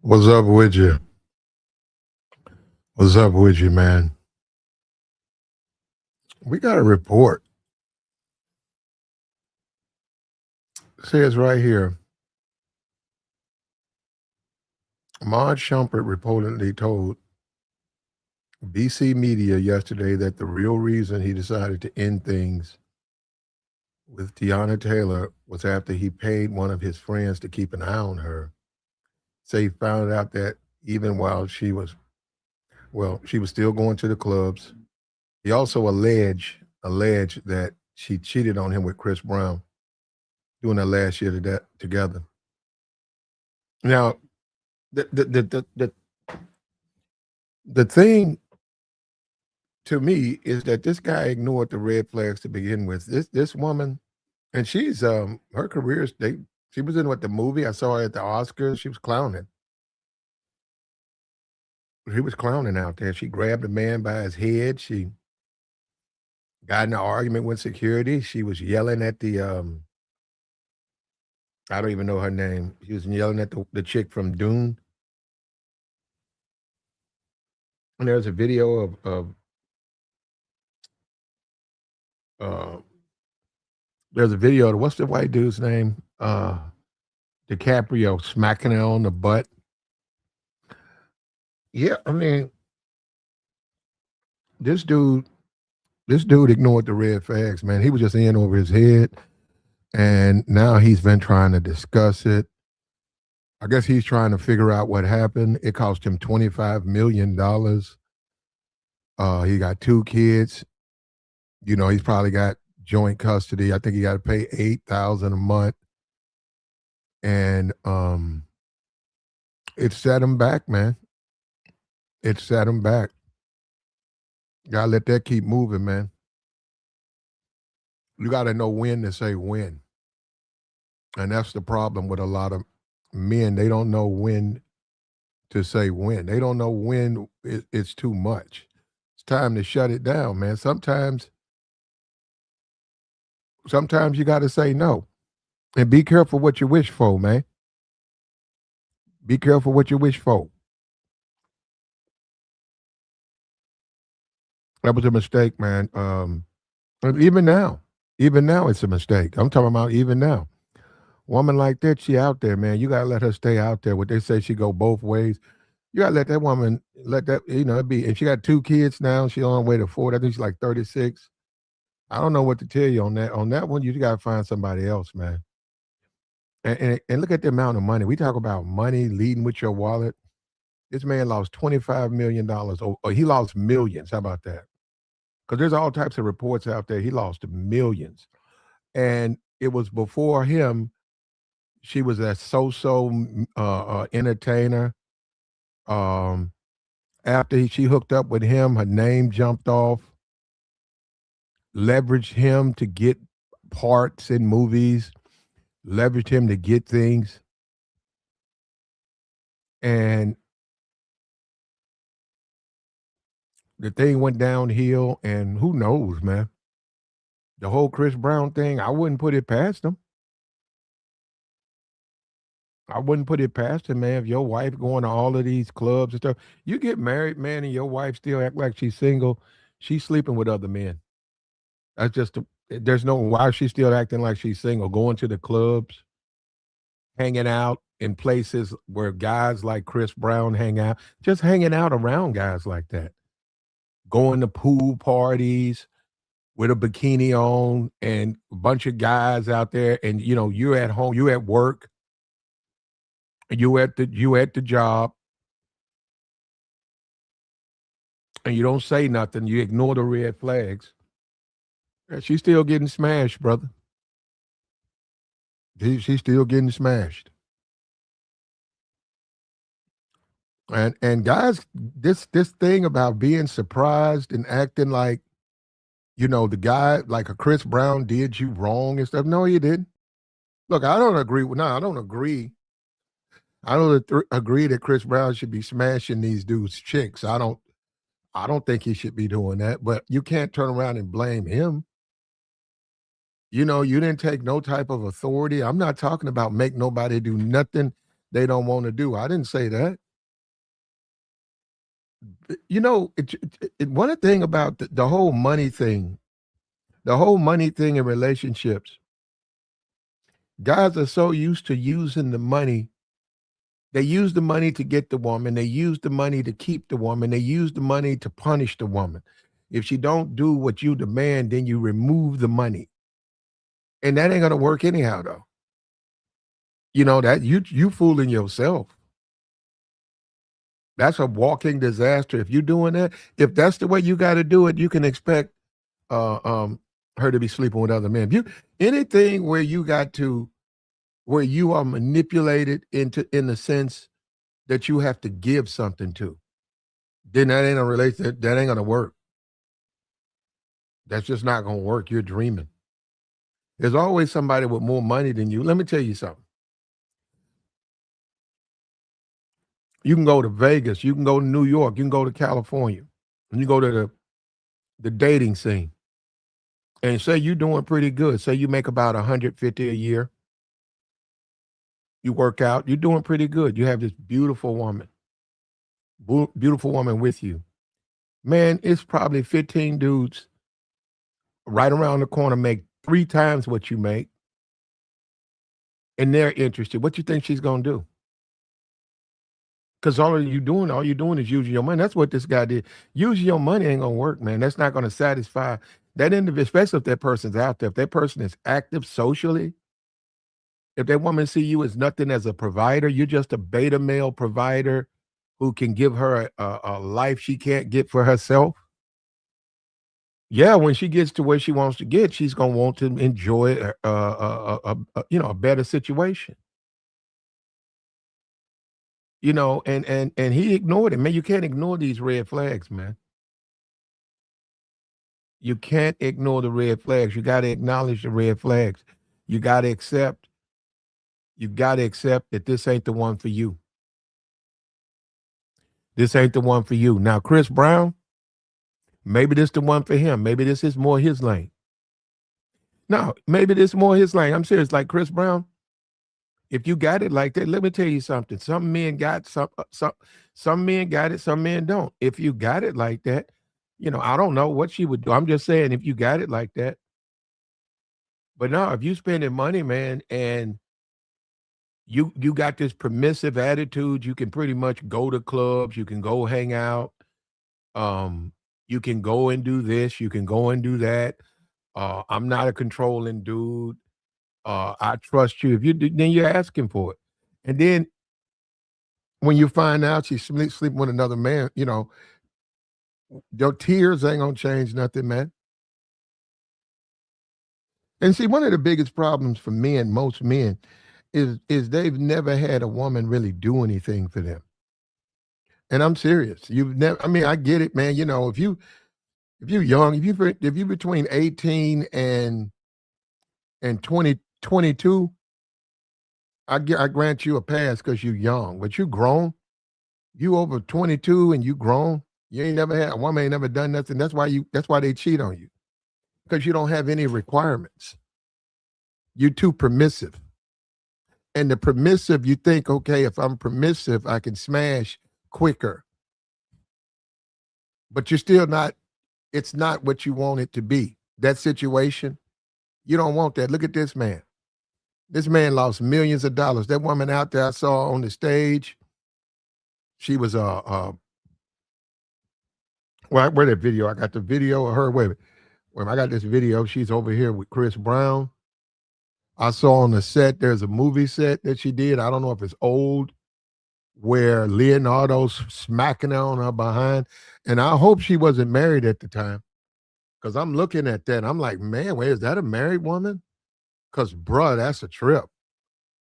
What's up with you? What's up with you, man? We got a report. It says right here, Iman Shumpert reportedly told BC Media yesterday that the real reason he decided to end things with Teyana Taylor was after he paid one of his friends to keep an eye on her. Say he found out that even while she was still going to the clubs. He also alleged that she cheated on him with Chris Brown during their last year together. Now, the the the the the, the thing to me is that this guy ignored the red flags to begin with. This woman, and she's her career. She was in what the movie I saw her at the Oscars. She was clowning. She was clowning out there. She grabbed a man by his head. She got in an argument with security. She was yelling at the I don't even know her name. She was yelling at the chick from Dune. And there's a video of uh, there's a video of what's the white dude's name? DiCaprio smacking her on the butt. Yeah, I mean, this dude, this dude ignored the red flags, man. He was just in over his head, and now he's been trying to discuss it. I guess he's trying to figure out what happened. It cost him $25 million. He got two kids. You know, he's probably got joint custody. I think he got to pay $8,000 a month, and it set him back, man. It set him back. Gotta let that keep moving, man. You gotta know when to say when. And that's the problem with a lot of men. They don't know when to say when. They don't know when it's too much. It's time to shut it down, man. Sometimes you gotta say no. And be careful what you wish for, man. Be careful what you wish for. That was a mistake, man. And even now, it's a mistake. I'm talking about even now. Woman like that, she out there, man. You gotta let her stay out there. What they say, she go both ways. You gotta let that woman let that it be. And she got two kids now. She on her way to 40. I think she's like 36. I don't know what to tell you on that. On that one, you gotta find somebody else, man. And look at the amount of money. We talk about money leading with your wallet. This man lost $25 million. Or he lost millions. How about that? Because there's all types of reports out there. He lost millions. And it was before him. She was a entertainer. Um, After she hooked up with him, her name jumped off. Leveraged him to get parts in movies. Leveraged him to get things. And the thing went downhill. And who knows, man? The whole Chris Brown thing, I wouldn't put it past him. I wouldn't put it past him, man. If your wife going to all of these clubs and stuff, you get married, man, and your wife still act like she's single. She's sleeping with other men. That's just there's no why is she still acting like she's single, going to the clubs, hanging out in places where guys like Chris Brown hang out, just hanging out around guys like that, going to pool parties with a bikini on and a bunch of guys out there, and you're at home, you at work, you at the job, and you don't say nothing. You ignore the red flags. Yeah, she's still getting smashed, brother. She's still getting smashed. And guys, this thing about being surprised and acting like the guy like a Chris Brown did you wrong and stuff. No, he didn't. Look, I don't agree with. No, I don't agree. I don't agree that Chris Brown should be smashing these dudes' chicks. I don't. I don't think he should be doing that. But you can't turn around and blame him. You didn't take no type of authority. I'm not talking about make nobody do nothing they don't want to do. I didn't say that. You know, one thing about the whole money thing, in relationships, guys are so used to using the money. They use the money to get the woman. They use the money to keep the woman. They use the money to punish the woman. If she don't do what you demand, then you remove the money. And that ain't gonna work anyhow, though. You know that you fooling yourself. That's a walking disaster. If you're doing that, if that's the way you got to do it, you can expect uh, um, her to be sleeping with other men. If you anything where where you are manipulated in the sense that you have to give something to, then that ain't a relationship. That ain't gonna work. That's just not gonna work. You're dreaming. There's always somebody with more money than you. Let me tell you something. You can go to Vegas, you can go to New York, you can go to California, and you go to the dating scene, and say you're doing pretty good. Say you make about 150 a year. You work out, you're doing pretty good. You have this beautiful woman, beautiful woman with you. Man, it's probably 15 dudes right around the corner make 3 times what you make, and they're interested. What you think she's gonna do? Because all you're doing is using your money. That's what this guy did. Using your money ain't gonna work, man. That's not gonna satisfy that individual, especially if that person's out there. If that person is active socially, if that woman see you as nothing as a provider, you're just a beta male provider who can give her a life she can't get for herself. Yeah, when she gets to where she wants to get, she's gonna want to enjoy a better situation. You know, and he ignored it. Man, you can't ignore these red flags, man. You can't ignore the red flags. You got to acknowledge the red flags. You got to accept. You got to accept that this ain't the one for you. This ain't the one for you. Now, Chris Brown, maybe this the one for him. Maybe this is more his lane. No, maybe this is more his lane. I'm serious. Like Chris Brown, if you got it like that, let me tell you something. Some men got some men got it, some men don't. If you got it like that, I don't know what she would do. I'm just saying, if you got it like that. But no, if you spending money, man, and you got this permissive attitude, you can pretty much go to clubs, you can go hang out, you can go and do this, you can go and do that. I'm not a controlling dude. I trust you. If you do, then you're asking for it. And then when you find out she's sleeping with another man, your tears ain't gonna change nothing, man. And see, one of the biggest problems for men, most men, is they've never had a woman really do anything for them. And I'm serious. You've never. I mean, I get it, man. If you're young, if you between 18 and 22, I grant you a pass because you're young. But you grown. You over 22 and you grown. You ain't never had a woman ain't never done nothing. That's why they cheat on you. Because you don't have any requirements. You're too permissive. And the permissive, you think, okay, if I'm permissive, I can smash quicker. But you're still not, it's not what you want it to be. That situation, you don't want that. Look at this man. This man lost millions of dollars. That woman out there I saw on the stage, she was where that video? I got the video of her. Wait a minute. I got this video. She's over here with Chris Brown. I saw on the set, there's a movie set that she did. I don't know if it's old, where Leonardo's smacking her on her behind. And I hope she wasn't married at the time. Because I'm looking at that. I'm like, man, wait, is that a married woman? Because, bruh, that's a trip.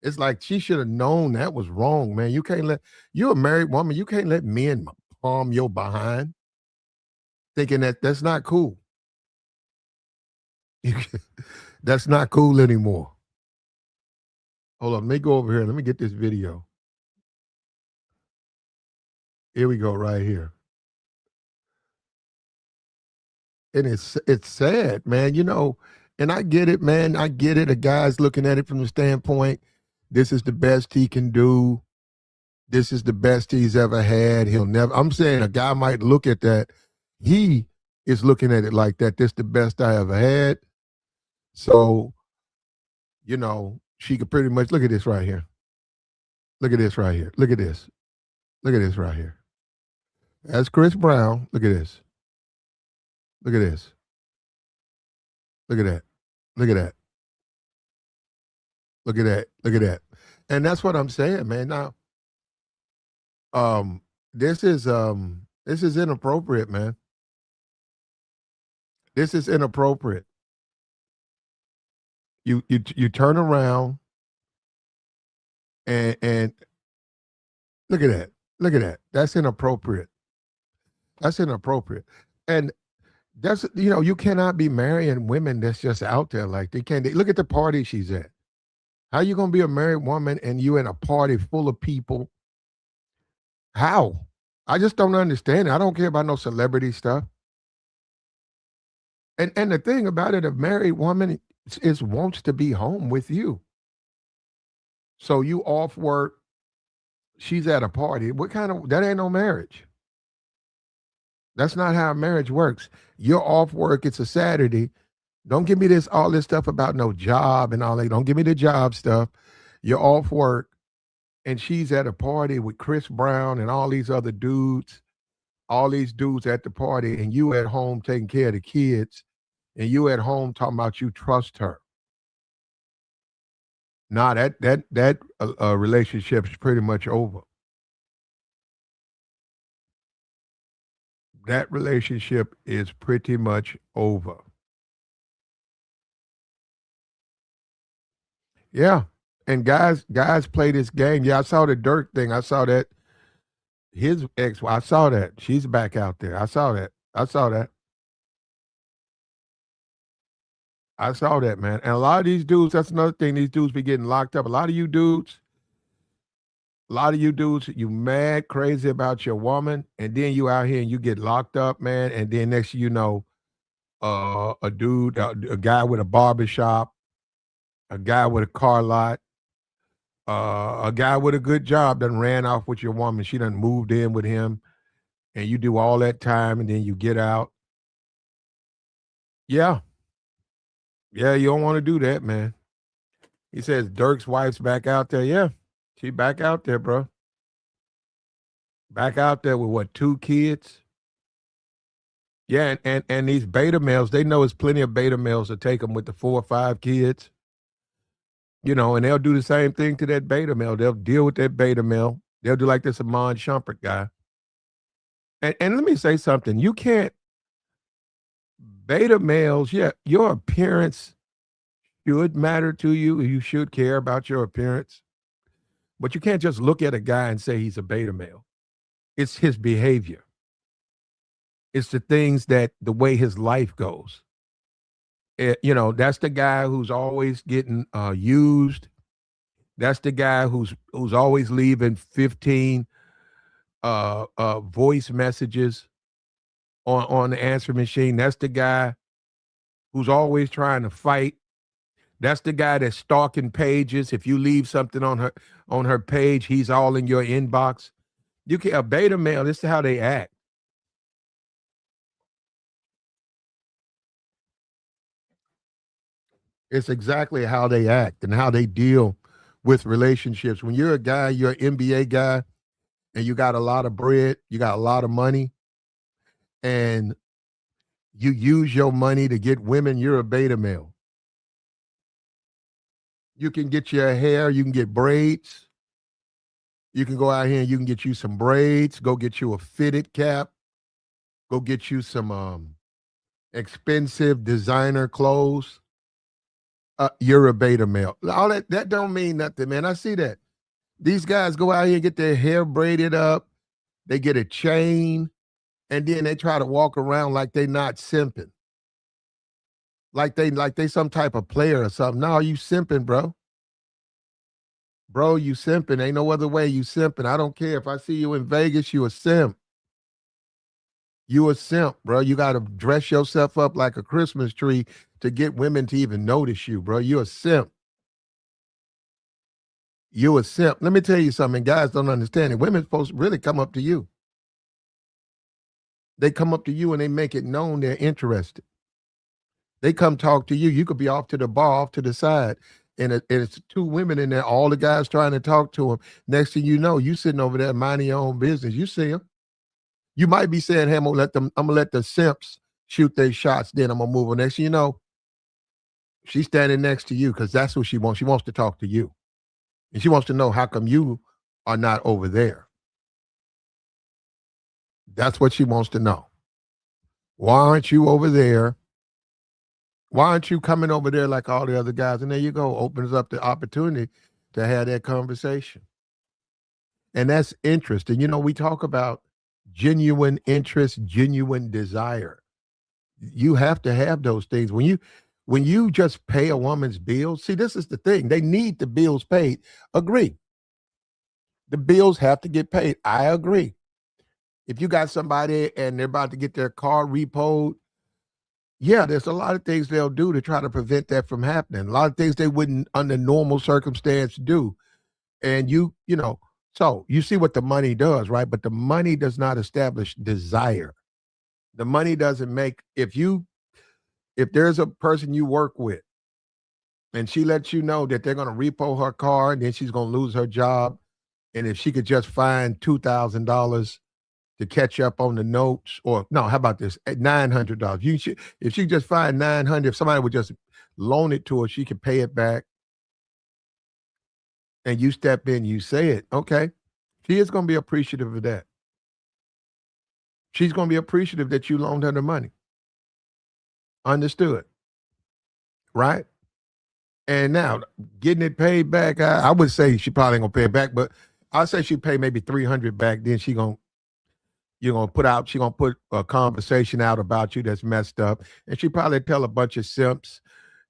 It's like she should have known that was wrong, man. You're a married woman. You can't let men palm your behind thinking that's not cool. That's not cool anymore. Hold on, let me go over here. Let me get this video. Here we go, right here. And it's sad, man. And I get it, man. I get it. A guy's looking at it from the standpoint, this is the best he can do. This is the best he's ever had. He'll never. I'm saying a guy might look at that. He is looking at it like that. This the best I ever had. So, she could pretty much look at this right here. Look at this right here. Look at this. Look at this right here. That's Chris Brown. Look at this. Look at this. Look at that. Look at that. Look at that. Look at that. And that's what I'm saying, man. Now, um, this is inappropriate, man. This is inappropriate. You turn around and look at that. Look at that. That's inappropriate. That's inappropriate. And that's you cannot be marrying women that's just out there like they can't. Look at the party she's at. How you gonna be a married woman and you in a party full of people? How? I just don't understand it. I don't care about no celebrity stuff. And the thing about it, a married woman is wants to be home with you. So you off work, she's at a party. What kind of that ain't no marriage. That's not how marriage works. You're off work, it's a Saturday. Don't give me all this stuff about no job and all that. Don't give me the job stuff. You're off work and she's at a party with Chris Brown and all these other dudes, all these dudes at the party, and you at home taking care of the kids, and you at home talking about you trust her. Nah, that relationship is pretty much over. That relationship is pretty much over. Yeah. And guys play this game. Yeah, I saw the Dirk thing. I saw that his ex. I saw that. She's back out there. I saw that. I saw that. I saw that, man. And a lot of these dudes, that's another thing. These dudes be getting locked up. A lot of you dudes, you mad crazy about your woman, and then you out here and you get locked up, man. And then next thing you know, a dude, a guy with a barbershop, a guy with a car lot, a guy with a good job done ran off with your woman. She done moved in with him, and you do all that time, and then you get out. Yeah. Yeah, you don't want to do that, man. He says Dirk's wife's back out there. Yeah, she back out there, bro. Back out there with what, 2 kids? Yeah, and these beta males, they know it's plenty of beta males to take them with the 4 or 5 kids. And they'll do the same thing to that beta male. They'll deal with that beta male. They'll do like this Iman Shumpert guy. And let me say something. You can't, beta males, yeah, your appearance should matter to you. You should care about your appearance. But you can't just look at a guy and say he's a beta male. It's his behavior. It's the things the way his life goes. That's the guy who's always getting used. That's the guy who's always leaving 15 voice messages on the answer machine. That's the guy who's always trying to fight. That's the guy that's stalking pages. If you leave something on her page, he's all in your inbox. A beta male, this is how they act. It's exactly how they act and how they deal with relationships. When you're a guy, you're an NBA guy, and you got a lot of bread, you got a lot of money, and you use your money to get women, you're a beta male. You can get your hair, you can get braids. You can go out here and you can get you some braids, go get you a fitted cap, go get you some expensive designer clothes. You're a beta male. All that don't mean nothing, man. I see that. These guys go out here and get their hair braided up, they get a chain, and then they try to walk around like they not simping. Like they some type of player or something. No, you simping, bro. Bro, you simping. Ain't no other way you simping. I don't care. If I see you in Vegas, you a simp. You a simp, bro. You got to dress yourself up like a Christmas tree to get women to even notice you, bro. You a simp. You a simp. Let me tell you something. Guys don't understand it. Women supposed to really come up to you. They come up to you and they make it known they're interested. They come talk to you. You could be off to the bar, off to the side, and it's two women in there. All the guys trying to talk to them. Next thing you know, you sitting over there minding your own business. You see them. You might be saying, "Hey, I'm gonna let the simps shoot their shots. Then I'm gonna move on." Next thing you know, she's standing next to you because that's what she wants. She wants to talk to you, and she wants to know how come you are not over there. That's what she wants to know. Why aren't you over there? Why aren't you coming over there like all the other guys? And there you go, opens up the opportunity to have that conversation. And that's interest. And we talk about genuine interest, genuine desire. You have to have those things. When you just pay a woman's bills, see, this is the thing. They need the bills paid. Agree. The bills have to get paid. I agree. If you got somebody and they're about to get their car repoed, yeah, there's a lot of things they'll do to try to prevent that from happening. A lot of things they wouldn't under normal circumstance do. And so you see what the money does, right? But the money does not establish desire. The money doesn't make if there's a person you work with and she lets you know that they're going to repo her car and then she's going to lose her job. And if she could just find $2,000 to catch up on the notes, or no, how about this? At $900. If she just find 900, if somebody would just loan it to her, she could pay it back. And you step in, you say it, okay. She is going to be appreciative of that. She's going to be appreciative that you loaned her the money. Understood. Right? And now getting it paid back, I would say she probably ain't gonna pay it back, but I'll say she pay maybe 300 back. Then she gonna put a conversation out about you that's messed up, and she probably tell a bunch of simps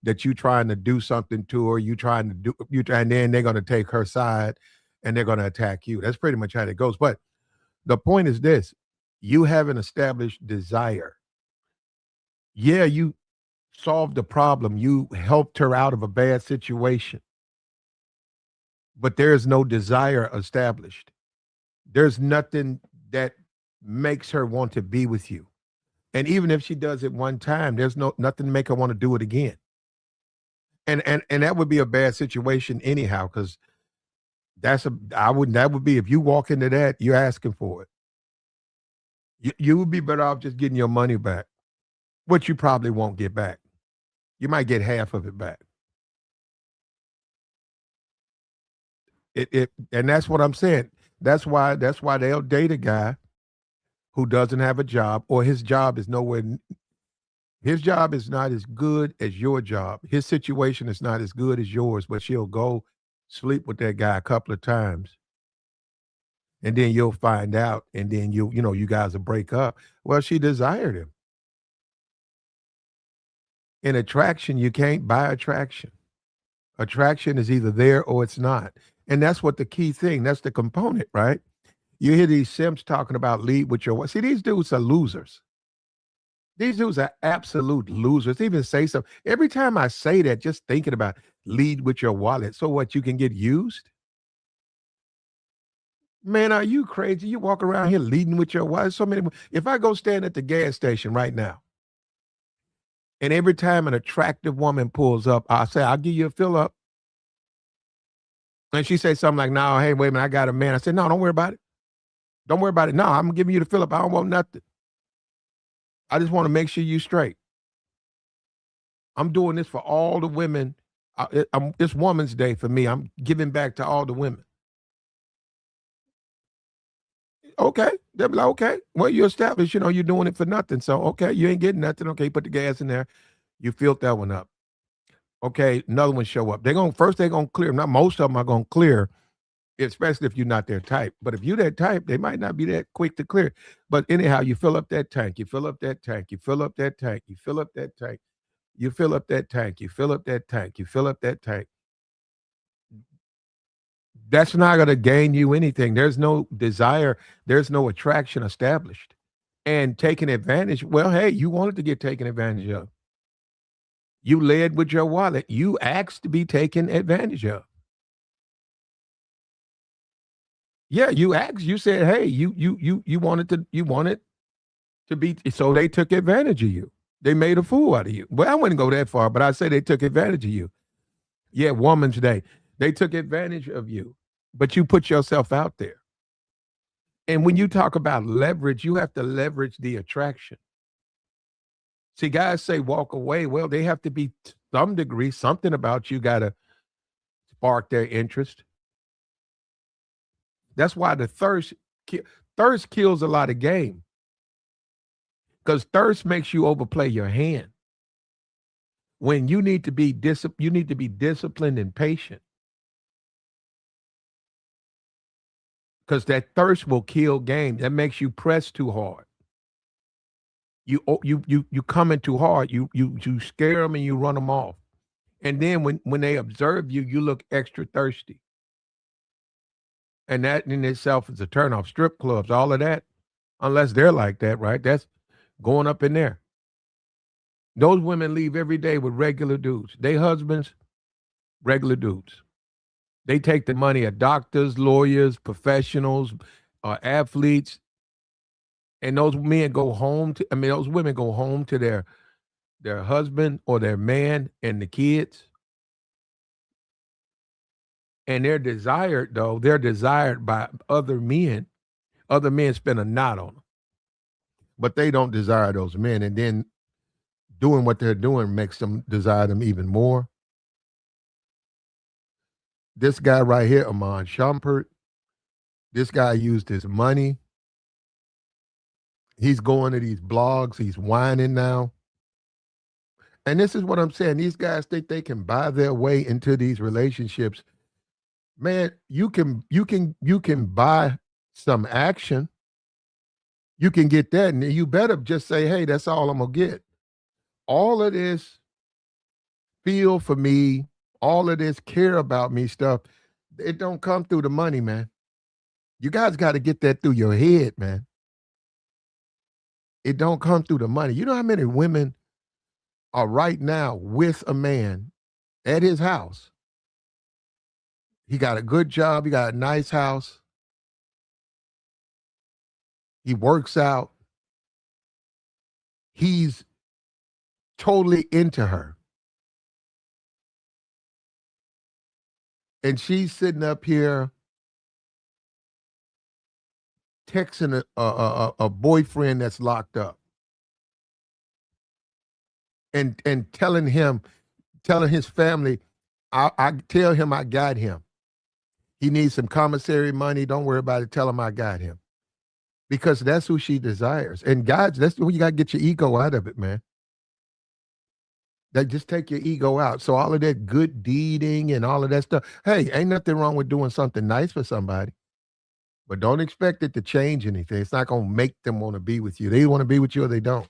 that you trying to do something to her, and then they're gonna take her side and they're gonna attack you. That's pretty much how it goes. But the point is this: you have an established desire. Yeah, you solved the problem. You helped her out of a bad situation, but there is no desire established. There's nothing that makes her want to be with you. And even if she does it one time, there's nothing to make her want to do it again. And that would be a bad situation anyhow, because that would be, if you walk into that, you're asking for it. You would be better off just getting your money back, which you probably won't get back. You might get half of it back. And that's what I'm saying. That's why they'll date a guy who doesn't have a job, or his job is not as good as your job. His situation is not as good as yours, but she'll go sleep with that guy a couple of times. And then you'll find out, and then you guys will break up. Well, she desired him. In attraction, you can't buy attraction. Attraction is either there or it's not. And that's what the key thing, that's the component, right? You hear these simps talking about lead with your wife. See, these dudes are losers. These dudes are absolute losers. They even say something. Every time I say that, just thinking about lead with your wallet. So what, you can get used? Man, are you crazy? You walk around here leading with your wallet. So many. If I go stand at the gas station right now, and every time an attractive woman pulls up, I say, I'll give you a fill up. And she says something like, no, hey, wait a minute, I got a man. I said, no, don't worry about it. Don't worry about it. No, I'm giving you the fill up. I don't want nothing. I just want to make sure you straight. I'm doing this for all the women. It's Women's Day for me. I'm giving back to all the women. Okay. They'll be like, okay, well, you established, you're doing it for nothing. So, okay, you ain't getting nothing. Okay, put the gas in there. You filled that one up. Okay, another one show up. They're going to clear. Not most of them are going to clear, especially if you're not their type. But if you're that type, they might not be that quick to clear. But anyhow, you fill up that tank. You fill up that tank. You fill up that tank. You fill up that tank. You fill up that tank. You fill up that tank. You fill up that tank. That's not going to gain you anything. There's no desire. There's no attraction established. And taking advantage, well, hey, you wanted to get taken advantage of. You led with your wallet. You asked to be taken advantage of. Yeah, you asked, you said, hey, you wanted to be, so they took advantage of you. They made a fool out of you. Well, I wouldn't go that far, but I say they took advantage of you. Yeah, Woman's Day. They took advantage of you, but you put yourself out there. And when you talk about leverage, you have to leverage the attraction. See, guys say walk away. Well, they have to be some degree, something about you got to spark their interest. That's why the thirst kills a lot of game, because thirst makes you overplay your hand. When you need to be you need to be disciplined and patient, because that thirst will kill game. That makes you press too hard. You come in too hard. You scare them and you run them off. And then when they observe you, you look extra thirsty. And that in itself is a turnoff. Strip clubs, all of that, unless they're like that, right? That's going up in there. Those women leave every day with regular dudes. They husbands, regular dudes. They take the money of doctors, lawyers, professionals, athletes, and those men go home to. I mean, those women go home to their husband or their man and the kids. And they're desired, though. They're desired by other men. Other men spend a knot on them, but they don't desire those men. And then doing what they're doing makes them desire them even more. This guy right here, Iman Shumpert, this guy used his money. He's going to these blogs. He's whining now. And this is what I'm saying. These guys think they can buy their way into these relationships. Man, you can buy some action. You can get that, and you better just say, hey, that's all I'm gonna get. All of this feel for me, all of this care about me stuff, it don't come through the money, man. You guys got to get that through your head, man. It don't come through the money. You know how many women are right now with a man at his house? He got a good job. He got a nice house. He works out. He's totally into her. And she's sitting up here texting a boyfriend that's locked up and telling his family, I tell him I got him. He needs some commissary money. Don't worry about it. Tell him I got him. Because that's who she desires. And guys, that's where you got to get your ego out of it, man. That just take your ego out. So all of that good deeding and all of that stuff. Hey, ain't nothing wrong with doing something nice for somebody. But don't expect it to change anything. It's not going to make them want to be with you. They want to be with you or they don't.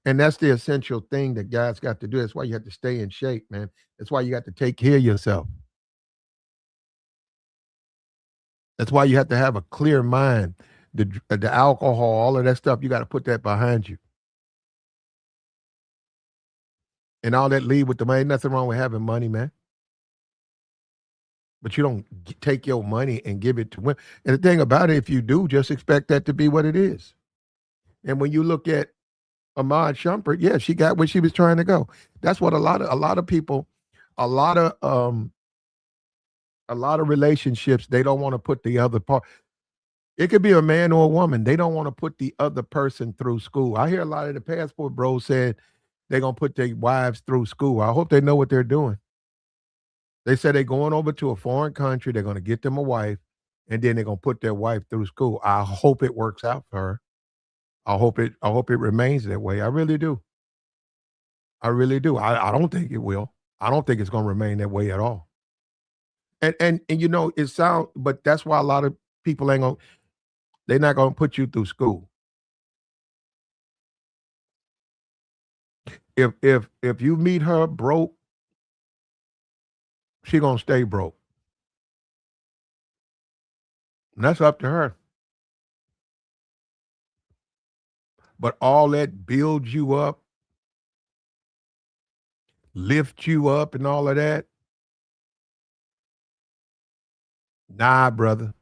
And that's the essential thing that guys got to do. That's why you have to stay in shape, man. That's why you got to take care of yourself. That's why you have to have a clear mind. The alcohol, all of that stuff, you got to put that behind you. And all that leave with the money. Nothing wrong with having money, man. But you don't take your money and give it to women. And the thing about it, if you do, just expect that to be what it is. And when you look at Iman Shumpert, yeah, she got where she was trying to go. That's what a lot of people, a lot of relationships, they don't want to put the other part. It could be a man or a woman. They don't want to put the other person through school. I hear a lot of the passport bros said they're going to put their wives through school. I hope they know what they're doing. They said they're going over to a foreign country. They're going to get them a wife, and then they're going to put their wife through school. I hope it works out for her. I hope it remains that way. I really do. I really do. I don't think it will. I don't think it's going to remain that way at all. And you know, it sounds, but that's why a lot of people they're not going to put you through school. If you meet her broke, she going to stay broke. And that's up to her. But all that builds you up, lift you up and all of that. Nah, brother.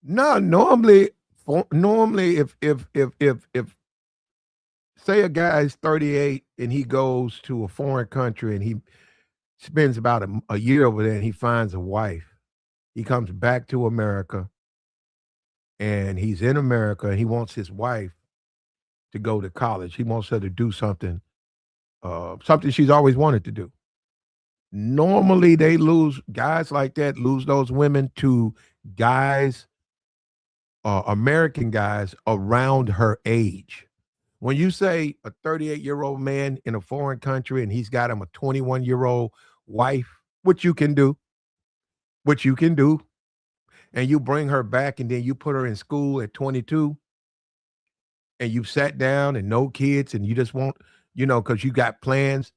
No, normally if say a guy's 38 and he goes to a foreign country and he spends about a year over there and he finds a wife. He comes back to America and he's in America and he wants his wife to go to college. He wants her to do something, something she's always wanted to do. Normally, they lose guys like that lose those women to guys, American guys around her age. When you say a 38-year-old man in a foreign country and he's got him a 21-year-old wife, which you can do, which you can do, and you bring her back and then you put her in school at 22 and you sat down and no kids and you just want, because you got plans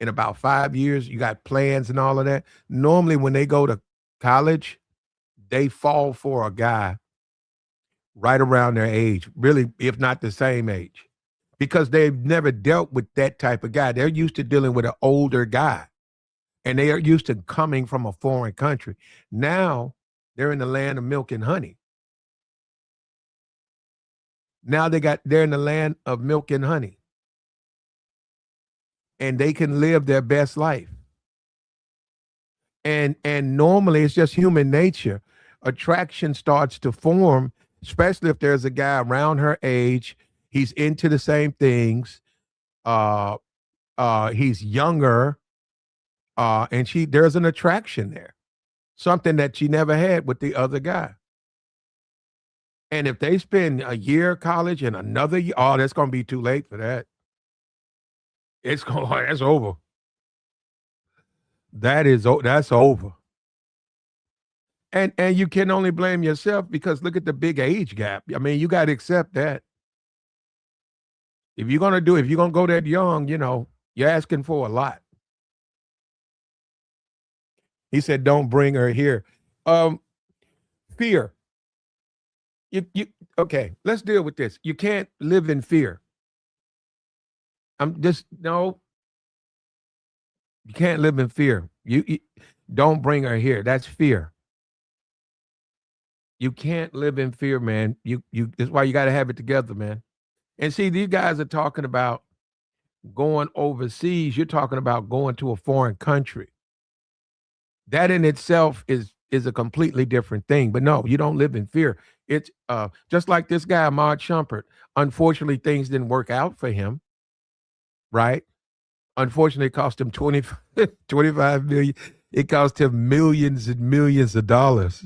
in about 5 years, you got plans and all of that. Normally, when they go to college, they fall for a guy right around their age, really, if not the same age, because they've never dealt with that type of guy. They're used to dealing with an older guy and they are used to coming from a foreign country. Now they're in the land of milk and honey. Now they're in the land of milk and honey and they can live their best life. And normally it's just human nature. Attraction starts to form, especially if there's a guy around her age. He's into the same things. He's younger, and there's an attraction there, something that she never had with the other guy. And if they spend a year college and another year, oh, that's gonna be too late for that. That's over. That's over. And you can only blame yourself because look at the big age gap. I mean, you got to accept that. If you're gonna go that young, you're asking for a lot. He said, "Don't bring her here." Fear. You okay? Let's deal with this. You can't live in fear. No. You can't live in fear. You don't bring her here. That's fear. You can't live in fear, man. That's why you got to have it together, man. And see, these guys are talking about going overseas. You're talking about going to a foreign country. That in itself is a completely different thing. But no, you don't live in fear. It's just like this guy, Iman Shumpert. Unfortunately, things didn't work out for him, right? Unfortunately, it cost him 25 million. It cost him millions and millions of dollars.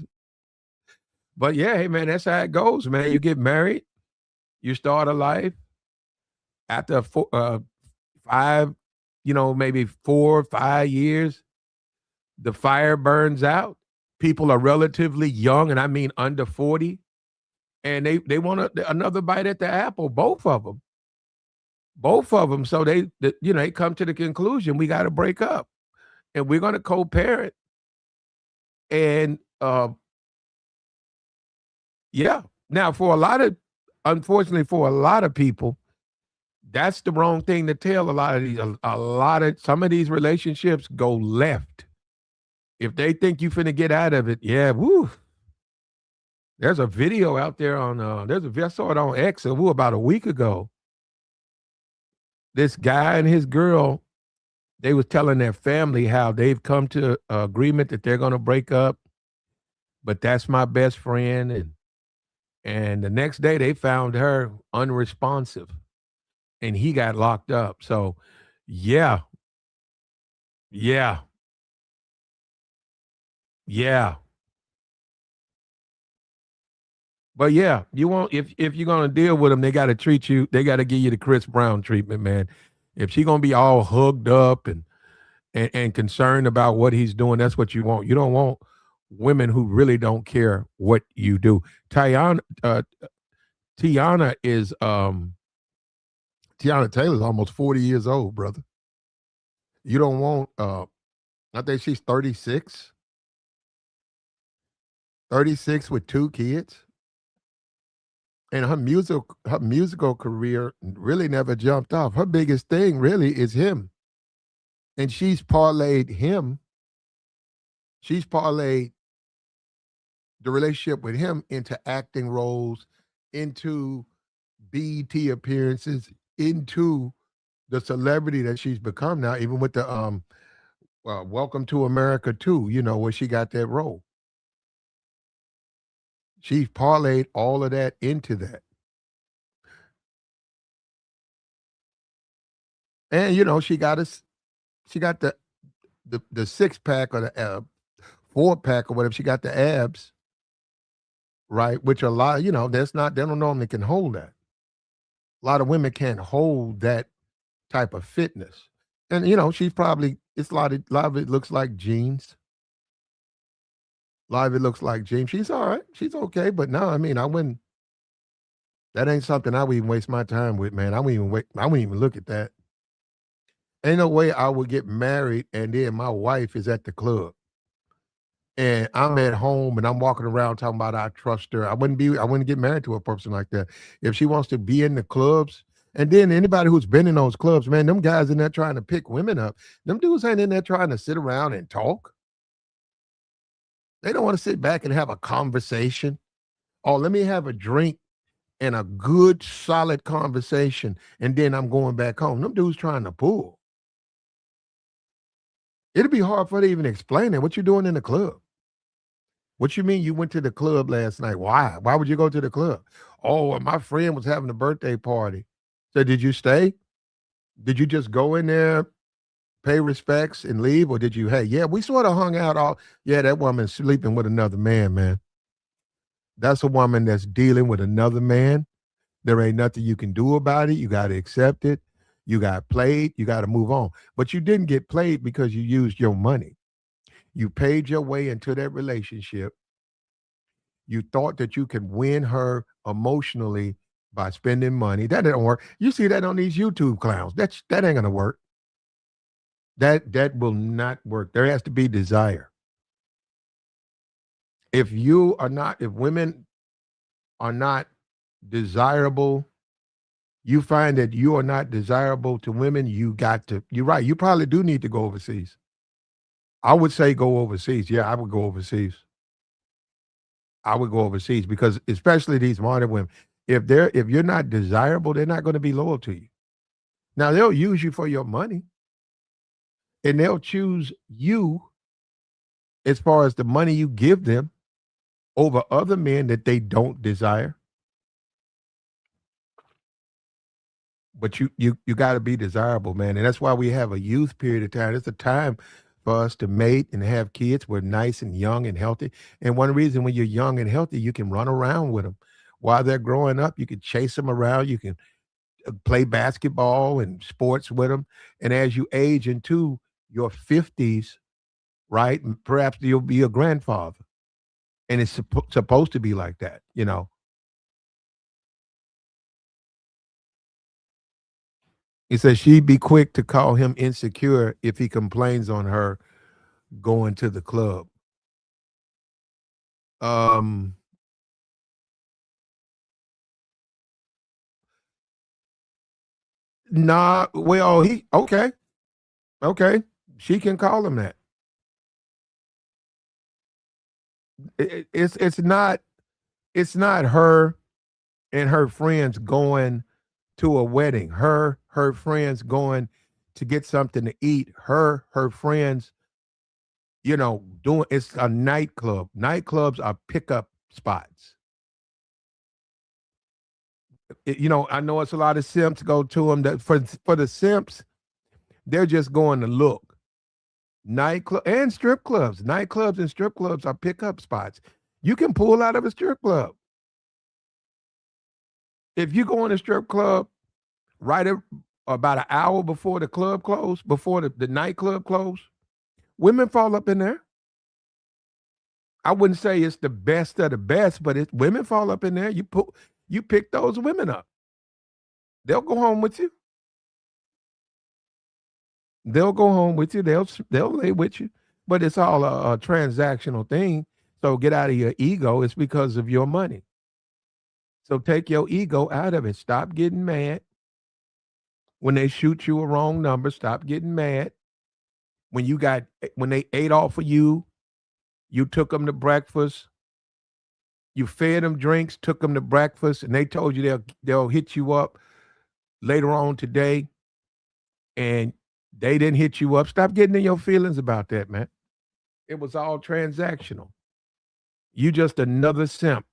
But yeah, hey man, that's how it goes, man. You get married, you start a life. After 5, maybe 4 or 5 years, the fire burns out. People are relatively young, and I mean under 40, and they want another bite at the apple. Both of them. So they come to the conclusion we got to break up, and we're going to co-parent. And yeah, now unfortunately for a lot of people, that's the wrong thing to tell. Some of these relationships go left. If they think you finna get out of it, yeah, woo. There's a video out there on I saw it on X about a week ago. This guy and his girl, they was telling their family how they've come to agreement that they're gonna break up, but that's my best friend. And the next day they found her unresponsive and he got locked up. So yeah. Yeah. Yeah. But yeah, you won't if you're gonna deal with them, they gotta treat you, they gotta give you the Chris Brown treatment, man. If she gonna be all hugged up and concerned about what he's doing, that's what you want. You don't want women who really don't care what you do. Teyana is Teyana Taylor is almost 40 years old, brother. You don't want I think she's 36. 36 with 2 kids. And her musical career really never jumped off. Her biggest thing really is him. And she's parlayed the relationship with him into acting roles, into BET appearances, into the celebrity that she's become now, even with the Welcome to America too, where she got that role. She parlayed all of that into that. And she got the six pack or the four pack or whatever. She got the abs, right? Which a lot, that's not they don't normally can hold that. A lot of women can't hold that type of fitness. And she's probably it's a lot of it looks like jeans. A lot of it looks like jeans. She's all right. She's okay. But no, I mean, I wouldn't that ain't something I would even waste my time with, man. I wouldn't even look at that. Ain't no way I would get married and then my wife is at the club. And I'm at home and I'm walking around talking about I trust her. I wouldn't get married to a person like that. If she wants to be in the clubs, and then anybody who's been in those clubs, man, them guys in there trying to pick women up. Them dudes ain't in there trying to sit around and talk. They don't want to sit back and have a conversation. Oh, let me have a drink and a good solid conversation, and then I'm going back home. Them dudes trying to pull. It'd be hard for her to even explain it. What you doing in the club? What you mean you went to the club last night? Why? Why would you go to the club? Oh, well, my friend was having a birthday party. So did you stay? Did you just go in there, pay respects and leave? Or did you, hey, yeah, we sort of hung out all, yeah, that woman's sleeping with another man, man. That's a woman that's dealing with another man. There ain't nothing you can do about it. You got to accept it. You got played. You got to move on. But you didn't get played because you used your money. You paid your way into that relationship. You thought that you could win her emotionally by spending money. That didn't work. You see that on these YouTube clowns. That ain't gonna work. That will not work. There has to be desire. If women are not desirable, you find that you are not desirable to women, you're right. You probably do need to go overseas. I would say go overseas. Yeah, I would go overseas. I would go overseas because especially these modern women, if you're not desirable, they're not going to be loyal to you. Now they'll use you for your money and they'll choose you as far as the money you give them over other men that they don't desire. But you got to be desirable, man, and that's why we have a youth period of time. It's a time for us to mate and have kids. We're nice and young and healthy, and one reason when you're young and healthy, you can run around with them while they're growing up. You can chase them around. You can play basketball and sports with them, and as you age into your 50s, right, perhaps you'll be a grandfather, and it's supposed to be like that. He says she'd be quick to call him insecure if he complains on her going to the club. Um, nah, well, he okay. She can call him that. It's not her and her friends going to a wedding. Her friends going to get something to eat. Her friends, doing it's a nightclub. Nightclubs are pickup spots. I know it's a lot of simps go to them. That for the simps, they're just going to look. Nightclub and strip clubs. Nightclubs and strip clubs are pickup spots. You can pull out of a strip club. If you go in a strip club about an hour before the club closed, before the nightclub closed, women fall up in there. I wouldn't say it's the best of the best, but women fall up in there. You pick those women up. They'll go home with you. They'll go home with you. They'll lay with you. But it's all a transactional thing. So get out of your ego. It's because of your money. So take your ego out of it. Stop getting mad when they shoot you a wrong number. Stop getting mad when they ate off of you. You took them to breakfast. You fed them drinks, took them to breakfast, and they told you they'll hit you up later on today, and they didn't hit you up. Stop getting in your feelings about that, man. It was all transactional. You just another simp.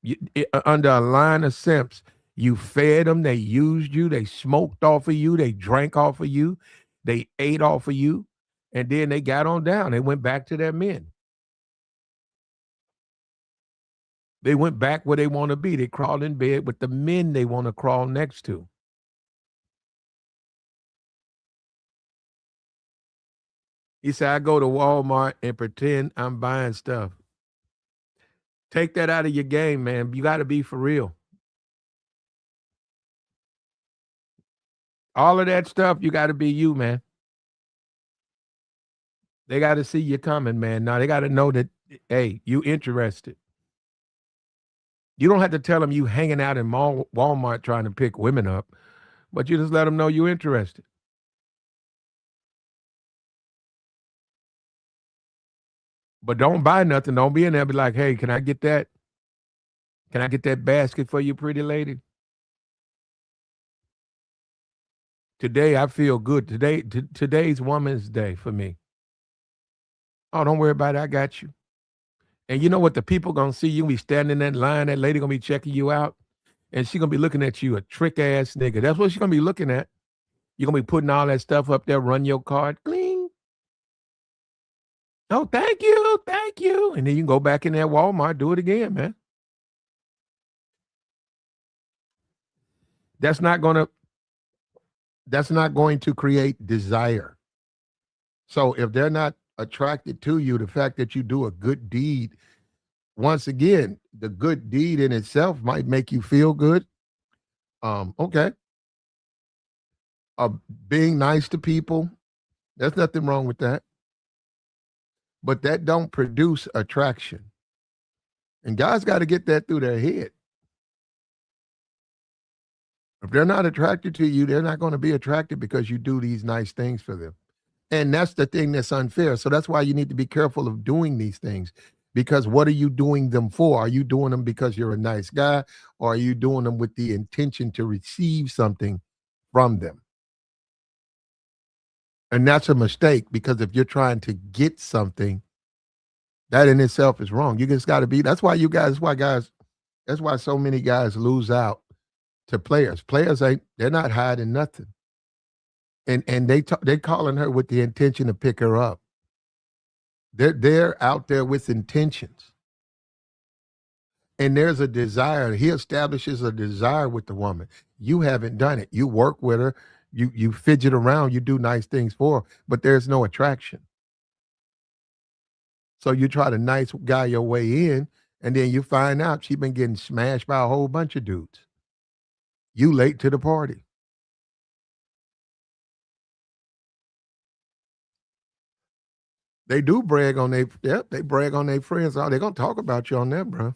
Under a line of simps, you fed them, they used you, they smoked off of you, they drank off of you, they ate off of you, and then they got on down. They went back to their men. They went back where they want to be. They crawled in bed with the men they want to crawl next to. He said, I go to Walmart and pretend I'm buying stuff. Take that out of your game, man. You got to be for real. All of that stuff, you got to be you, man. They got to see you coming, man. Now they got to know that, hey, you interested. You don't have to tell them you hanging out in Walmart trying to pick women up, but you just let them know you're interested. But don't buy nothing. Don't be in there be like, hey, can I get that? Can I get that basket for you, pretty lady? Today I feel good. Today's Woman's Day for me. Oh, don't worry about it. I got you. And you know what? The people gonna see you be standing in that line. That lady gonna be checking you out, and she gonna be looking at you, a trick ass nigga. That's what she's gonna be looking at. You're gonna be putting all that stuff up there. Run your card, cling. Oh, thank you. And then you can go back in that Walmart, do it again, man. That's not gonna. That's not going to create desire. So if they're not attracted to you, the fact that you do a good deed, once again, the good deed in itself might make you feel good. Okay. Uh, Being nice to people, there's nothing wrong with that. But that don't produce attraction. And guys got to get that through their head. If they're not attracted to you, they're not going to be attracted because you do these nice things for them. And that's the thing that's unfair. So that's why you need to be careful of doing these things. Because what are you doing them for? Are you doing them because you're a nice guy, or are you doing them with the intention to receive something from them? And that's a mistake, because if you're trying to get something, that in itself is wrong. You just got to be. That's why so many guys lose out to players. Players they're not hiding nothing. And they calling her with the intention to pick her up. They're out there with intentions. And there's a desire. He establishes a desire with the woman. You haven't done it. You work with her, you fidget around, you do nice things for her, but there's no attraction. So you try to nice guy your way in, and then you find out she been getting smashed by a whole bunch of dudes. You late to the party. They do brag on they brag on their friends. Oh, they gonna talk about you on that, bro.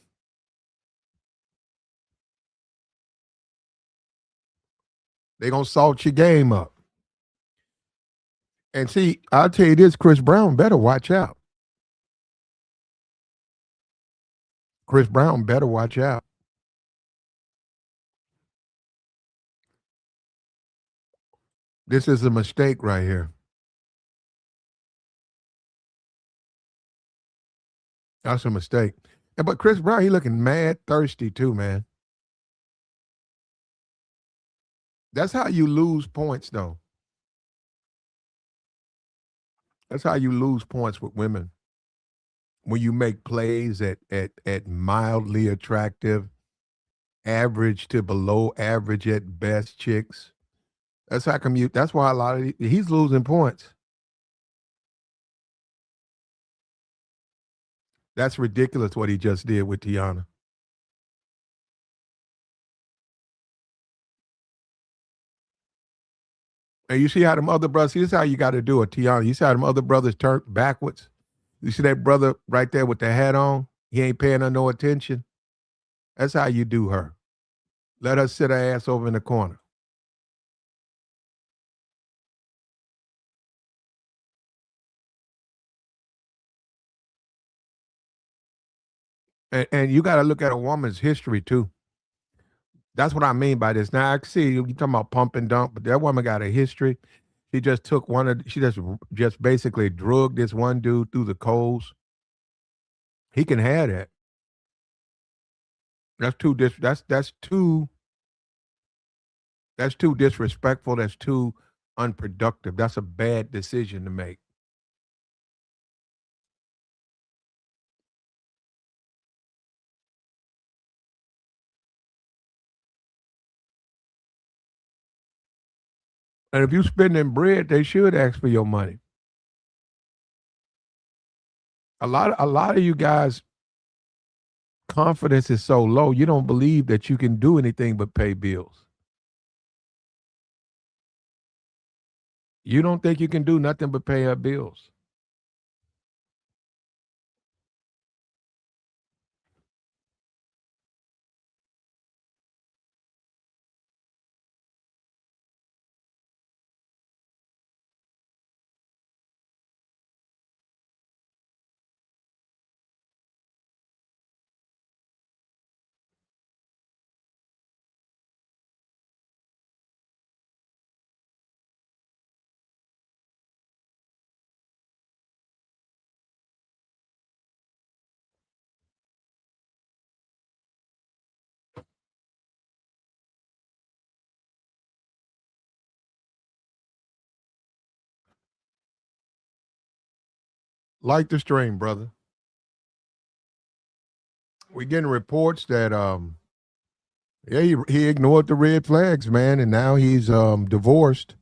They gonna salt your game up. And see, I'll tell you this, Chris Brown better watch out. Chris Brown better watch out. This is a mistake right here. That's a mistake. But Chris Brown, he looking mad thirsty too, man. That's how you lose points, though. That's how you lose points with women. When you make plays at mildly attractive, average to below average at best chicks. That's how come you. That's why a lot of he's losing points. That's ridiculous what he just did with Teyana. And you see how them other brothers. See, this is how you got to do it, Teyana. You see how them other brothers turned backwards. You see that brother right there with the hat on? He ain't paying her no attention. That's how you do her. Let her sit her ass over in the corner. And you got to look at a woman's history too. That's what I mean by this. Now I see you talking about pump and dump, but that woman got a history. She just took she just basically drugged this one dude through the coals. He can have that. That's too disrespectful. That's too unproductive. That's a bad decision to make. And if you spending bread, they should ask for your money. A lot of you guys confidence is so low, you don't believe that you can do anything but pay bills. You don't think you can do nothing but pay her bills. Like the stream, brother. We getting reports that yeah, he ignored the red flags, man, and now he's divorced.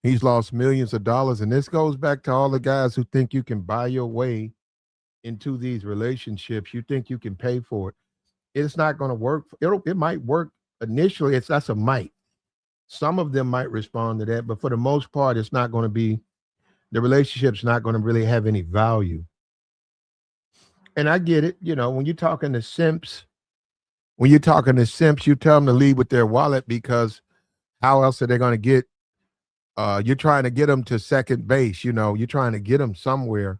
He's lost millions of dollars, and this goes back to all the guys who think you can buy your way into these relationships. You think you can pay for it. It's not going to work. It might work initially. That's a might. Some of them might respond to that, but for the most part, it's not going to be. The relationship's not going to really have any value. And I get it. You know, when you're talking to simps, you tell them to leave with their wallet because how else are they going to get? You're trying to get them to second base. You know, you're trying to get them somewhere,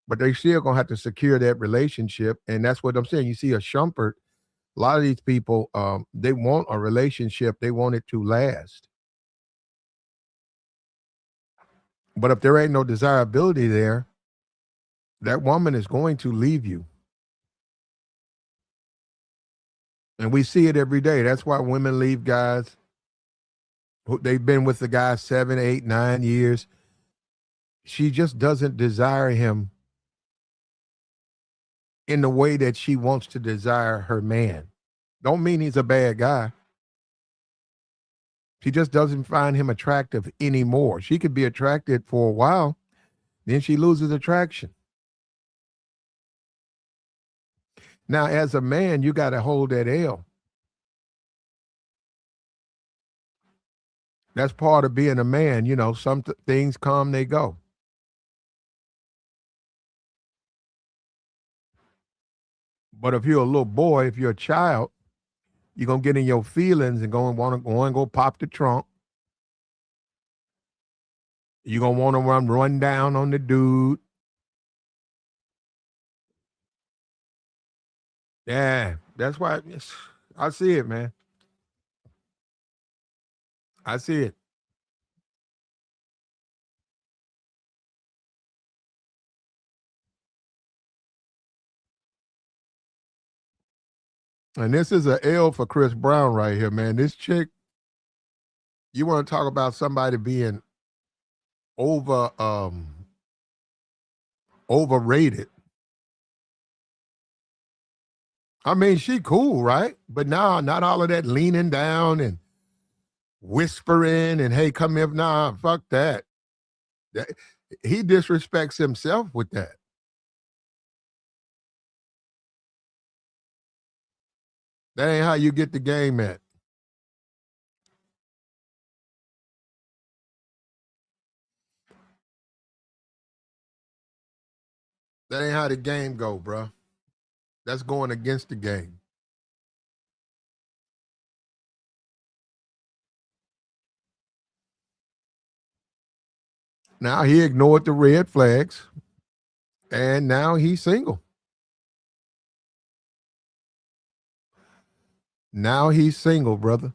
but they still gonna have to secure that relationship. And that's what I'm saying. You see a Shumpert, a lot of these people, they want a relationship. They want it to last. But if there ain't no desirability there, that woman is going to leave you. And we see it every day. That's why women leave guys. They've been with the guy 7, 8, 9 years. She just doesn't desire him in the way that she wants to desire her man. Don't mean he's a bad guy. She just doesn't find him attractive anymore. She could be attracted for a while, then she loses attraction. Now, as a man, you got to hold that L. That's part of being a man. You know, some things come, they go. But if you're a little boy, if you're a child, you're gonna get in your feelings and go pop the trunk. You're gonna want to run down on the dude. Yeah, that's why I see it, man. I see it. And this is a L for Chris Brown right here, man. This chick, you want to talk about somebody being over overrated. I mean, she cool, right? But now, not all of that leaning down and whispering and hey, come here. Nah, fuck that. That he disrespects himself with that. That ain't how you get the game at. That ain't how the game go, bro. That's going against the game. Now he ignored the red flags, and now he's single. Now he's single, brother.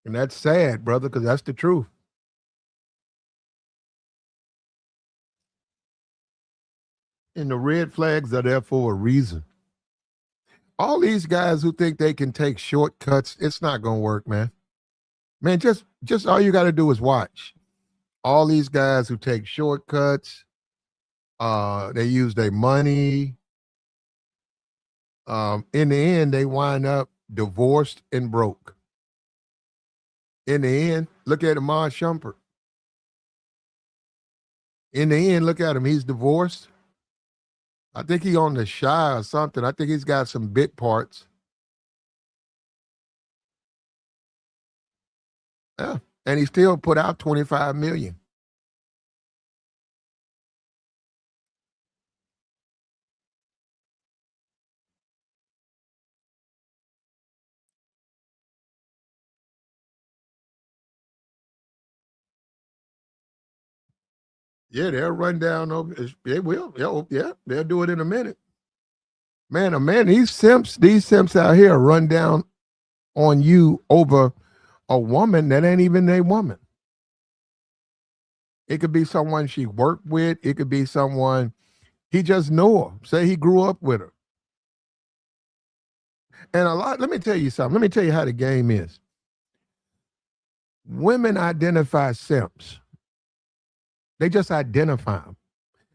And that's sad, brother, because that's the truth. And the red flags are there for a reason. All these guys who think they can take shortcuts, it's not gonna work, man. Man, just all you gotta do is watch. All these guys who take shortcuts, they use their money. In the end, they wind up divorced and broke. In the end, look at Iman Shumpert. In the end, look at him. He's divorced. I think he on the shy or something. I think he's got some bit parts. Yeah. And he still put out 25 million. Yeah, they'll run down over. They will. Yeah, they'll do it in a minute. Man, these simps out here run down on you over a woman that ain't even a woman. It could be someone she worked with. It could be someone he just know her. Say he grew up with her. And let me tell you something. Let me tell you how the game is. Women identify simps. They just identify them.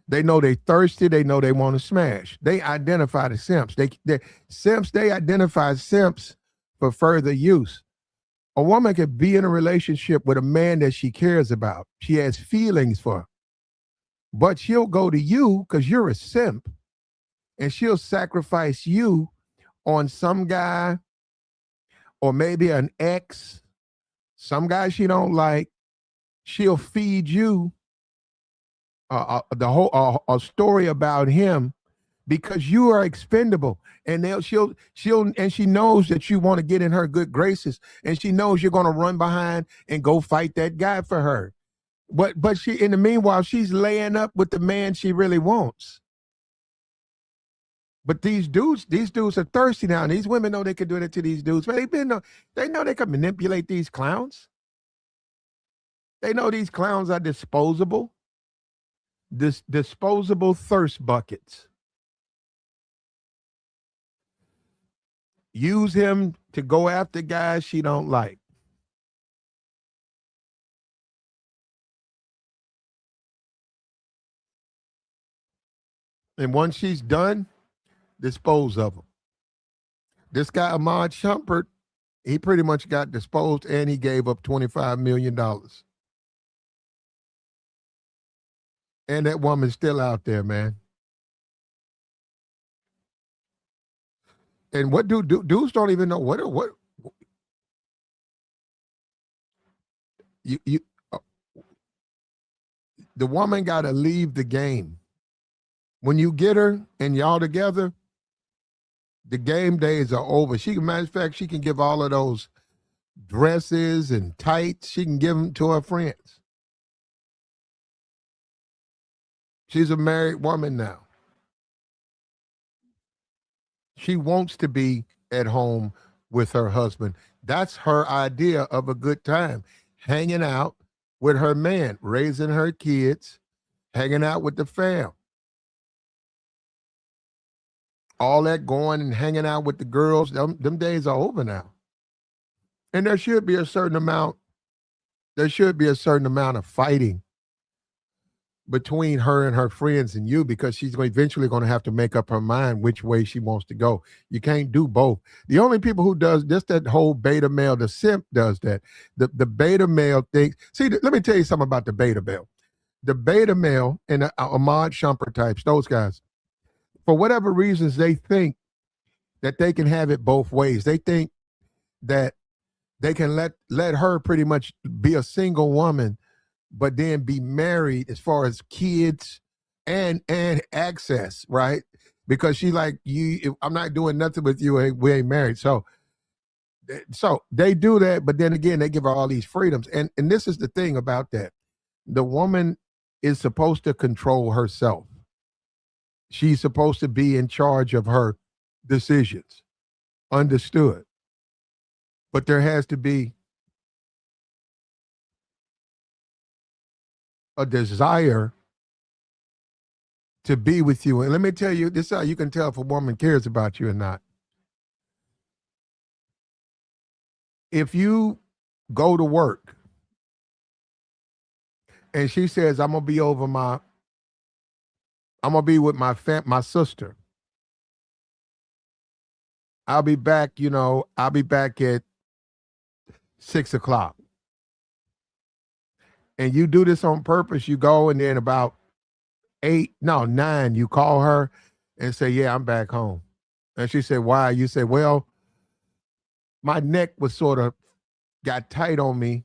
They know they thirsty. They know they want to smash. They identify the simps. They identify simps for further use. A woman could be in a relationship with a man that she cares about. She has feelings for, but she'll go to you because you're a simp, and she'll sacrifice you on some guy or maybe an ex, some guy she don't like. She'll feed you the whole a story about him because you are expendable, and she'll and she knows that you want to get in her good graces, and she knows you're going to run behind and go fight that guy for her. But she, in the meanwhile, she's laying up with the man she really wants. But these dudes are thirsty now, and these women know they can do that to these dudes. But they know they can manipulate these clowns. They know these clowns are disposable. Disposable thirst buckets. Use him to go after guys she don't like. And once she's done, dispose of them. This guy, Iman Shumpert, he pretty much got disposed, and he gave up $25 million. And that woman's still out there, man. And what dudes don't even know what you the woman got to leave the game. When you get her and y'all together, the game days are over. Matter of fact, she can give all of those dresses and tights. She can give them to her friends. She's a married woman now. She wants to be at home with her husband. That's her idea of a good time. Hanging out with her man, raising her kids, hanging out with the fam. All that going and hanging out with the girls, them days are over now. And there should be a certain amount of fighting between her and her friends and you, because she's eventually going to have to make up her mind which way she wants to go. You can't do both. The only people who does this, that whole beta male, the simp does that. The beta male thinks, see, let me tell you something about the beta male. The beta male and the Iman Shumpert types, those guys, for whatever reasons, they think that they can have it both ways. They think that they can let her pretty much be a single woman, but then be married as far as kids and access, right? Because she like, I'm not doing nothing with you. We ain't married. So they do that, but then again, they give her all these freedoms. And this is the thing about that. The woman is supposed to control herself. She's supposed to be in charge of her decisions. Understood. But there has to be a desire to be with you. And let me tell you, this is how you can tell if a woman cares about you or not. If you go to work and she says, I'm gonna be with my sister. I'll be back, I'll be back at 6:00. And you do this on purpose, you go and then about 9, you call her and say, yeah, I'm back home. And she said, why? You say, well, my neck was sort of got tight on me.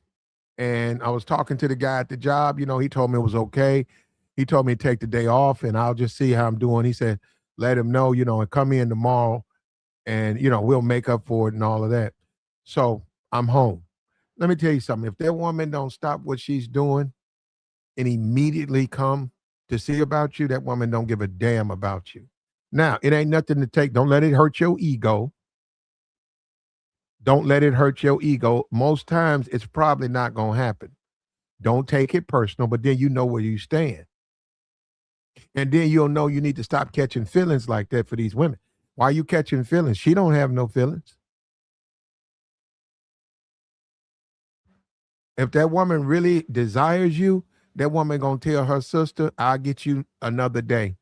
And I was talking to the guy at the job, he told me it was okay. He told me to take the day off and I'll just see how I'm doing. He said, let him know, and come in tomorrow and, we'll make up for it and all of that. So I'm home. Let me tell you something. If that woman don't stop what she's doing and immediately come to see about you, that woman don't give a damn about you. Now, it ain't nothing to take. Don't let it hurt your ego. Don't let it hurt your ego. Most times it's probably not going to happen. Don't take it personal, but then you know where you stand. And then you'll know you need to stop catching feelings like that for these women. Why are you catching feelings? She don't have no feelings. If that woman really desires you, that woman going to tell her sister, I'll get you another day.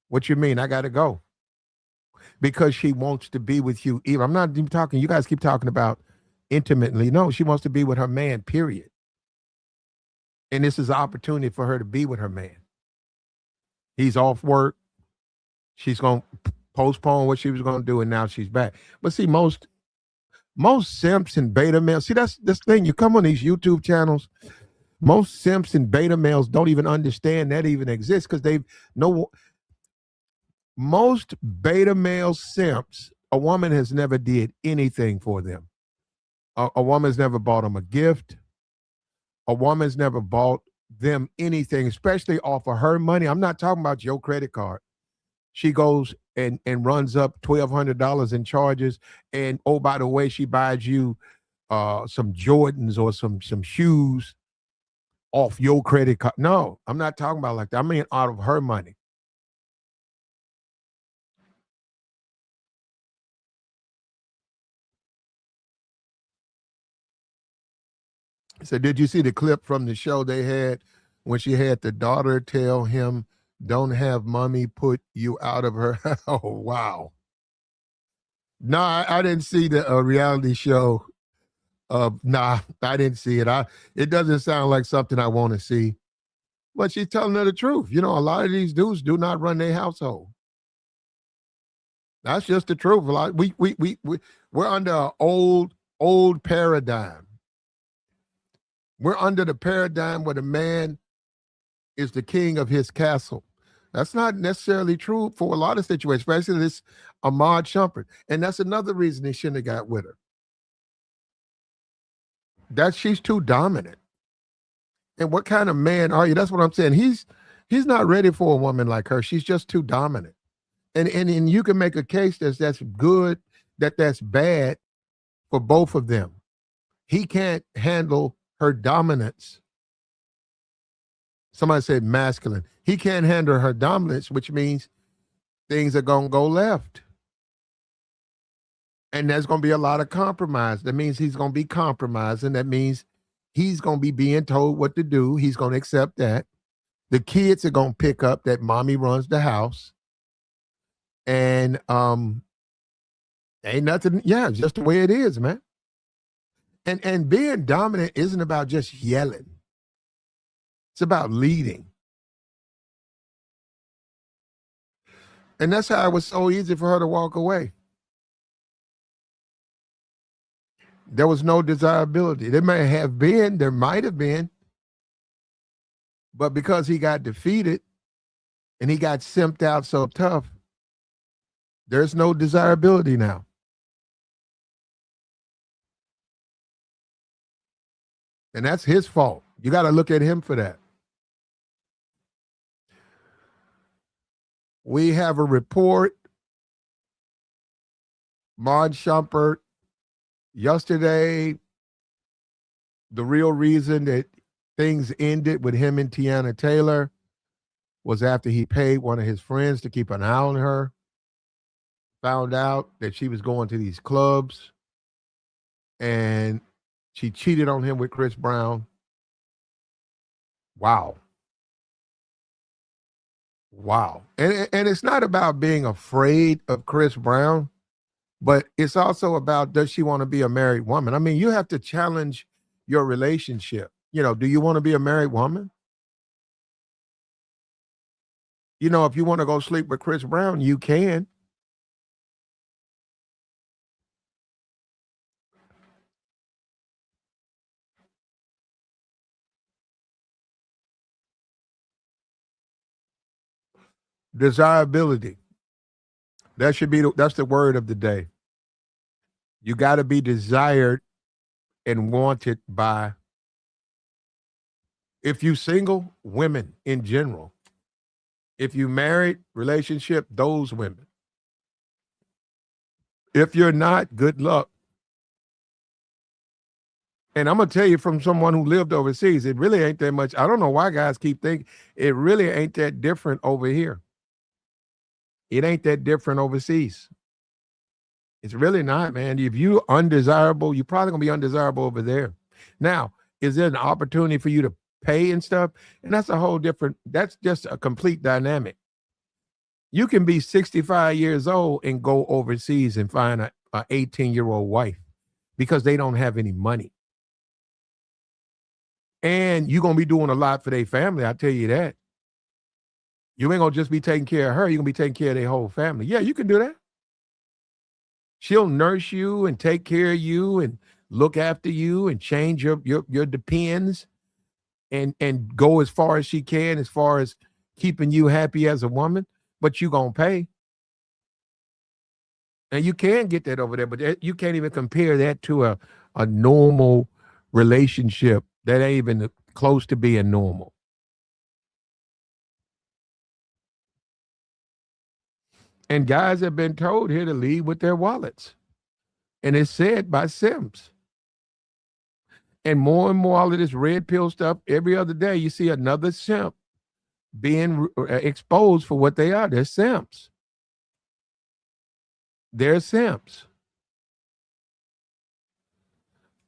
What you mean? I got to go. Because she wants to be with you. I'm not even talking, you guys keep talking about intimately. No, she wants to be with her man, period. And this is an opportunity for her to be with her man. He's off work. She's going to postpone what she was going to do, and now she's back. But see, most simps and beta males, see, that's this thing. You come on these YouTube channels, most simps and beta males don't even understand that even exists because they've no. Most beta male simps, a woman has never did anything for them. A woman's never bought them a gift. A woman's never bought them anything, especially off of her money. I'm not talking about your credit card. She goes and runs up $1,200 in charges. And oh, by the way, she buys you some Jordans or some shoes off your credit card. No, I'm not talking about like that. I mean out of her money. So did you see the clip from the show they had when she had the daughter tell him, don't have mommy put you out of her? Oh, wow. No, I didn't see the reality show. Nah, I didn't see it. It doesn't sound like something I want to see. But she's telling her the truth. A lot of these dudes do not run their household. That's just the truth. A lot, we're under an old paradigm. We're under the paradigm where the man is the king of his castle. That's not necessarily true for a lot of situations, especially this Iman Shumpert. And that's another reason he shouldn't have got with her. She's too dominant. And what kind of man are you? That's what I'm saying. He's not ready for a woman like her. She's just too dominant. And you can make a case that's good, that's bad for both of them. He can't handle her dominance. Somebody said masculine. He can't handle her dominance, which means things are going to go left. And there's going to be a lot of compromise. That means he's going to be compromising. That means he's going to be being told what to do. He's going to accept that. The kids are going to pick up that mommy runs the house. And ain't nothing. Yeah, it's just the way it is, man. And being dominant isn't about just yelling. It's about leading. And that's how it was so easy for her to walk away. There was no desirability. There might have been, but because he got defeated and he got simped out so tough, there's no desirability now. And that's his fault. You got to look at him for that. We have a report. Iman Shumpert, yesterday, the real reason that things ended with him and Teyana Taylor was after he paid one of his friends to keep an eye on her, found out that she was going to these clubs, and she cheated on him with Chris Brown. Wow. Wow. And it's not about being afraid of Chris Brown, but it's also about, does she want to be a married woman? I mean, you have to challenge your relationship. Do you want to be a married woman? If you want to go sleep with Chris Brown, you can. Desirability. That's the word of the day. You got to be desired and wanted by, if you single, women in general. If you married, relationship, those women. If you're not, good luck. And I'm gonna tell you from someone who lived overseas, it really ain't that much. I don't know why guys keep thinking it really ain't that different over here. It ain't that different overseas. It's really not, man. If you undesirable, you're probably gonna be undesirable over there. Now, is there an opportunity for you to pay and stuff? And that's a whole different, that's just a complete dynamic. You can be 65 years old and go overseas and find a 18-year-old wife because they don't have any money. And you're gonna be doing a lot for their family, I tell you that. You ain't gonna just be taking care of her, you're gonna be taking care of their whole family. Yeah, you can do that. She'll nurse you and take care of you and look after you and change your depends and go as far as she can as far as keeping you happy as a woman, but you gonna pay. And you can get that over there, but you can't even compare that to a normal relationship that ain't even close to being normal. And guys have been told here to lead with their wallets. And it's said by simps. And more all of this red pill stuff, every other day, you see another simp being exposed for what they are. They're simps. They're simps.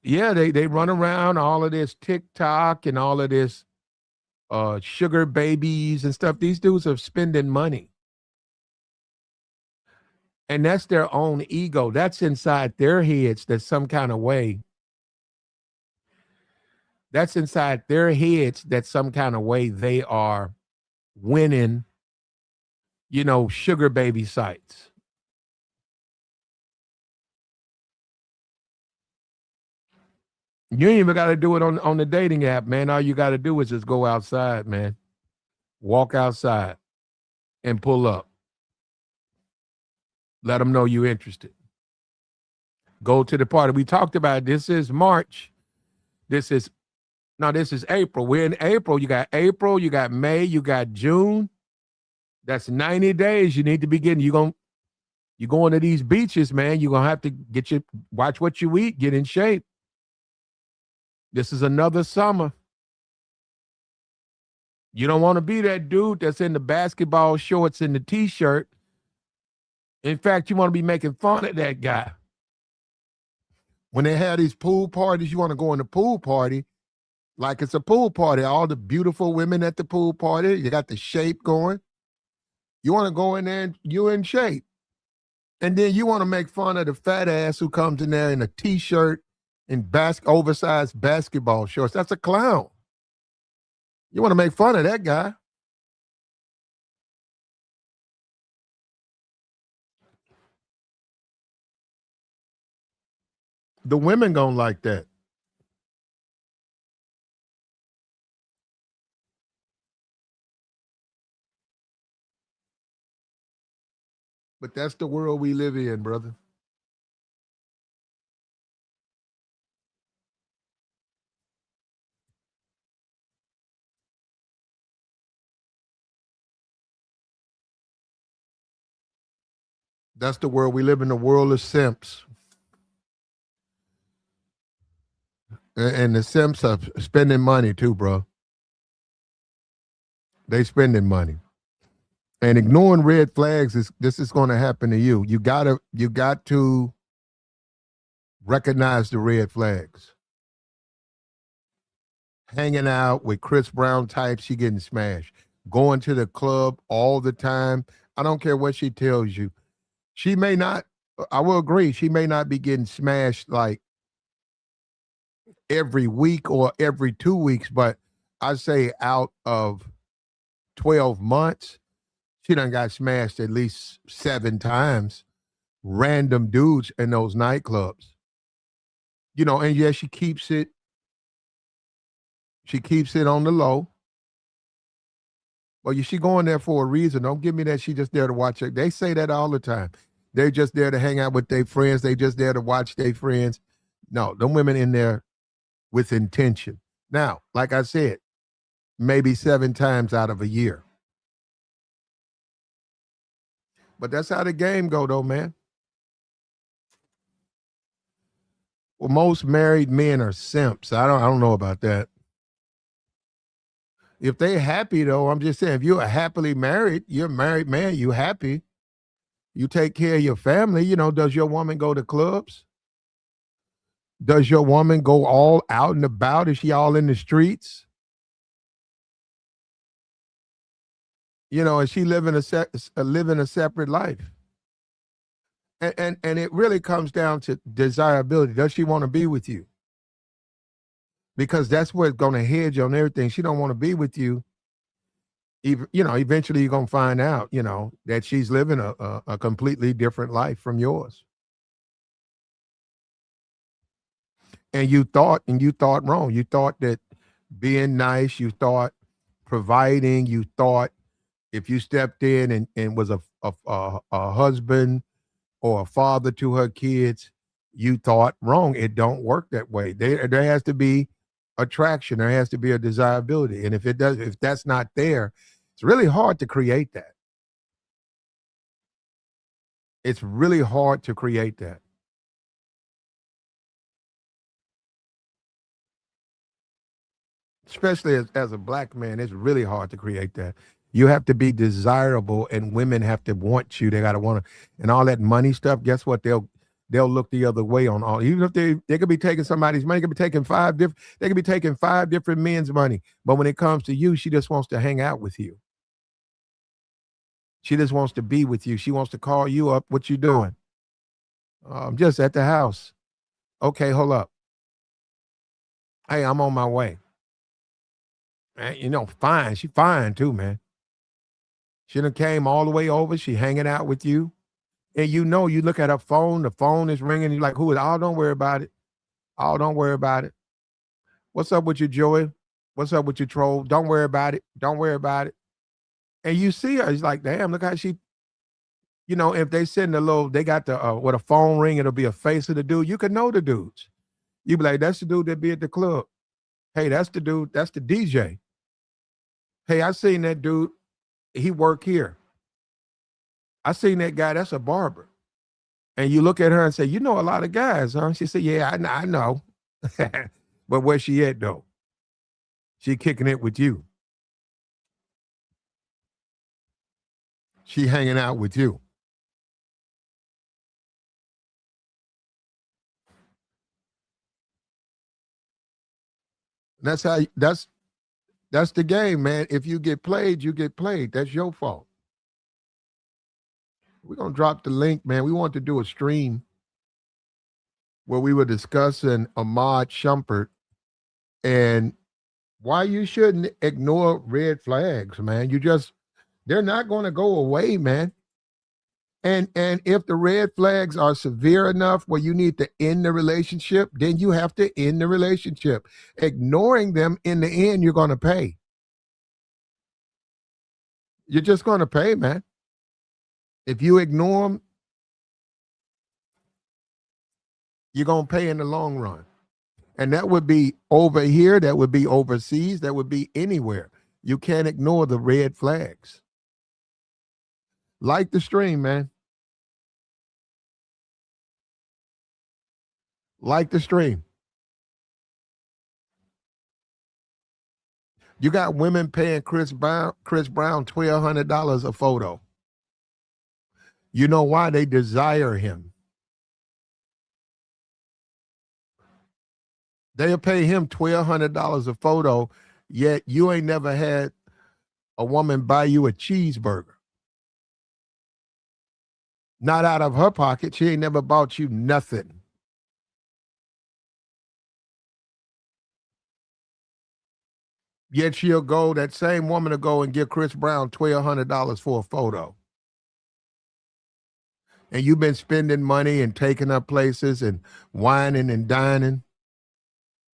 Yeah, they run around all of this TikTok and all of this sugar babies and stuff. These dudes are spending money. And that's their own ego. That's inside their heads that some kind of way. That's inside their heads that some kind of way they are winning, sugar baby sites. You ain't even got to do it on the dating app, man. All you got to do is just go outside, man. Walk outside and pull up. Let them know you're interested. Go to the party. We talked about it. This is March. This is April. We're in April. You got May, you got June. That's 90 days. You need to be getting. You're going to these beaches, man. You're gonna have to watch what you eat, get in shape. This is another summer. You don't want to be that dude that's in the basketball shorts and the t-shirt. In fact, you want to be making fun of that guy. When they have these pool parties, you want to go in the pool party like it's a pool party. All the beautiful women at the pool party, you got the shape going. You want to go in there and you're in shape. And then you want to make fun of the fat ass who comes in there in a t-shirt and oversized basketball shorts. That's a clown. You want to make fun of that guy. The women gonna like that. But that's the world we live in, brother. That's the world we live in, the world of simps. And the simps are spending money too, bro. They spending money. And ignoring red flags is going to happen to you. You got to recognize the red flags. Hanging out with Chris Brown types, she getting smashed. Going to the club all the time. I don't care what she tells you. She may not, I will agree, she may not be getting smashed like every week or every 2 weeks, but I say out of 12 months, she done got smashed at least 7 times. Random dudes in those nightclubs. And yeah, she keeps it on the low. Well, she going there for a reason. Don't give me that she just there to watch it. They say that all the time. They're just there to hang out with their friends. They just there to watch their friends. No, them women in there with intention. Now, like I said, maybe 7 times out of a year. But that's how the game go, though, man. Well, most married men are simps. I don't know about that. If they happy though, I'm just saying, if you're happily married, you're a married man, you happy. You take care of your family. Does your woman go to clubs? Does your woman go all out and about? Is she all in the streets? Is she living a separate life? And it really comes down to desirability. Does she want to be with you? Because that's what's going to hedge on everything. She don't want to be with you. Eventually you're going to find out, that she's living a completely different life from yours. And you thought wrong. You thought that being nice, you thought providing, you thought if you stepped in and was a husband or a father to her kids, you thought wrong. It don't work that way. There has to be attraction. There has to be a desirability. And if that's not there, it's really hard to create that. It's really hard to create that. Especially as a black man, it's really hard to create that. You have to be desirable, and women have to want you. They got to want to, and all that money stuff. Guess what? They'll look the other way on all. Even if they could be taking somebody's money, could be taking they could be taking 5 different men's money. But when it comes to you, she just wants to hang out with you. She just wants to be with you. She wants to call you up. What you doing? I'm just at the house. Okay, hold up. Hey, I'm on my way. Man, fine. She fine too, man. She done came all the way over. She hanging out with you. And you look at her phone, the phone is ringing. You're like, who is it? Oh, don't worry about it. Oh, don't worry about it. What's up with you, Joey? What's up with you, troll? Don't worry about it. Don't worry about it. And you see her, it's like, damn, look how she, if they send they got the, with a phone ring, it'll be a face of the dude. You can know the dudes. You be like, that's the dude that be at the club. Hey, that's the dude. That's the DJ. Hey, I seen that dude. He work here. I seen that guy. That's a barber. And you look at her and say, a lot of guys, huh? She said, yeah, I know. But where's she at, though? She kicking it with you. She hanging out with you. That's the game, man. If you get played, you get played. That's your fault. We're going to drop the link, man. We want to do a stream where we were discussing Iman Shumpert and why you shouldn't ignore red flags, man. They're not going to go away, man. And if the red flags are severe enough where you need to end the relationship, then you have to end the relationship. Ignoring them, in the end, you're going to pay. You're just going to pay, man. If you ignore them, you're going to pay in the long run. And that would be over here. That would be overseas. That would be anywhere. You can't ignore the red flags. Like the stream, man. Like the stream. You got women paying Chris Brown $1,200 a photo. You know why? They desire him. They'll pay him $1,200 a photo, yet you ain't never had a woman buy you a cheeseburger. Not out of her pocket. She ain't never bought you nothing. Yet she'll go, that same woman will go and give Chris Brown $1,200 for a photo. And you've been spending money and taking up places and whining and dining.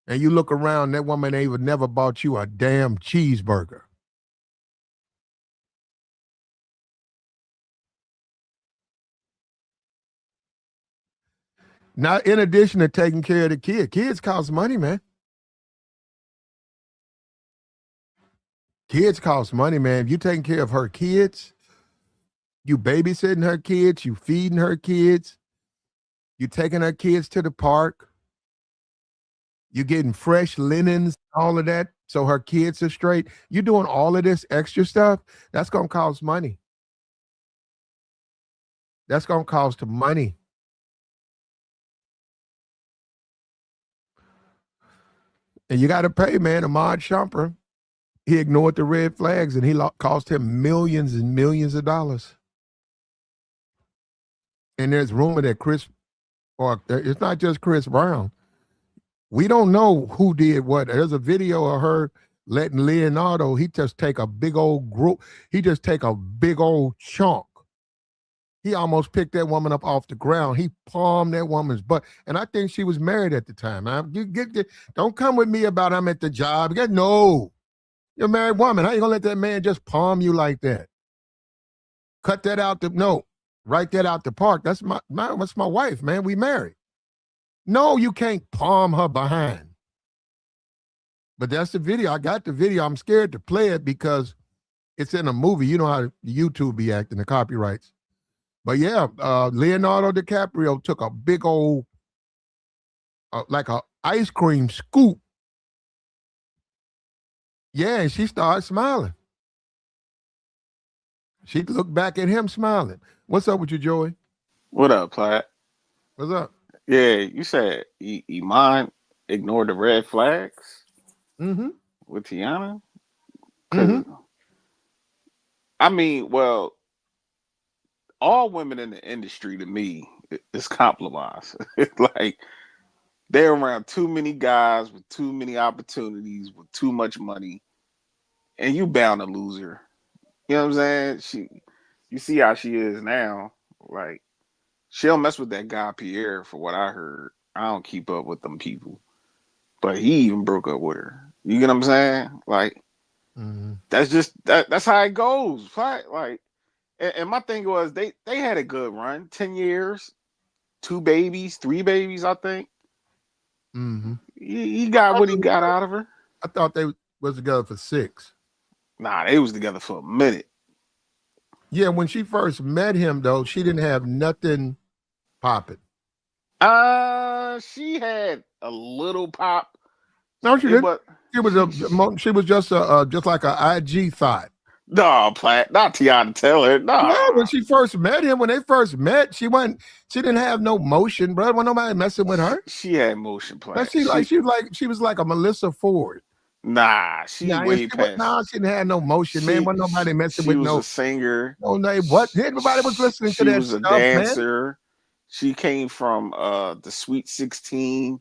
And you look around, that woman ain't even never bought you a damn cheeseburger. Now, in addition to taking care of the kids cost money, man. Kids cost money, man. If you taking care of her kids, you babysitting her kids, you feeding her kids, you taking her kids to the park, you getting fresh linens, all of that, so her kids are straight. You doing all of this extra stuff, that's going to cost money. That's going to cost money. And you got to pay, man. Iman Shumpert, he ignored the red flags and he cost him millions and millions of dollars. And there's rumor that it's not just Chris Brown. We don't know who did what. There's a video of her letting Leonardo, he just take a big old chunk. He almost picked that woman up off the ground. He palmed that woman's butt. And I think she was married at the time. Don't come with me about I'm at the job. No. You're a married woman. How you gonna let that man just palm you like that? Cut that out. Write that out the park. That's my wife, man. We married. No, you can't palm her behind. But that's the video. I got the video. I'm scared to play it because it's in a movie. You know how YouTube be acting, the copyrights. But yeah, Leonardo DiCaprio took a big old, like a ice cream scoop. Yeah, and she started smiling. She looked back at him smiling. What's up with you, Joey? What up, Platt? What's up? Yeah, you said Iman ignored the red flags with Teyana? I mean, well, all women in the industry to me is compromised. It's like they're around too many guys with too many opportunities with too much money, and you bound to lose her. You know what I'm saying? You see how she is now. Like, she don't mess with that guy Pierre, for what I heard. I don't keep up with them people, but he even broke up with her. You get what I'm saying? Like, that's just that's how it goes. Like, and my thing was they had a good run, 10 years, 2 babies, 3 babies, I think. He got what he got out of her. I thought they was together for 6. Nah, they was together for a minute. Yeah, when she first met him, though, she didn't have nothing popping. She had a little pop. No, she didn't. She was just like a IG thought. No, Platt, not Teyana Taylor. No. Yeah, when she first met him, when they first met, she didn't have no motion, bro. Wasn't nobody messing with her. She had motion, Platt. She was like a Melissa Ford. Nah, way past. Nah, she didn't have no motion, man. Wasn't nobody messing with no. She was a singer. No, what? Everybody was listening to that. She was a dancer. Man. She came from the Sweet 16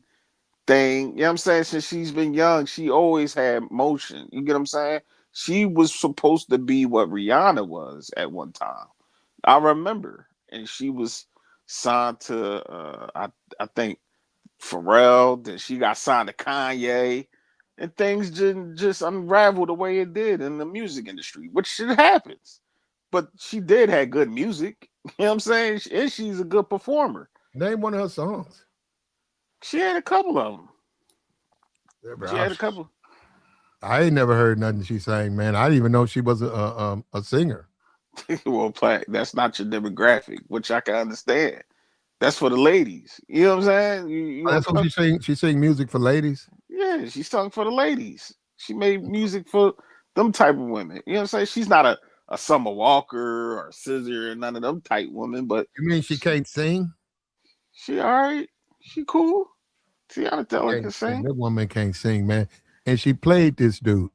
thing. You know what I'm saying? Since she's been young, she always had motion. You get what I'm saying? She was supposed to be what Rihanna was at one time. I remember. And she was signed to I think Pharrell. Then she got signed to Kanye. And things just unraveled the way it did in the music industry, which shit happens. But she did have good music. You know what I'm saying? And she's a good performer. Name one of her songs. She had a couple of them. Yeah, she had a couple. I ain't never heard nothing she sang, man. I didn't even know she was a singer. Well, that's not your demographic, which I can understand. That's for the ladies. You know what I'm saying? You That's what she's saying. She sing music for ladies. Yeah, she sung for the ladies. She made music for them type of women. You know what I'm saying? She's not a Summer Walker or Scissor or none of them type women, but You mean she can't sing? she all right. She cool. Teyana Taylor can Can't sing. sing. That woman can't sing, man. And she played this dude.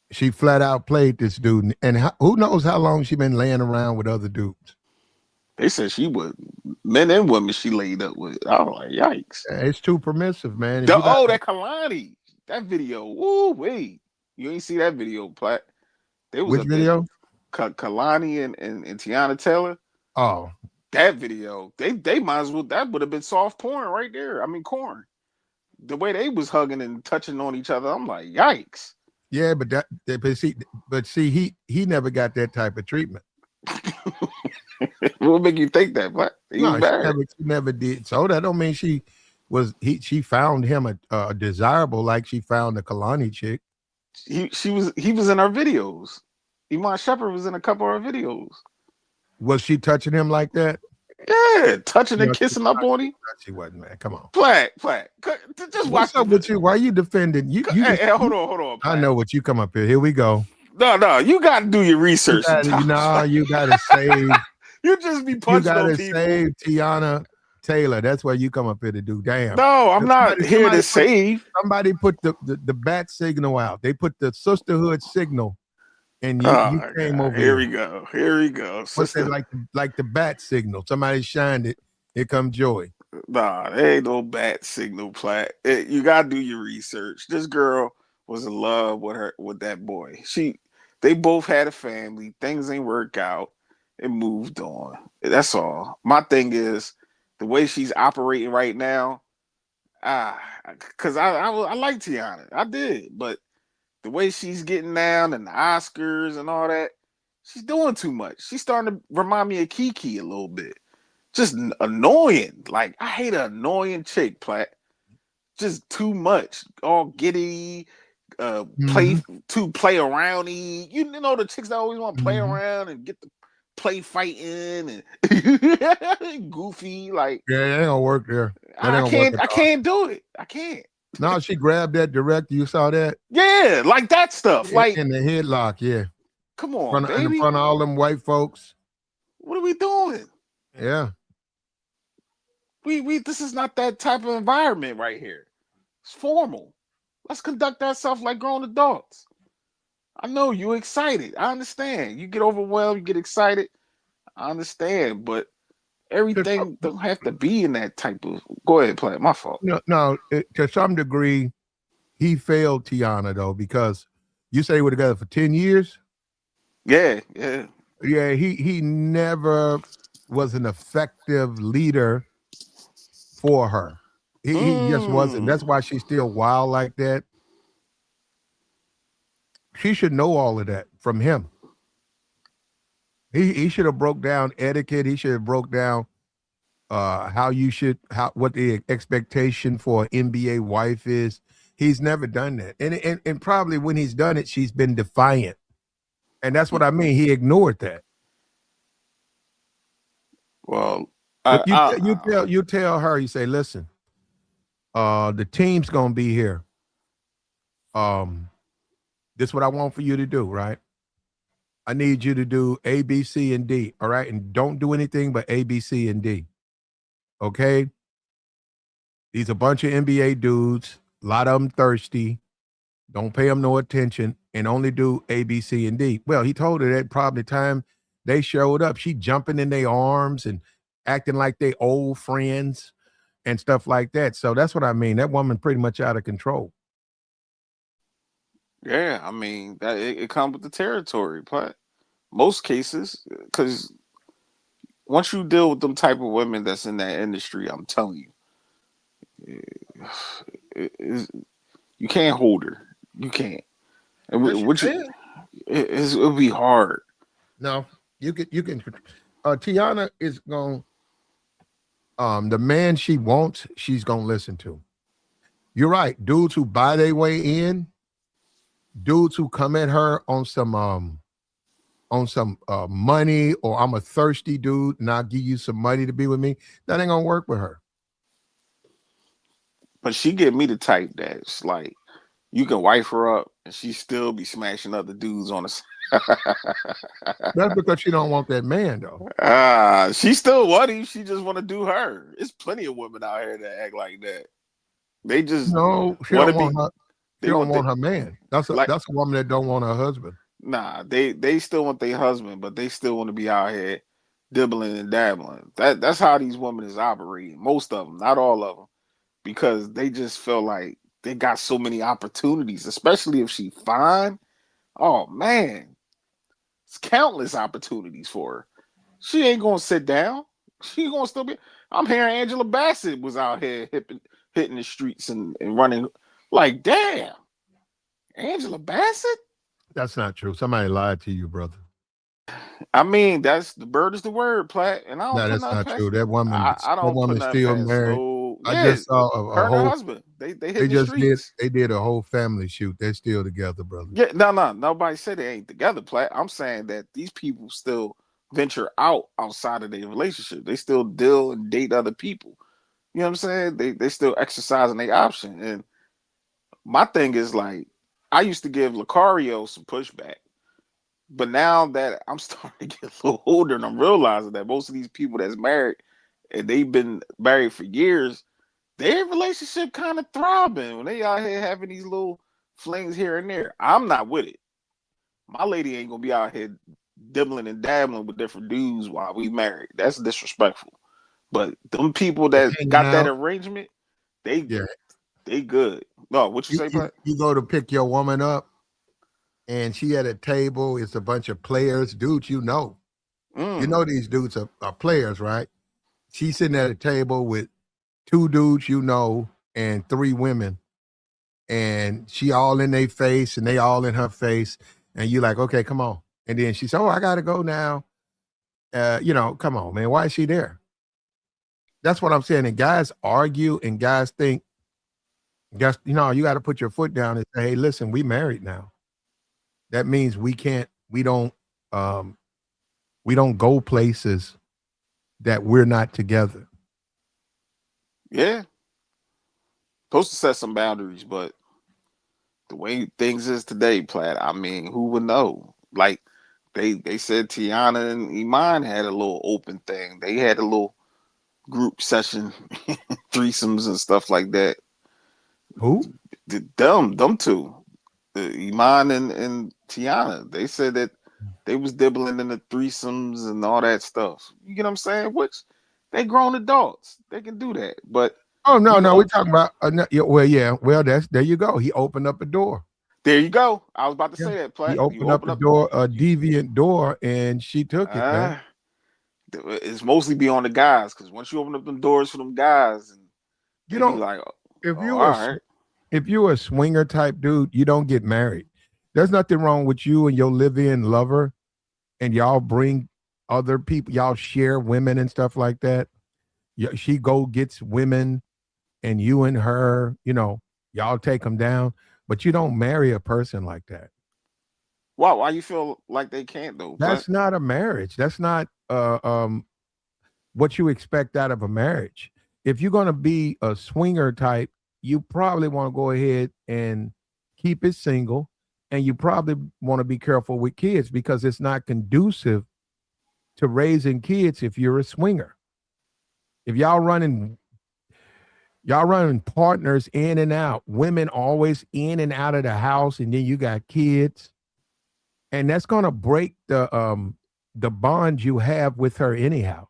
She flat out played this dude. And who knows how long she been laying around with other dudes. They said she would men and women she laid up with. I was like, yikes. It's too permissive, man. If you got That Kalani. That video. Woo wait. You ain't see that video, Platt. They was which up video? there. Kalani and Teyana Taylor. Oh, That video. They might as well, that would have been soft porn right there. I mean corn. The way they was hugging and touching on each other, I'm like, yikes. yeah, but see, he never got that type of treatment. What would make you think that? What? No, she never did. So that don't mean she found him a desirable like she found the Kalani chick. He was in our videos. Iman Shumpert was in a couple of our videos. Was she touching him like that? Yeah, touching and kissing up on him. She wasn't, man. Come on. Platt. Just What's up with you? Why are you defending? Hey, hold on. Platt. I know what you come up here. Here we go. No, you got to do your research. You got to save. You just be punching on people. You got to save Teyana Taylor. That's what you come up here to do. Damn. No, I'm not here to save. Somebody put the bat signal out. They put the sisterhood signal, and you came over. Here we go. What's that, like the bat signal? Somebody shined it. Here comes Joy. Nah, there ain't no bat signal, Platt. You gotta do your research. This girl was in love with that boy. They both had a family. Things ain't work out. It moved on. That's all. My thing is the way she's operating right now. Because I like Teyana, I did, but the way she's getting down and the Oscars and all that, she's doing too much. She's starting to remind me of Kiki a little bit. Just annoying. Like, I hate an annoying chick, Platt. Just too much. All giddy, play around-y. You know the chicks that always want to play around and get the play fighting and goofy. Like, yeah, it ain't gonna work there. I can't do it. I can't. No, she grabbed that director. You saw that? Yeah, like that stuff. Like in the headlock, yeah. Come on, baby. In front of all them white folks. What are we doing? Yeah. We this is not that type of environment right here. It's formal. Let's conduct ourselves like grown adults. I know you're excited. I understand. You get overwhelmed, you get excited. I understand, but everything don't have to be in that type of. Go ahead, Platt. My fault. No. To some degree, he failed Teyana though, because you say they were together for 10 years. Yeah. He never was an effective leader for her. He just wasn't. That's why she's still wild like that. She should know all of that from him. He should have broke down etiquette. He should have broke down what the expectation for an NBA wife is. He's never done that. And probably when he's done it, she's been defiant. And that's what I mean. He ignored that. Well, you tell her, you say, listen, the team's gonna be here. This is what I want for you to do, right? I need you to do A, B, C, and D, all right? And don't do anything but A, B, C, and D. Okay? These a bunch of NBA dudes, a lot of them thirsty. Don't pay them no attention and only do A, B, C, and D. Well, he told her that probably time they showed up, she jumping in their arms and acting like they old friends and stuff like that. So that's what I mean. That woman pretty much out of control. Yeah, I mean, that it comes with the territory, but most cases, because once you deal with them type of women that's in that industry, I'm telling you, you can't hold her. You can't. And it'll be hard. No, you can. Teyana is going. The man she wants, she's gonna listen to. You're right. Dudes who buy their way in. Dudes who come at her on some on some money, or I'm a thirsty dude and I'll give you some money to be with me, that ain't gonna work with her. But she get me the type that's like, you can wife her up and she still be smashing other dudes on the side. That's because she don't want that man though. She still want him. She just want to do her. It's plenty of women out here that act like that. They just No, she want don't to be. want her. She They don't want want her man. That's like a woman that don't want her husband. nah. They still want their husband, but they still want to be out here dibbling and dabbling. That's how these women is operating. Most of them, not all of them, because they just feel like they got so many opportunities, especially if she fine. Oh man, it's countless opportunities for her. She ain't gonna sit down. She gonna still be. I'm hearing Angela Bassett was out here hitting the streets and running. Like, damn, Angela Bassett. That's not true. Somebody lied to you, brother. I mean, that's the bird is the word, Platt, and I don't No, put that's nothing not past. true. That I don't put woman's nothing still past. married. No, I yeah, just saw her a and her whole. husband. They hit They the just did. streets. They did a whole family shoot. They're still together, brother. Yeah, no, nobody said they ain't together, Platt. I'm saying that these people still venture outside of their relationship. They still deal and date other people. You know what I'm saying? They still exercising their option. And my thing is like, I used to give Lucario some pushback, but now that I'm starting to get a little older and I'm realizing that most of these people that's married and they've been married for years, their relationship kind of throbbing when they out here having these little flings here and there. I'm not with it. My lady ain't gonna be out here dibbling and dabbling with different dudes while we married. That's disrespectful. But them people that Hanging got that out. arrangement, they Yeah. they good. No, what you say, Pat? You go to pick your woman up, and she at a table. It's a bunch of players, dudes. You know these dudes are players, right? She's sitting at a table with two dudes, and three women, and she all in their face, and they all in her face, and you like, okay, come on. And then she said, "Oh, I gotta go now." Come on, man. Why is she there? That's what I'm saying. And guys argue, and guys think, guys, you got to put your foot down and say, "Hey, listen, we married now. That means um, we don't go places that we're not together." Yeah, supposed to set some boundaries, but the way things is today, Platt, I mean, who would know? Like they said Teyana and Iman had a little open thing. They had a little group session, threesomes and stuff like that. Who? Them two, Iman and Teyana, they said that they was dibbling in the threesomes and all that stuff. You get what I'm saying? Which they grown adults, they can do that. But Oh no, you no, we're know, talking about. Well, yeah, well, there you go. He opened up a door. there you go. I was about to Yeah. say that, He Platt. You opened up open a up. door, a deviant door, and she took it, man. It's mostly be on the guys because once you open up them doors for them guys, and You they be don't. like, If oh, you all were right. if you're a swinger type dude, you don't get married. There's nothing wrong with you and your live-in lover, and y'all bring other people. Y'all share women and stuff like that. She go gets women, and you and her, y'all take them down. But you don't marry a person like that. Why you feel like they can't though, Platt? That's not a marriage. That's not what you expect out of a marriage. If you're going to be a swinger type, you probably want to go ahead and keep it single. And you probably want to be careful with kids because it's not conducive to raising kids if you're a swinger. If y'all running partners in and out, women always in and out of the house, and then you got kids, and that's going to break the bond you have with her anyhow.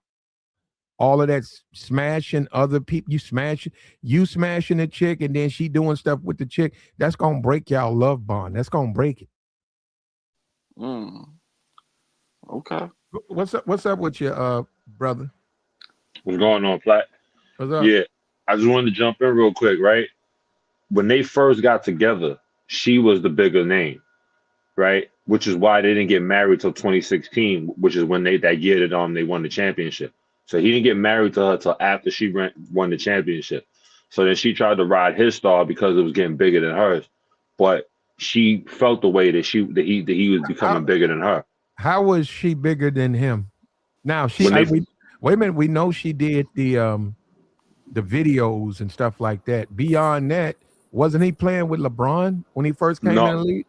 All of that smashing other people, you smashing a chick, and then she doing stuff with the chick. That's gonna break y'all love bond. That's gonna break it. Okay. What's up with your brother? What's going on, Platt? What's up? Yeah, I just wanted to jump in real quick, right? When they first got together, she was the bigger name, right? Which is why they didn't get married till 2016, which is when that year that they won the championship. So he didn't get married to her till after she won the championship. So then she tried to ride his star because it was getting bigger than hers, but she felt the way that he was I, becoming bigger than her. How was she bigger than him? Now When they wait a minute. We know she did the videos and stuff like that. Beyond that, wasn't he playing with LeBron when he first came in no, the league?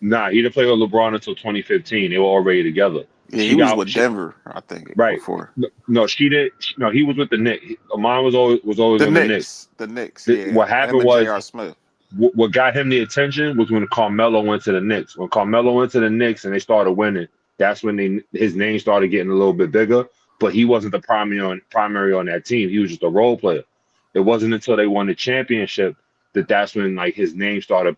nah, he didn't play with LeBron until 2015. They were already together. Yeah, he She was got with Denver, I think, right. before. No, she did. No, he was with the Knicks. Mine was always The on the Knicks. Knicks. The Knicks, yeah. What Him happened and was J.R. Smith. what got him the attention was when Carmelo went to the Knicks. When Carmelo went to the Knicks and they started winning, that's when his name started getting a little bit bigger. But he wasn't the primary on that team. He was just a role player. It wasn't until they won the championship that's when like his name started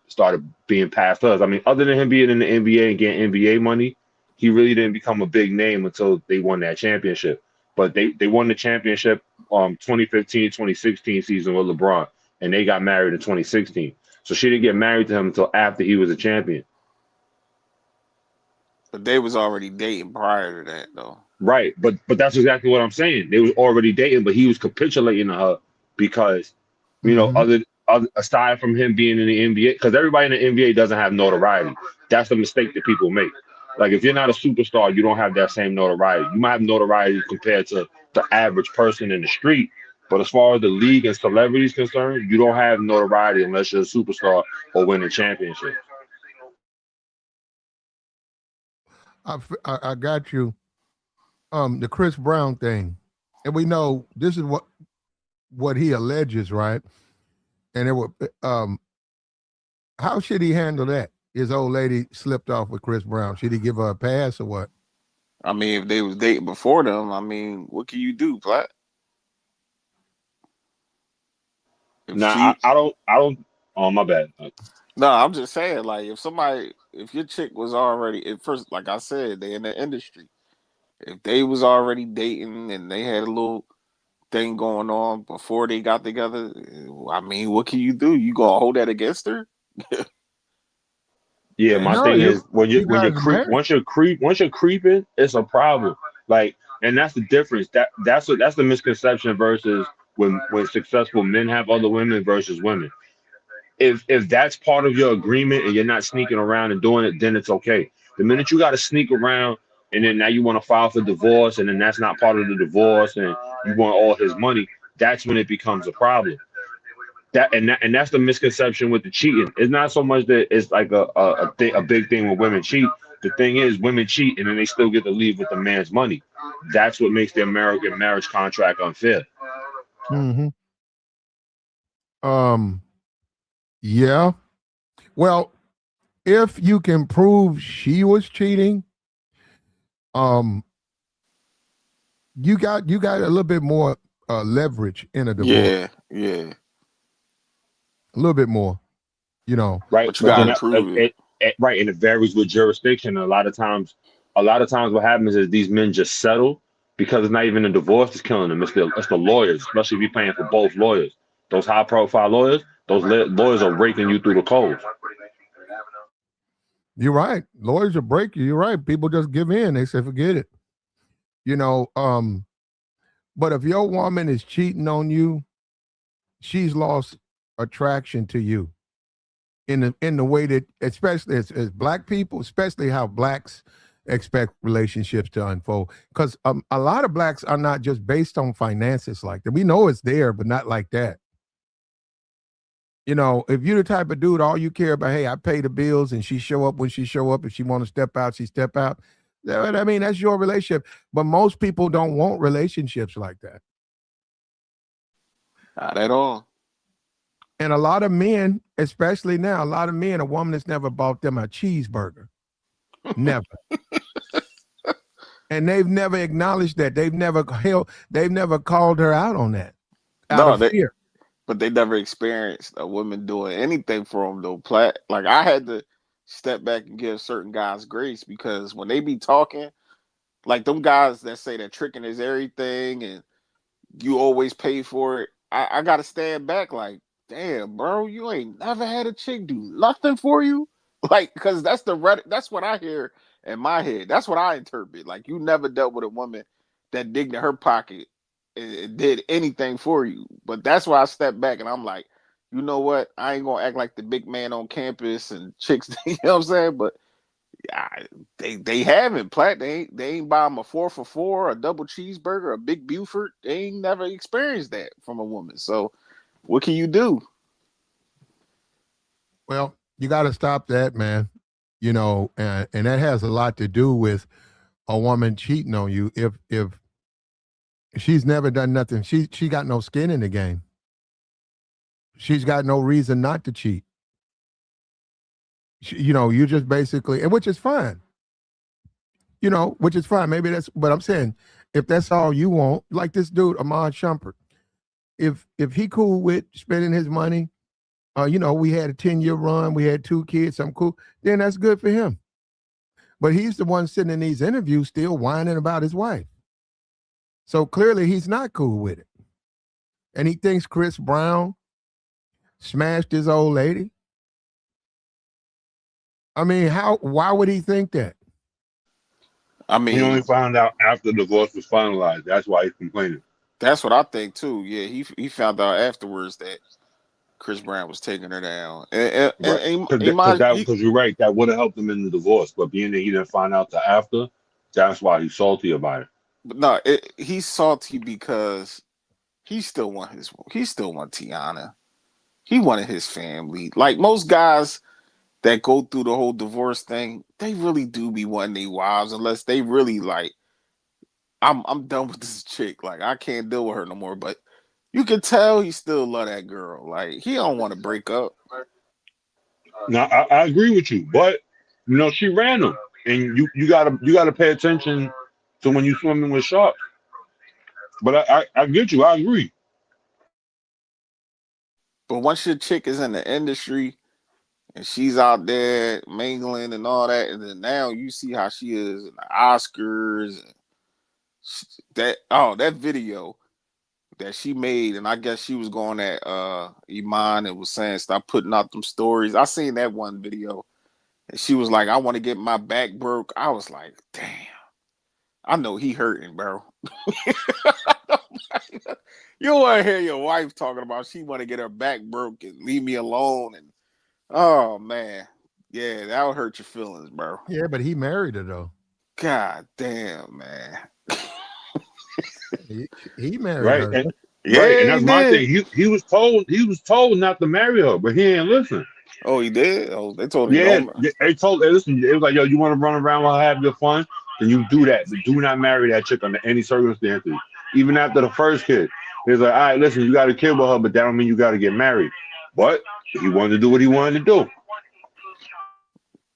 being passed us. I mean, other than him being in the NBA and getting NBA money, he really didn't become a big name until they won that championship. But they won the championship 2015, 2016 season with LeBron, and they got married in 2016. So she didn't get married to him until after he was a champion. But they was already dating prior to that, though. Right. But that's exactly what I'm saying. They was already dating, but he was capitulating to her because, Mhm. other aside from him being in the NBA, because everybody in the NBA doesn't have notoriety. That's the mistake that people make. Like if you're not a superstar, you don't have that same notoriety. You might have notoriety compared to the average person in the street, but as far as the league and celebrities concerned, you don't have notoriety unless you're a superstar or win a championship. I got you. The Chris Brown thing, and we know this is what he alleges, right? And it would how should he handle that? His old lady slipped off with Chris Brown. Should he give her a pass or what? I mean, if they was dating before them, I mean, what can you do, Platt? If Nah, she, I don't. Oh, my bad. no, I'm just saying, like, if your chick was already at first, like I said, they in the industry. If they was already dating and they had a little thing going on before they got together, I mean, what can you do? You gonna hold that against her? Yeah, my That's No, thing is you guys are married. once you're creeping, it's a problem. Like, and that's the difference. That's the misconception versus when successful men have other women versus women. If that's part of your agreement and you're not sneaking around and doing it, then it's okay. The minute you got to sneak around and then now you want to file for divorce and then that's not part of the divorce and you want all his money, that's when it becomes a problem. That's the misconception with the cheating. It's not so much that it's like a big thing when women cheat. The thing is, women cheat and then they still get to leave with the man's money. That's what makes the American marriage contract unfair. Hmm. Um. Yeah. Well, if you can prove she was cheating, um, you got a little bit more leverage in a divorce. yeah, yeah. A little bit more. You know. Right? But you But then gotta prove it. right, and it varies with jurisdiction. A lot of times, what happens is these men just settle because it's not even a divorce that's killing them. It's the lawyers, especially if you're paying for both lawyers. Those high profile lawyers, lawyers are raking you through the coals. You're right. Lawyers will break you. You're right. People just give in. They say forget it. You know. But if your woman is cheating on you, she's lost attraction to you in the way that, especially as black people, especially how blacks expect relationships to unfold. Because a lot of blacks are not just based on finances like that. We know it's there, but not like that. You know, if you're the type of dude, all you care about, hey, I pay the bills and she show up when she show up. If she want to step out, she step out. I mean, that's your relationship. But most people don't want relationships like that. Not at all. And a lot of men, especially now, a lot of men, a woman that's never bought them a cheeseburger. Never. And they've never acknowledged that. They've never called her out on that out No, of fear. but they never experienced a woman doing anything for them though. Platt. Like I had to step back and give certain guys grace because when they be talking, like them guys that say that tricking is everything and you always pay for it. I gotta stand back like, damn, bro, you ain't never had a chick do nothing for you. Like, cause that's what I hear in my head. That's what I interpret. Like you never dealt with a woman that digged in her pocket and did anything for you. But that's why I step back and I'm like, you know what? I ain't gonna act like the big man on campus and chicks, you know what I'm saying? But they haven't. Platt, they ain't buy him a 4 for $4, a double cheeseburger, a big Buford. They ain't never experienced that from a woman. So what can you do? Well, you got to stop that, man. You know, and that has a lot to do with a woman cheating on you. If she's never done nothing, she got no skin in the game. She's got no reason not to cheat. You know, you just basically, and which is fine. You know, which is fine. Maybe that's what I'm saying. If that's all you want, like this dude, Iman Shumpert, if he cool with spending his money, you know, we had a 10-year run, we had 2 kids, I'm cool, then that's good for him. But he's the one sitting in these interviews still whining about his wife. So clearly he's not cool with it. And he thinks Chris Brown smashed his old lady. I mean, why would he think that? I mean, He only found out after the divorce was finalized. That's why he's complaining. that's what I think too. Yeah, he found out afterwards that Chris Brown was taking her down. Because you're right, that would have helped him in the divorce. But being that he didn't find out till after, that's why he's salty about it. But no, he's salty because he still want Teyana. He wanted his family. Like most guys that go through the whole divorce thing, they really do be wanting their wives, unless they really like, I'm done with this chick. Like I can't deal with her no more. But you can tell he still love that girl. Like he don't want to break up. Now I agree with you, but you know she ran him, and you gotta pay attention to when you swimming with sharks. But I get you. I agree. But once your chick is in the industry and she's out there mingling and all that, and then now you see how she is in the Oscars. That video that she made, and I guess she was going at Iman and was saying stop putting out them stories. I seen that one video, and she was like, "I want to get my back broke." I was like, "Damn, I know he hurting, bro." You want to hear your wife talking about she want to get her back broke and leave me alone, and oh man, yeah, that would hurt your feelings, bro. Yeah, but he married her though. God damn, man. He married Right, her. and Yeah, right, and that's he my did. thing. He was told not to marry her, but he ain't listen. Oh, he did. Oh, they told him Yeah, don't. they told. Hey, listen, it was like, yo, you want to run around while have your fun, then you do that. But do not marry that chick under any circumstances. Even after the first kid, he's like, all right, listen, you got a kid with her, but that don't mean you got to get married. But he wanted to do what he wanted to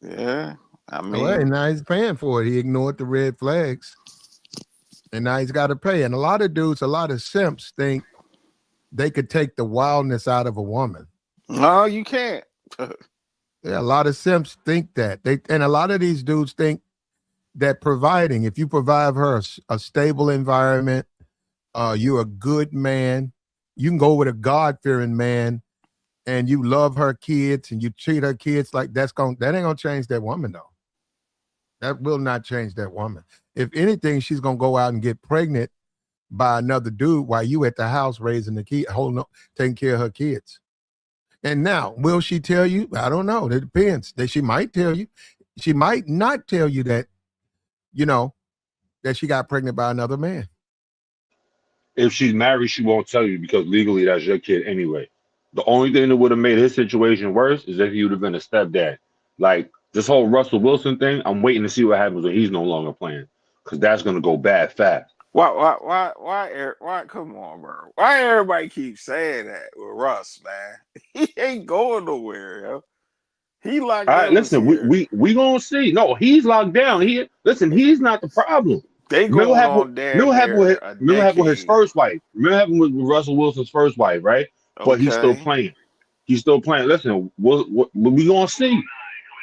do. Yeah, I mean, Well, and now he's paying for it. He ignored the red flags, and now he's got to pay. And a lot of dudes, a lot of simps think they could take the wildness out of a woman. no, you can't. Yeah, a lot of simps think that. And a lot of these dudes think that providing, if you provide her a stable environment, you're a good man. You can go with a God-fearing man, and you love her kids, and you treat her kids like that ain't gonna change that woman though. That will not change that woman. If anything, she's gonna go out and get pregnant by another dude while you at the house raising the kid, taking care of her kids. And now, will she tell you? I don't know. It depends. She might tell you. She might not tell you that, you know, that she got pregnant by another man. If she's married, she won't tell you because legally that's your kid anyway. The only thing that would have made his situation worse is if he would have been a stepdad. Like this whole Russell Wilson thing, I'm waiting to see what happens when he's no longer playing because that's gonna go bad fast. Why? Come on, bro. Why everybody keep saying that with Russ, man? He ain't going nowhere, yo. He locked All right, down this listen, year. we gonna see. No, he's locked down. He's not the problem. They Remember what going happened? on damn near a Remember what happened with his decade. first wife. Remember what happened with Russell Wilson's first wife, right? But he's still Okay. playing. He's still playing. Listen, what we gonna see?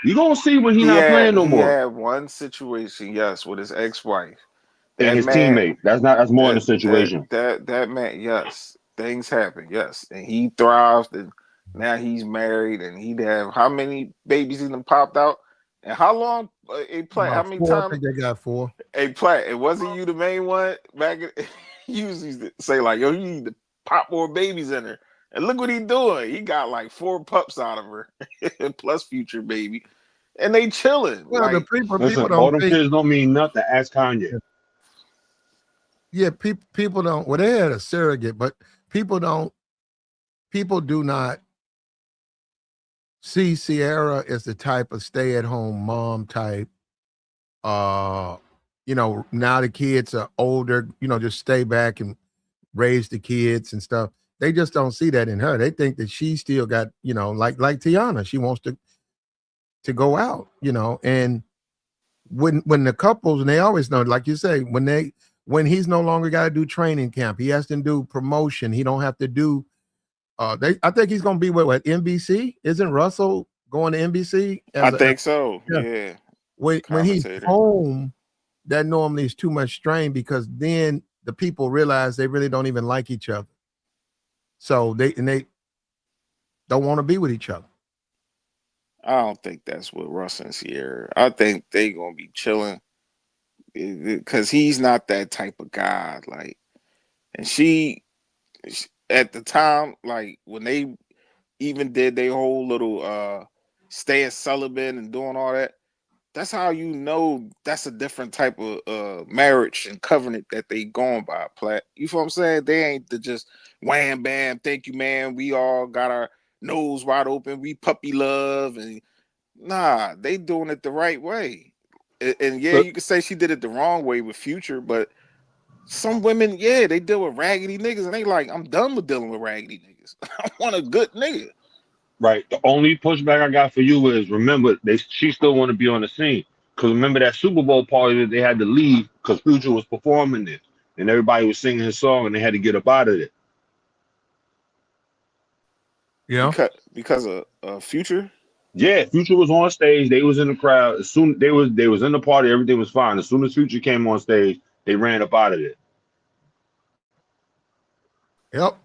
You gonna see when he's not playing no He more. had one situation, yes, with his ex-wife. And That his man, teammate. That's more than a situation. that man, yes, things happen, yes, and he thrived, and now he's married, and he'd have how many babies he done popped out, and how long? A Platt, how About many 4, I times? think they got 4. A Platt, it wasn't you the main one back. You used to say like, "Yo, you need to pop more babies in her," and look what he doing. He got like 4 pups out of her, plus future baby. and they chilling. Well, Like, the people Listen, all don't them think. kids don't mean nothing. Ask Kanye. Yeah, people don't. Well, they had a surrogate, but people do not see Ciara as the type of stay-at-home mom type. Now the kids are older. Just stay back and raise the kids and stuff. They just don't see that in her. They think that she still got, like Teyana, she wants to go out, and when the couples, and they always know, like you say, when he's no longer got to do training camp, he has to do promotion. He don't have to do. I think he's gonna be what NBC? Isn't Russell going to NBC? I think so. Yeah. When he's home, that normally is too much strain because then the people realize they really don't even like each other. So they don't want to be with each other. I don't think that's what Russ and Ciara. I think they gonna be chilling because he's not that type of guy. Like, and she at the time, like when they even did their whole little staying celibate and doing all that. That's how you know that's a different type of marriage and covenant that they going by, Platt. You feel what I'm saying? They ain't the just wham bam, thank you, man. We all got our nose wide open. We puppy love and nah, they doing it the right way. And yeah, you could say she did it the wrong way with Future, but some women, yeah, they deal with raggedy niggas and they like, I'm done with dealing with raggedy niggas. I want a good nigga. Right. The only pushback I got for you is remember she still want to be on the scene. Because remember that Super Bowl party that they had to leave because Future was performing it and everybody was singing his song and they had to get up out of it. Yeah. Because of Future? Yeah, Future was on stage. They was in the crowd. As soon they was in the party, everything was fine. As soon as Future came on stage, they ran up out of it. Yep.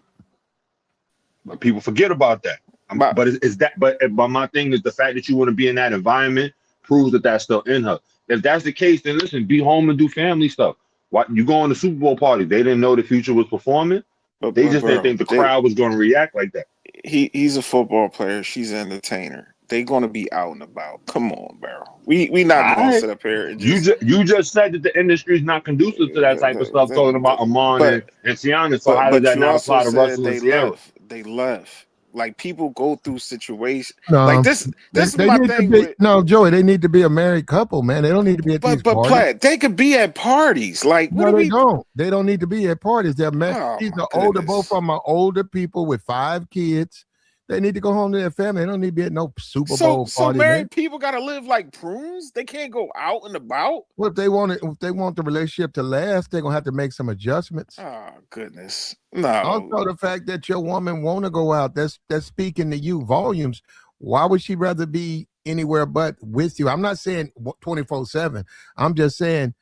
But people forget about that. But my thing is the fact that you want to be in that environment proves that that's still in her. If that's the case, then listen, be home and do family stuff. Why you go on the Super Bowl party? They didn't know the Future was performing. They just didn't think the crowd was going to react like that. He's a football player. She's an entertainer. They gonna be out and about. Come on, bro. We not gonna sit up here and you just said that the industry is not conducive to that type of stuff. Talking about Iman and Teyana. So how does that not apply to Russell and Ciara? They left. Like people go through situations like this. This is my thing. Joey, they need to be a married couple, man. They don't need to be at these parties. Platt, they could be at parties. Like they don't. They don't need to be at parties. They're married. These are older. Both of them are older people with 5 kids. They need to go home to their family. They don't need to be at no Super Bowl party. So married people gotta live like prunes. They can't go out and about. Well, if they want the relationship to last, they're gonna have to make some adjustments. Oh goodness, no. Also, the fact that your woman want to go out, that's speaking to you volumes. Why would she rather be anywhere but with you? I'm not saying 24/7. I'm just saying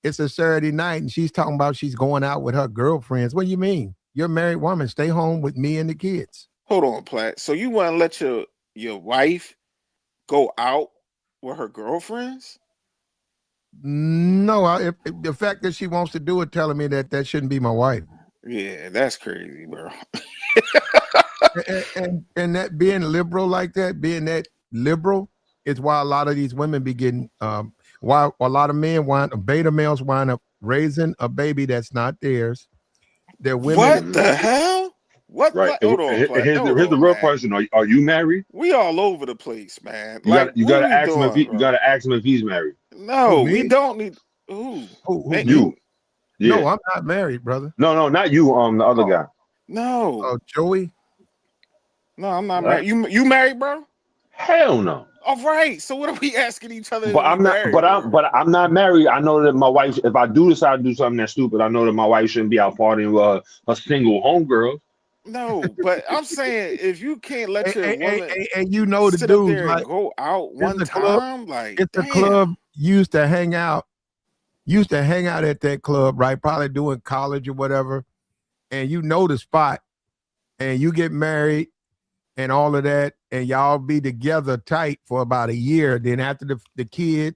it's a Saturday night and she's talking about she's going out with her girlfriends. What do you mean? You're a married woman. Stay home with me and the kids. Hold on, Platt. So you want to let your wife go out with her girlfriends? No, the fact that she wants to do it telling me that shouldn't be my wife. Yeah, that's crazy, bro. and that being liberal like that, being that liberal is why a lot of these women be getting, why a lot of beta males wind up raising a baby that's not theirs. They're women. What the hell? What? Right. Hold on. Here's the real question: Are you married? We all over the place, man. You gotta ask him you gotta ask him if he's married. No, we don't need. Who you? Yeah. No, I'm not married, brother. No, not you. The other guy. No. Oh, Joey. No, I'm not married. You married, bro? Hell no. All right. So what are we asking each other? But I'm not. Married, but I'm not married. I know that my wife. If I do decide to do something that's stupid, I know that my wife shouldn't be out partying with a single homegirl. No, but I'm saying if you can't let your woman and you know the dudes like go out one time, like if the club used to hang out at that club, right? Probably doing college or whatever, and you know the spot, and you get married and all of that, and y'all be together tight for about a year. Then after the kid,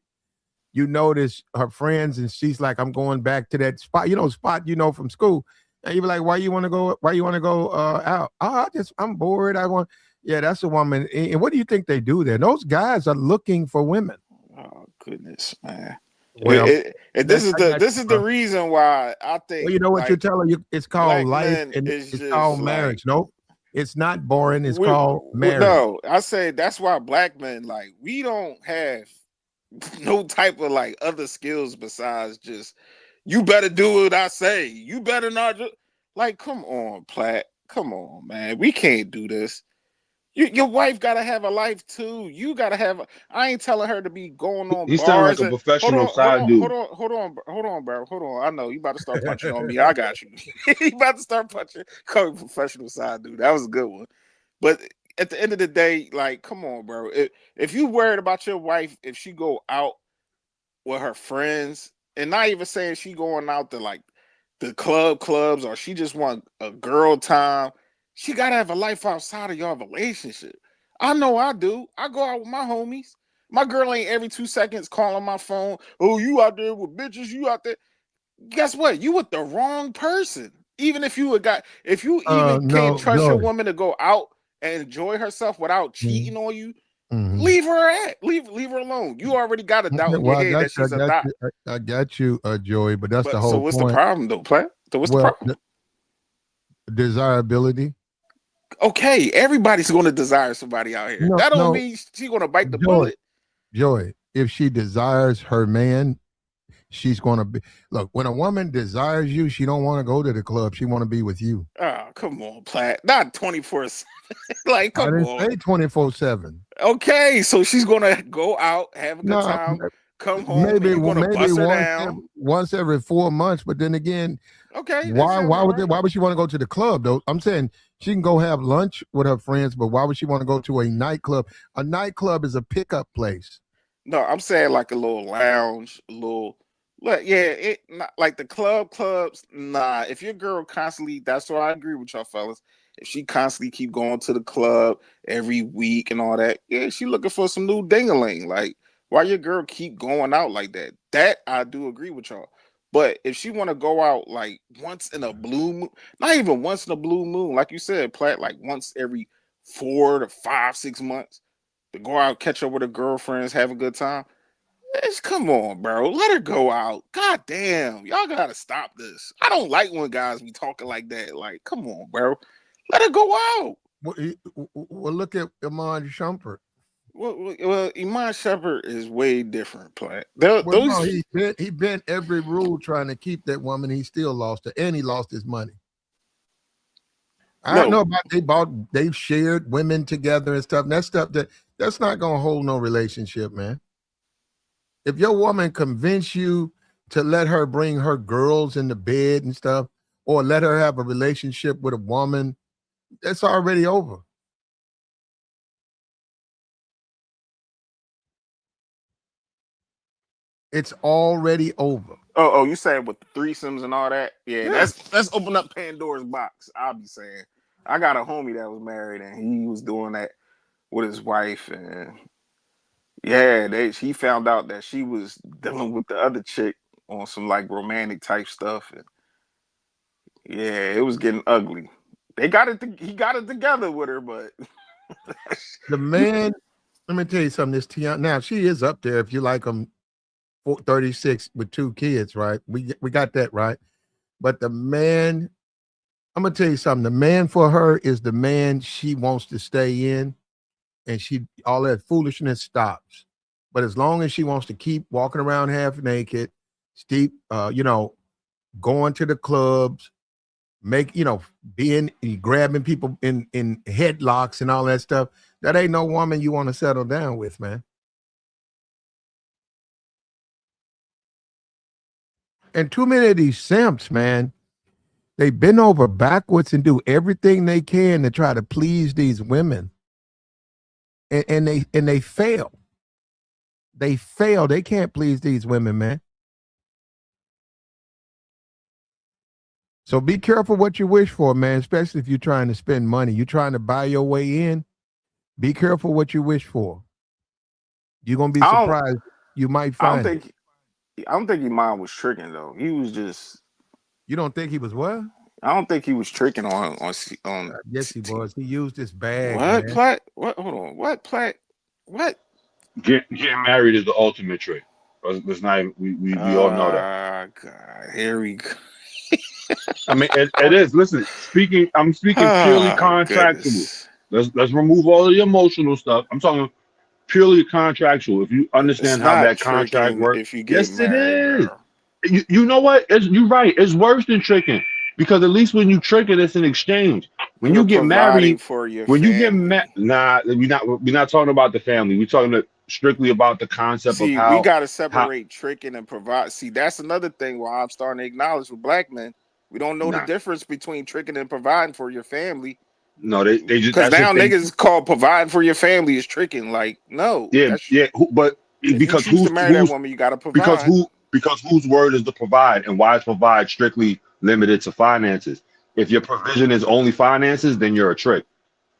you notice her friends, and she's like, I'm going back to that spot, spot from school. And you be like, why you want to go? Why you want to go out? Oh, I'm bored. I want. Yeah, that's a woman. And what do you think they do there? Those guys are looking for women. Oh goodness, man. Well, This is I the got this you, is the bro. reason why I Well, think you know what you're like telling you? It's called black life men and is it's just called like marriage. Nope, it's not boring. It's we, called marriage. no. I say that's why black men like we don't have no type of like other skills besides just you better do what I say. You better not like come on, Platt. Come on, man. We can't do this. Your wife gotta have a life too. You gotta have. I ain't telling her to be going on He sounded like bars a and hold professional on, hold side on, hold dude. on, hold on, hold on, bro. Hold on. I know you about to start punching on me. I got you. You about to start punching. Call me professional side dude. That was a good one. But at the end of the day, like, come on, bro. If you worried about your wife, if she go out with her friends, and not even saying she going out to like the clubs, or she just want a girl time, she gotta have a life outside of your relationship. I know I do. I go out with my homies. My girl ain't every 2 seconds calling my phone. Oh, you out there with bitches? You out there? Guess what? You with the wrong person. Even if you if you even can't No, trust your Joy. woman to go out and enjoy herself without cheating on you, Mm-hmm. leave her leave her alone. You already got a doubt in your Well, head that she's a dot. I got you, Joey. But that's the But so whole what's the point. problem though, Platt? So what's the Well, problem? desirability. Okay, everybody's going to desire somebody out here. No, That don't no, mean she's going to bite the Joy, bullet. Joy. If she desires her man, she's going to be. Look, when a woman desires you, she don't want to go to the club. She want to be with you. Oh, come on, Platt. Not 24/7. Like, I come didn't on. say 24/7. Okay, so she's going to go out, have a good No, time, come home, and you're going to maybe bust her down. once every 4 months. But then again, Okay, that sounds all right. why would she want to go to the club though? I'm saying she can go have lunch with her friends, but why would she want to go to a nightclub? A nightclub is a pickup place. No, I'm saying like a little lounge, a little. Look, yeah, it not like the clubs. Nah, if your girl constantly, that's why I agree with y'all fellas. If she constantly keep going to the club every week and all that, yeah, she looking for some new dingaling. Like, why your girl keep going out like that? That I do agree with y'all. But if she want to go out like once in a blue moon, not even once in a blue moon, like you said, Platt, like once every 4 to 5, 6 months to go out, catch up with her girlfriends, have a good time. Come on, bro. Let her go out. God damn. Y'all gotta stop this. I don't like when guys be talking like that. Like, come on, bro. Let her go out. Well, look at Iman Shumpert. Well, Iman Shumpert is way different, Platt. Well, no, Those he bent every rule trying to keep that woman. He still lost her, and he lost his money. I don't know no, about they've shared women together and stuff. And that's not gonna hold no relationship, man. If your woman convince you to let her bring her girls in the bed and stuff, or let her have a relationship with a woman, that's already over. It's already over. oh, you saying with the threesomes and all that? Yeah, Yeah. that's open up Pandora's box. I'll be saying. I got a homie that was married and he was doing that with his wife, and yeah, he found out that she was dealing with the other chick on some like romantic type stuff, and yeah, it was getting ugly. They got it. He got it together with her, but The man, let me tell you something. This Teyana, now she is up there. If you like them, 36 with 2 kids, right? We got that right. But the man, I'm gonna tell you something. The man for her is the man she wants to stay in, and she all that foolishness stops. But as long as she wants to keep walking around half naked, steep, going to the clubs, being grabbing people in headlocks and all that stuff, that ain't no woman you want to settle down with, man. And too many of these simps, man, they bend over backwards and do everything they can to try to please these women, and they fail. They fail. They can't please these women, man. So be careful what you wish for, man, especially if you're trying to spend money. You're trying to buy your way in. Be careful what you wish for. You're gonna be I don't. surprised. You might I don't find it. think. I don't think Iman was tricking though. He was just. You don't think he was what? I don't think he was tricking on Yes, he was. He used his bag, what man. Platt? What? Hold on. What Platt? What? Getting married is the ultimate trick. Let's not. We all know that. God, here we go. I mean, it is. Listen, I'm speaking purely contractual. Goodness. Let's remove all of the emotional stuff. I'm talking purely contractual. If you It's understand how not that contract tricking works, if you get yes, it married, is. bro. You know what? You're right. It's worse than tricking because at least when you trick it, it's an exchange. When You're you get providing married, for your when you get family. we're not talking about the family. We're talking strictly about the concept of See, we how gotta separate tricking and provide. See, that's another thing why I'm starting to acknowledge with black men. We don't know the nah, difference between tricking and providing for your family. no, they just Because that's now just they niggas call providing for your family is tricking. Like, no, yeah that's yeah. But if you because choose to marry that woman, you gotta provide. because whose word is to provide, and why is provide strictly limited to finances? If your provision is only finances, then you're a trick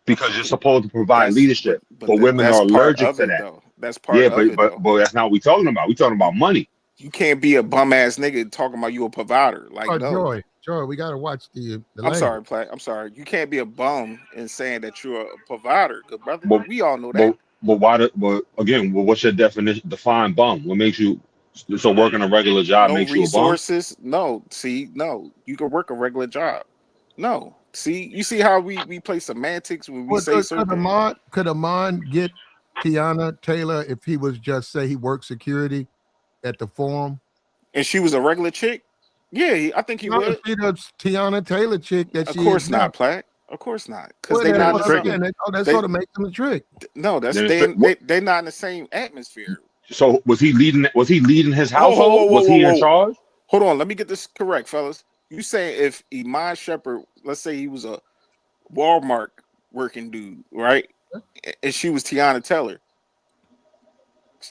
because you're supposed to provide That's leadership. But women that's are part allergic of to it that. though. That's part Yeah, of it though. but that's not what we're talking about. We're talking You about money. you can't be a bum ass nigga talking about you a provider. Like, Oh, no. Joy, we gotta watch the I'm language. sorry, Platt. I'm sorry. You can't be a bum in saying that you're a provider, good brother. But We all know that. but why? But again, what's your definition? Define bum. What makes you so working a regular job No makes you a bum? resources. No. See, no. You can work a regular job. No. See, you see how we play semantics when we Well, say certain. could Iman get Teyana Taylor if he was just say he worked security at the forum? And she was a regular chick? Yeah, I think he No, would. she the Tiana Taylor chick that Of she is course now. not, Platt. Of course not. Because Well, they that's Then not in it's what the I'm same. tricking. saying. That They sort of makes them a trick. no, that's Then it's trick. What? they not in the same atmosphere. So was he leading? Was he leading his Whoa, whoa, household? whoa, whoa, Was whoa, he in whoa. charge? Hold on, let me get this correct, fellas. You saying if Iman Shumpert, let's say he was a Walmart working dude, right? And she was Teyana Taylor,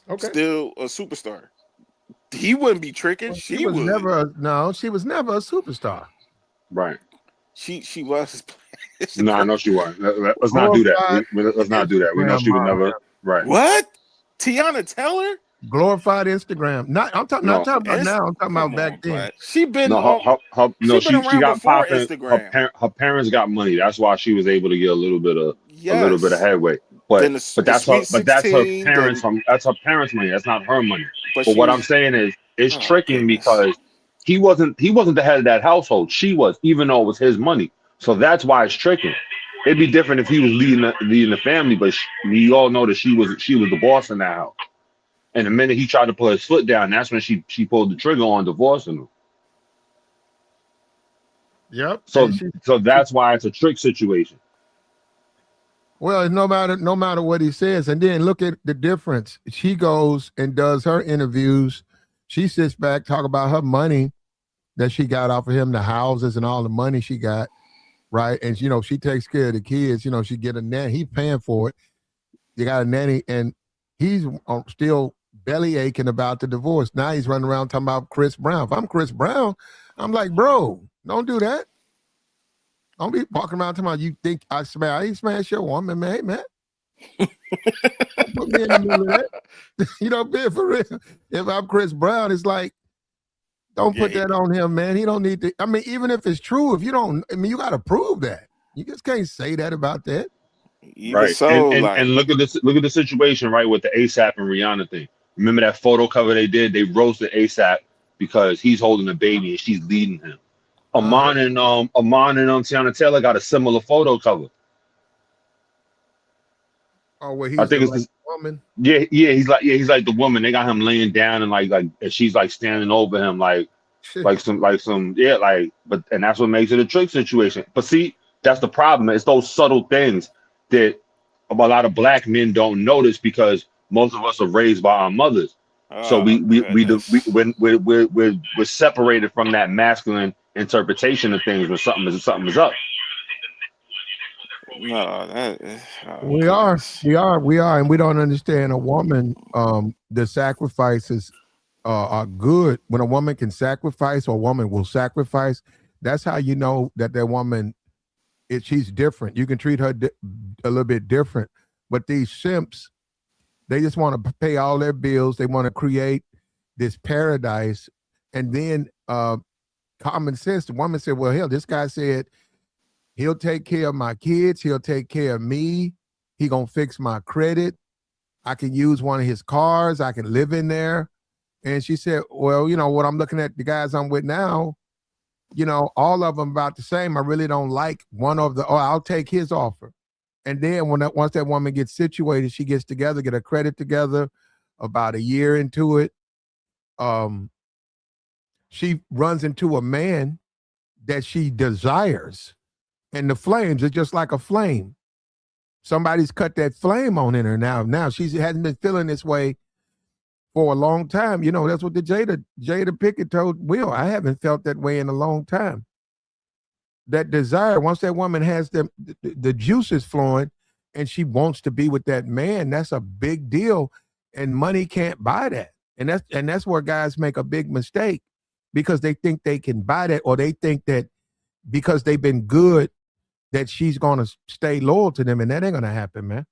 Okay. still a superstar. He wouldn't be tricking. Well, She would. she was never a superstar. Right. She was. No, I know she was. Let's not do that. Glorified Let's not do that. We know Instagram she would model. never. Right. What? Tiana Taylor? Glorified Instagram. Not No. talking about now. I'm talking about Come back on, then. Platt. She been No. on. No. She been She around got before popping. Instagram. Her parents got money. That's why she was able to get a little bit of Yes. headway. Then But the Sweet that's her 16. parents. Then, That's her parents' money. That's not her money. but But she what I'm was. saying is, it's Oh tricking goodness. because he wasn't the head of that household. She was, even though it was his money. So that's why it's tricking. It'd be different if he was leading the family, but we all know that she was the boss in that house. And the minute he tried to put his foot down, that's when she pulled the trigger on divorcing him. Yep. So And that's why it's a trick situation. well, no matter what he says, and then look at the difference. She goes and does her interviews. She sits back, talk about her money that she got off of him, the houses and all the money she got, right? And she takes care of the kids. She get a nanny. He's paying for it. You got a nanny, and he's still belly aching about the divorce. Now he's running around talking about Chris Brown. If I'm Chris Brown, I'm like, bro, don't do that. Don't be walking around talking about you think I smash your woman, man. Hey, man. Put me in the middle of that. Be for real. If I'm Chris Brown, it's like, don't put that on him, man. He don't need to. I mean, even if it's true, if you don't, you got to prove that. You just can't say that about that. Even Right. so, And look at the situation, right, with the ASAP and Rihanna thing. Remember that photo cover they did? They roasted ASAP because he's holding a baby and she's leading him. Iman and Teyana Taylor got a similar photo cover. Oh, well, I he's think the it's woman. yeah, he's like the woman. They got him laying down and and she's like standing over him like some but and that's what makes it a trick situation. But see, that's the problem. It's those subtle things that a lot of black men don't notice because most of us are raised by our mothers. So oh goodness. we're separated from that masculine interpretation of things when something is up. No, that oh We are, goodness. and we don't understand a woman. The sacrifices are good when a woman can sacrifice, or a woman will sacrifice. That's how you know that woman, she's different. You can treat her a little bit different. But these simps, they just want to pay all their bills. They want to create this paradise, and then common sense. The woman said, well, hell, this guy said he'll take care of my kids. He'll take care of me. He gonna fix my credit. I can use one of his cars. I can live in there. And she said, well, what I'm looking at, the guys I'm with now, all of them about the same. I really don't like one of the, I'll take his offer. And then once that woman gets situated, she gets together, get her credit together. About a year into it, she runs into a man that she desires. And the flames are just like a flame. Somebody's cut that flame on in her now. Now she hasn't been feeling this way for a long time. That's what the Jada Pickett told Will. I haven't felt that way in a long time. That desire, once that woman has the juices flowing and she wants to be with that man, that's a big deal. And money can't buy that. And that's where guys make a big mistake, because they think they can buy that, or they think that because they've been good that she's going to stay loyal to them, and that ain't going to happen, man.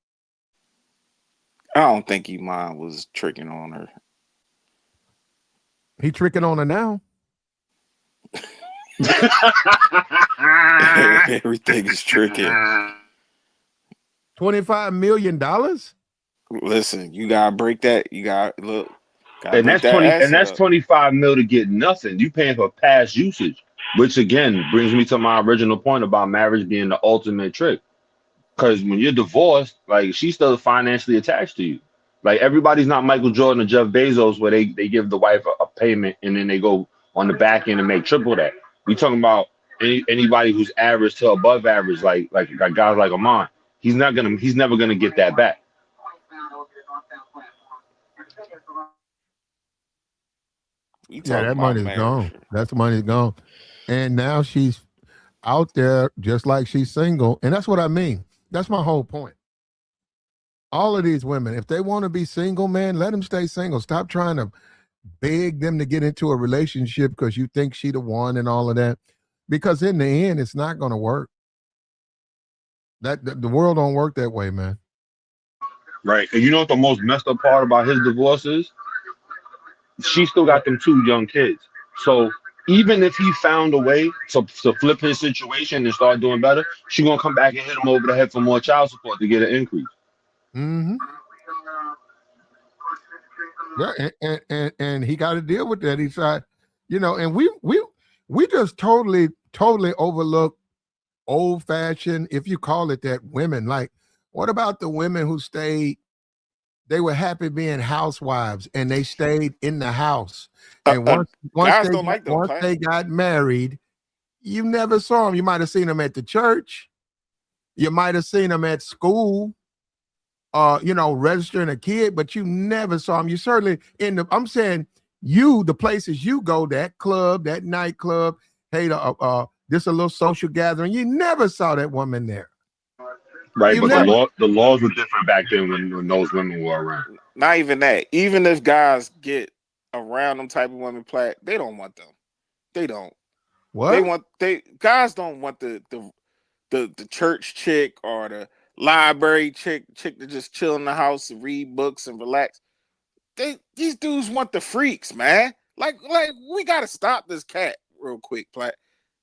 I don't think Iman was tricking on her. He tricking on her now. Everything is tricking. $25 million? Listen, you gotta break that. You gotta look. And that's 20, and that's 25 mil to get nothing. You paying for past usage, which again brings me to my original point about marriage being the ultimate trick. Because when you're divorced, like, she's still financially attached to you. Like, everybody's not Michael Jordan or Jeff Bezos, where they give the wife a payment and then they go on the back end and make triple that. We talking about anybody who's average to above average, like guys like Iman. He's never gonna get that back. Yeah, that money's gone. That's the money's gone. And now she's out there just like she's single. And that's what I mean. That's my whole point. All of these women, if they want to be single, man, let them stay single. Stop trying to beg them to get into a relationship because you think she the one and all of that. Because in the end, it's not going to work. The world don't work that way, man. Right. And you know what the most messed up part about his divorce is? She still got them 2 young kids. So even if he found a way to flip his situation and start doing better, she's going to come back and hit him over the head for more child support to get an increase. Mm-hmm. Yeah, and he got to deal with that. He tried, and we just totally overlook old-fashioned, if you call it that, women. Like, what about the women who stayed? They were happy being housewives and they stayed in the house. And once they got married, you never saw them. You might have seen them at the church. You might have seen them at school, registering a kid, but you never saw them. You certainly I'm saying the places you go, that club, that nightclub, hey, this a little social gathering, you never saw that woman there. Right, but the laws were different back then when those women were around. Not even that. Even if guys get around them type of women, they don't want them. They don't. What? Guys don't want the church chick or the library chick to just chill in the house and read books and relax. These dudes want the freaks, man. Like we gotta stop this cat real quick, Platt.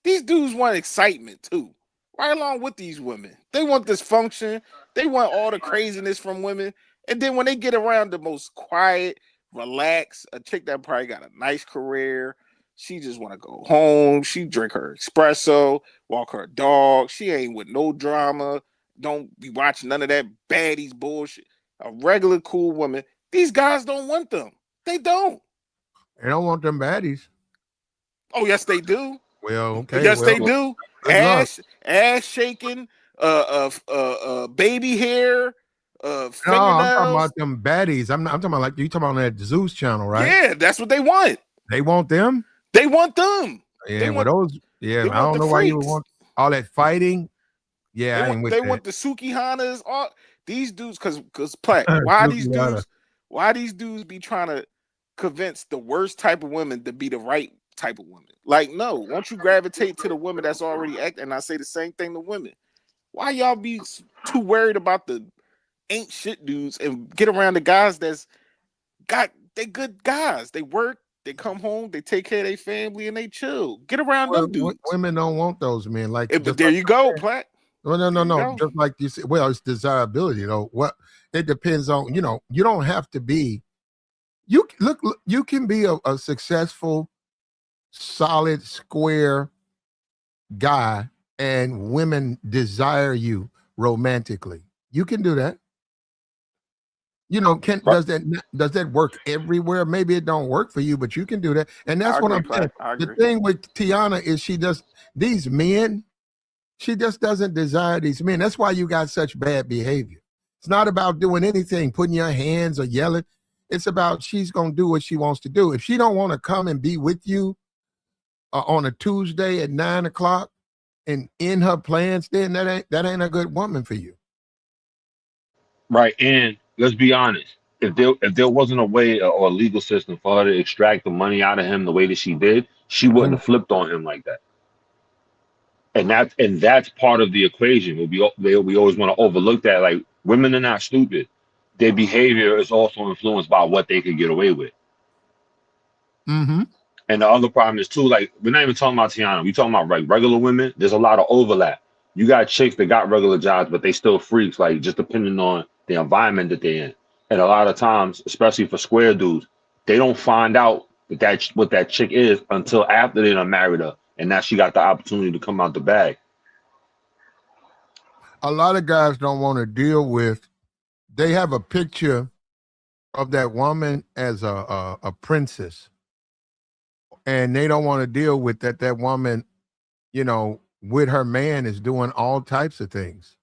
These dudes want excitement too. Right along with these women. They want dysfunction. They want all the craziness from women. And then when they get around the most quiet, relaxed, a chick that probably got a nice career, she just want to go home. She drink her espresso, walk her dog. She ain't with no drama. Don't be watching none of that baddies bullshit. A regular cool woman. These guys don't want them. They don't. They don't want them baddies. Oh, yes, they do. Well, okay. Yes, they do. Ass shaking, baby hair, fingernails. No, I'm talking about them baddies. I'm talking about, like, you talking about that Zeus channel, right? Yeah, that's what they want. They want them. They want them. Yeah, I don't know why you would want all that fighting. Yeah, they want the Sukihanas. All these dudes, because Platt, why these dudes be trying to convince the worst type of women to be the right type of woman? Like, no, won't you gravitate to the women that's already acting? And I say the same thing to women. Why y'all be too worried about the ain't shit dudes and get around the guys they good guys. They work, They come home, they take care of their family, and they chill. Get around Well, them dudes. women don't want those men. Like, But there you go, Platt. No. Just like you said, well, it's desirability. What it depends on. You don't have to be. You look. You can be a successful, solid, square guy, and women desire you romantically. You can do that. Does that work everywhere? Maybe it don't work for you, but you can do that. And that's what I'm saying. The thing with Teyana is these men, she just doesn't desire these men. That's why you got such bad behavior. It's not about doing anything, putting your hands or yelling. It's about she's going to do what she wants to do. If she don't want to come and be with you on a Tuesday at 9:00 and in her plans, then that ain't a good woman for you. Right. And let's be honest. If there wasn't a way or a legal system for her to extract the money out of him the way that she did, she wouldn't have flipped on him like that. And that's part of the equation. We always want to overlook that. Like, women are not stupid. Their behavior is also influenced by what they could get away with. Mm-hmm. And the other problem is too, like, we're not even talking about Teyana. We're talking about like regular women. There's a lot of overlap. You got chicks that got regular jobs, but they still freaks, like, just depending on the environment that they're in. And a lot of times, especially for square dudes, they don't find out what that chick is until after they done married her. And now she got the opportunity to come out the bag. A lot of guys don't want to deal with, they have a picture of that woman as a princess. And they don't want to deal with that woman, with her man is doing all types of things.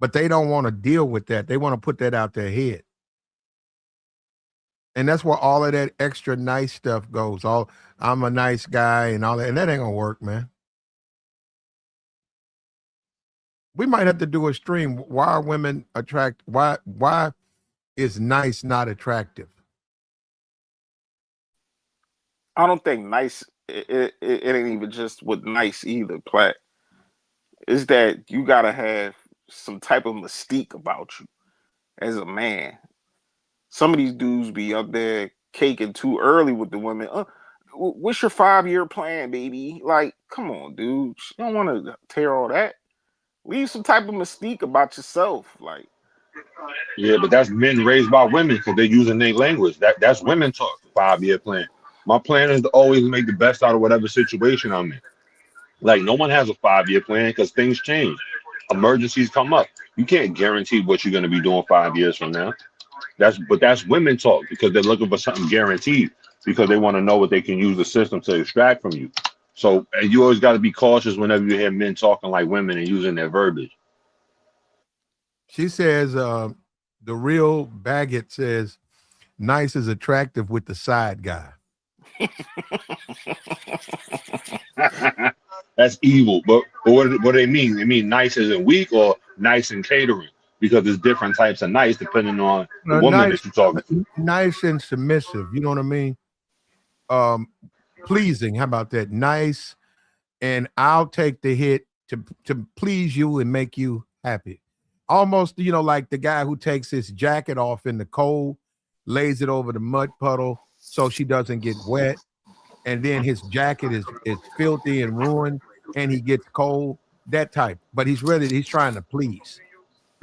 But they don't want to deal with that. They want to put that out their head. And that's where all of that extra nice stuff goes. I'm a nice guy and all that. And that ain't gonna work, man. We might have to do a stream. Why are women why is nice not attractive? I don't think nice, it ain't even just with nice either, Platt. Is that you gotta have some type of mystique about you as a man. Some of these dudes be up there caking too early with the women. What's your 5-year plan, baby? Like, come on, dude. You don't want to tear all that. Leave some type of mystique about yourself. Like, yeah, but that's men raised by women because they're using their language. That's women talk. 5-year plan. My plan is to always make the best out of whatever situation I'm in. Like, no one has a 5-year plan because things change. Emergencies come up. You can't guarantee what you're going to be doing 5 years from now. That's women talk because they're looking for something guaranteed because they want to know what they can use the system to extract from you. So, and you always got to be cautious whenever you hear men talking like women and using their verbiage. She says, the real Baggett says, nice is attractive with the side guy. That's evil. But what do they mean? They mean nice as in weak or nice in catering? Because there's different types of nice depending on the woman that you're talking to. Nice and submissive. You know what I mean? Pleasing. How about that? Nice. And I'll take the hit to please you and make you happy. Almost, like the guy who takes his jacket off in the cold, lays it over the mud puddle so she doesn't get wet. And then his jacket is filthy and ruined and he gets cold. That type. But he's trying to please.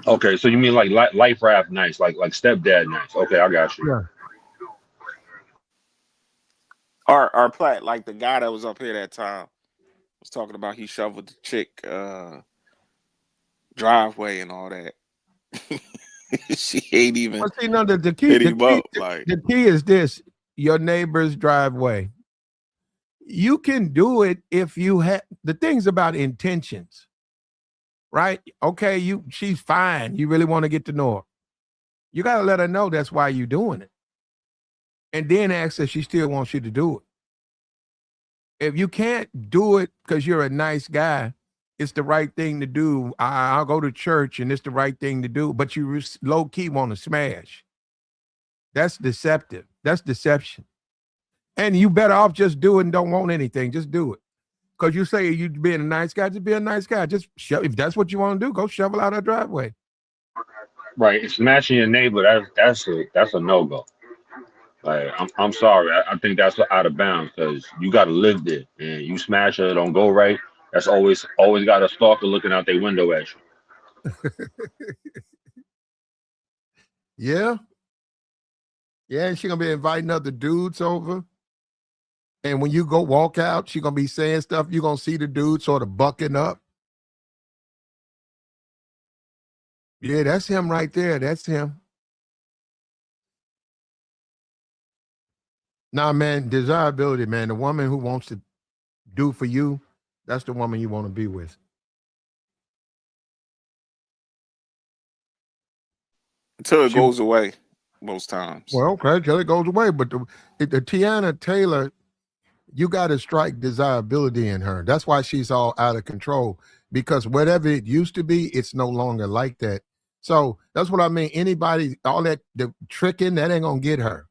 Okay, so you mean like life raft nice, like stepdad nice. Okay, I got you. Yeah. Our Platt, like the guy that was up here that time was talking about he shoveled the chick driveway and all that. She ain't even the key is this: your neighbor's driveway. You can do it if you have the things about intentions. Right? Okay, she's fine. You really want to get to know her. You got to let her know that's why you're doing it. And then ask if she still wants you to do it. If you can't do it because you're a nice guy, it's the right thing to do. I'll go to church and it's the right thing to do, but you low-key want to smash. That's deceptive. That's deception. And you better off just do it and don't want anything. Just do it. Because you say you being a nice guy, just be a nice guy. Just if that's what you want to do, go shovel out her driveway. Right, smashing your neighbor, that's a no-go. Like, I'm sorry. I think that's out of bounds because you got to live there, and you smash her, it don't go right. That's always got a stalker looking out their window at you. Yeah. Yeah, and she gonna be inviting other dudes over. And when you go walk out, she gonna be saying stuff. You're gonna see the dude sort of bucking up. Yeah, that's him right there. That's him. Nah, man, desirability, man. The woman who wants to do for you, that's the woman you want to be with. Until it She, goes away most times. well, okay, till it goes away. But the Teyana Taylor, you got to strike desirability in her. That's why she's all out of control, because whatever it used to be, it's no longer like that. So that's what I mean. Anybody, all that the tricking, that ain't gonna get her.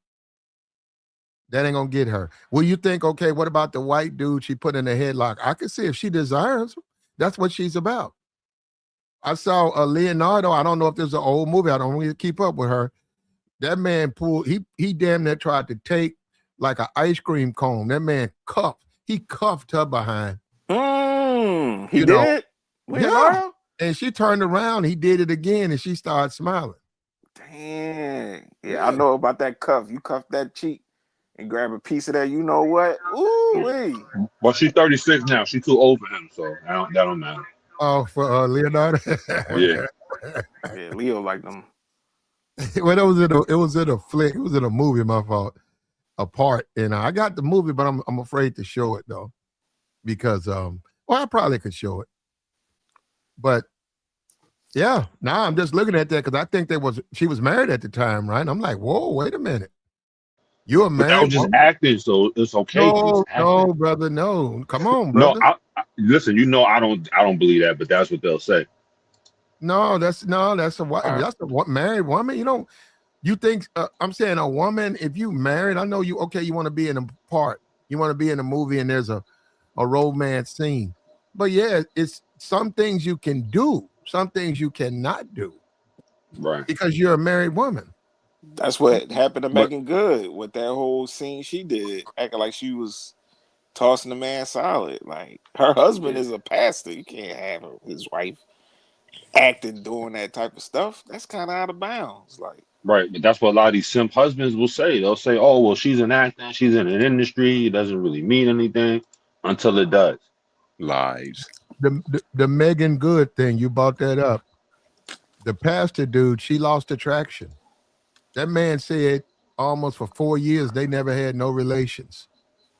That ain't gonna get her. Well, you think, okay, what about the white dude she put in a headlock? I can see if she desires him. That's what she's about. I saw a Leonardo. I don't know if there's an old movie. I don't really keep up with her. That man pulled, he damn near tried to take like an ice cream cone. That man he cuffed her behind. He You know, did? yeah. Leonardo? And she turned around, he did it again, and she started smiling. Dang. Yeah, I Yeah. know about that cuff. You cuff that cheek and grab a piece of that, you know what? Ooh wee. Well, she's 36 now. She's too old for him, so that don't matter. Oh, for Leonardo. Yeah. Yeah, Leo like them. Well, it was in a flick. It was in a movie. My fault. Apart, and I got the movie, but I'm afraid to show it though, because well, I probably could show it, but yeah, now I'm just looking at that because I think she was married at the time, right? And I'm like, whoa, wait a minute, you're a But that married was just woman? acting, so it's okay because it's No, acting. no, brother, no, come on, No, brother. listen. You know, I don't believe that, but that's what they'll say. No, that's a married woman. You think I'm saying a woman, if you married, I know you want to be in a part, you want to be in a movie and there's a romance scene. But yeah, it's some things you can do, some things you cannot do Right. because you're a married woman. That's what happened to But Megan Good with that whole scene she did, acting like she was tossing the man solid. Like her husband yeah, is a pastor. You can't have his wife acting doing that type of stuff. That's kind of out of bounds. Like, right. But that's what a lot of these simp husbands will say. They'll say, "Oh, well, she's an actor. She's in an industry. It doesn't really mean anything until it does." lies. The Megan Good thing, you brought that up. The pastor dude, she lost attraction. That man said almost for 4 years they never had no relations.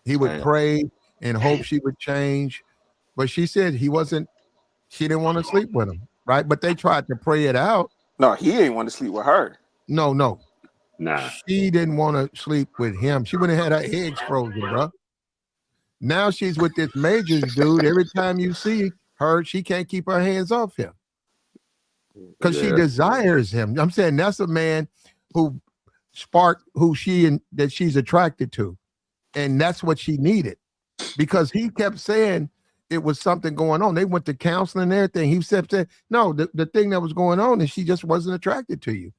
He would Damn. pray and hope she would change, but she said she didn't want to sleep with him, right? But they tried to pray it out. No, he ain't want to sleep with her. No. Nah. She didn't want to sleep with him. She wouldn't have had her eggs frozen, bro. Now she's with this Majors dude. Every time you see her, she can't keep her hands off him because she Yeah. desires him. I'm saying that's a man who sparked that she's attracted to, and that's what she needed because he kept saying it was something going on. They went to counseling and everything. He said, no, the thing that was going on is she just wasn't attracted to you.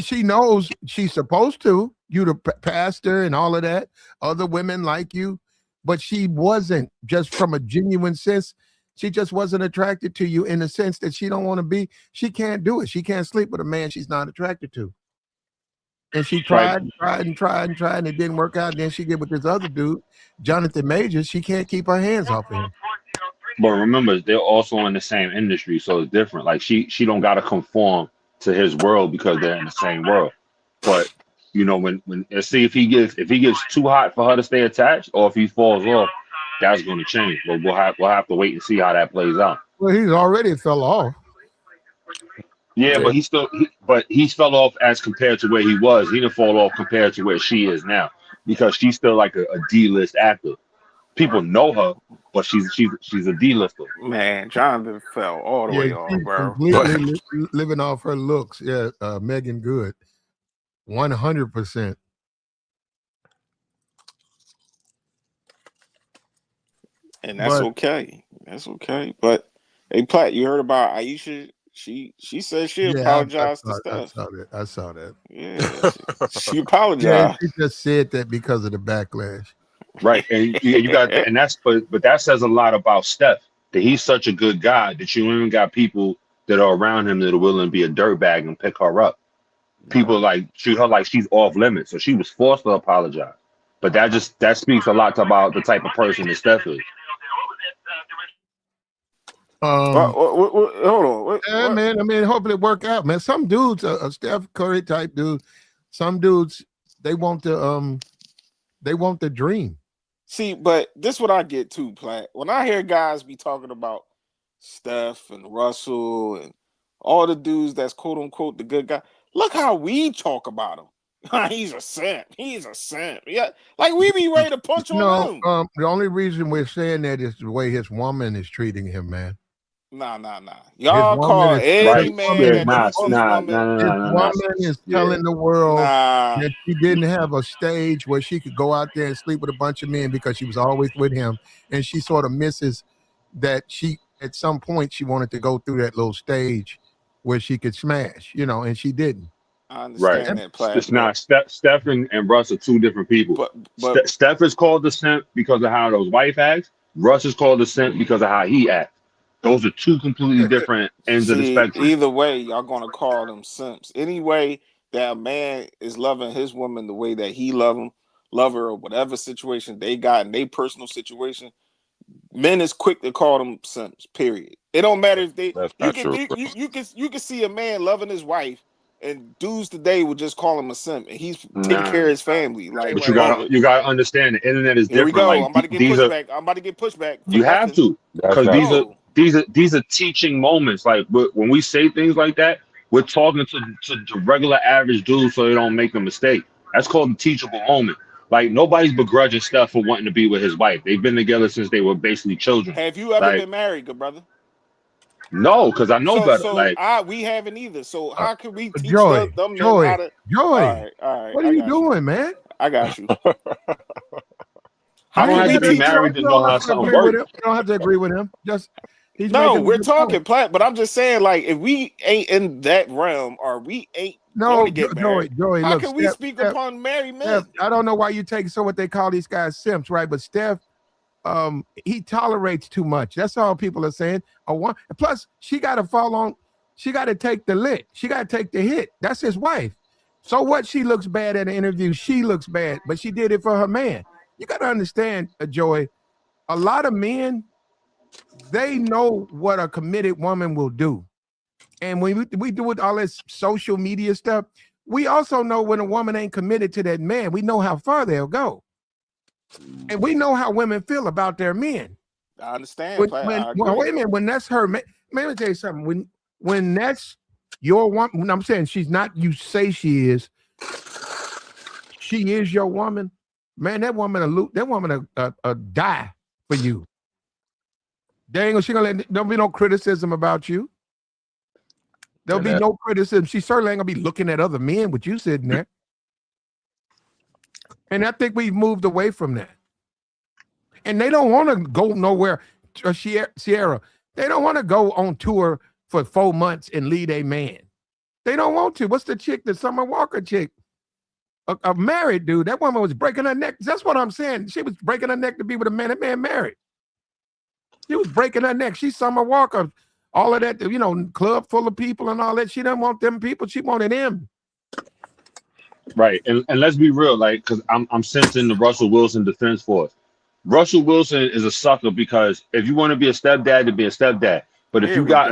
She knows she's supposed to, you the pastor and all of that, other women like you, but she wasn't, just from a genuine sense. She just wasn't attracted to you in the sense that she can't do it. She can't sleep with a man she's not attracted to. And she Right. tried and tried and tried and tried, and it didn't work out. Then she get with this other dude, Jonathan Majors. She can't keep her hands off of him. But remember, they're also in the same industry, so it's different. Like she don't gotta conform to his world because they're in the same world. But you know, when let's see if he gets too hot for her to stay attached, or if he falls off, that's going to change. But we'll have to wait and see how that plays out. Well, he's already fell off. Yeah, Yeah. but he's fell off as compared to where he was. He didn't fall off compared to where she is now because she's still like a D-list actor. People know her, but she's a D-lister. Man, Jonathan fell all the Yeah, way off, she's bro. completely living off her looks. Yeah, Megan Good, 100%. And that's But okay. That's okay. But hey, Platt, you heard about Aisha She said she Yeah, apologized to Steph. I saw that. Yeah, she Yeah, apologized. she just said that because of the backlash. Right, and you got, and that's, but that says a lot about Steph, that he's such a good guy that you even got people that are around him that are willing to be a dirtbag and pick her up. People like treat her like she's off limits, so she was forced to apologize. But that speaks a lot about the type of person that Steph is. Hold on. Yeah, man. I mean, hopefully it work out, man. Some dudes, a Steph Curry type dude, some dudes they want the dream. See, but this what I get too, Platt. When I hear guys be talking about Steph and Russell and all the dudes that's quote unquote the good guy, look how we talk about him. He's a simp. He's a simp. Yeah, like we be ready to punch on him. The only reason we're saying that is the way his woman is treating him, man. Nah. Y'all call any man that treats his woman. His woman is telling the world that she didn't have a stage where she could go out there and sleep with a bunch of men because she was always with him, and she sort of misses that she at some point she wanted to go through that little stage where she could smash, and she didn't. I understand that, Platt. It's not Steph and Russ are two different people. But Steph is called the simp because of how his wife acts. Russ is called the simp because of how he acts. Those are two completely different ends of the spectrum. Either way, y'all gonna call them simps. Any way that a man is loving his woman the way that he love her, or whatever situation they got in their personal situation, men is quick to call them simps. Period. It don't matter if they. You can see a man loving his wife, and dudes today would just call him a simp, and he's taking care of his family. Like, but you gotta understand the internet is different. Here we go. Like, I'm about to get pushback. You have to, because these are teaching moments. Like when we say things like that, we're talking to the regular average dude so they don't make a mistake. That's called a teachable moment. Like nobody's begrudging Steph for wanting to be with his wife. They've been together since they were basically children. Have you ever been married, good brother? No, because I know better. We haven't either. So how can we teach them how to? Joy, all right. What are you doing, man? I got you. How can you be married to know how something works? You don't have to agree with him. We're talking Platt, but I'm just saying, like, if we ain't in that realm, or we ain't going to get married, Joey, how can we speak upon married men? I don't know why you take what they call these guys simps, right? But Steph, he tolerates too much. That's all people are saying. Plus, she got to fall on. She got to take the lick. She got to take the hit. That's his wife. So what? She looks bad at an interview. She looks bad, but she did it for her man. You got to understand, Joey. A lot of men, they know what a committed woman will do. And when we do with all this social media stuff, we also know when a woman ain't committed to that man. We know how far they'll go. And we know how women feel about their men. I understand. Wait a minute. When that's her man, let me tell you something. When that's your woman, when I'm saying she's not, you say she is your woman, man, that woman will die for you. There'll be no criticism about you. There'll be no criticism. She certainly ain't gonna be looking at other men with you sitting there. And I think we've moved away from that. And they don't want to go nowhere. Ciara, they don't want to go on tour for 4 months and lead a man. They don't want to. What's the chick, the Summer Walker chick? A married dude. That woman was breaking her neck. That's what I'm saying. She was breaking her neck to be with a man married. She was breaking her neck. She's Summer Walker. All of that, club full of people and all that. She didn't want them people. She wanted him. Right. And let's be real, like, because I'm sensing the Russell Wilson defense force. Russell Wilson is a sucker because if you want to be a stepdad, to be a stepdad. But if you got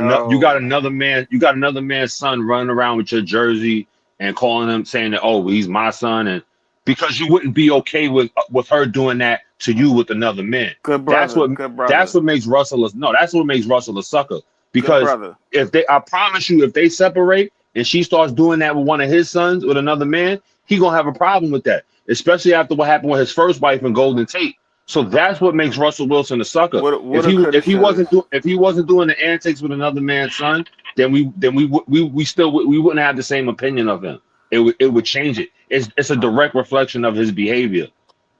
another man's son running around with your jersey and calling him, saying that, oh, he's my son, and because you wouldn't be okay with her doing that to you with another man. Good brother. That's what makes Russell a sucker. Because I promise you, if they separate and she starts doing that with one of his sons with another man, he gonna have a problem with that, especially after what happened with his first wife in Golden Tate. So that's what makes Russell Wilson a sucker. If he wasn't doing the antics with another man's son, then we wouldn't have the same opinion of him. It would change it. It's a direct reflection of his behavior.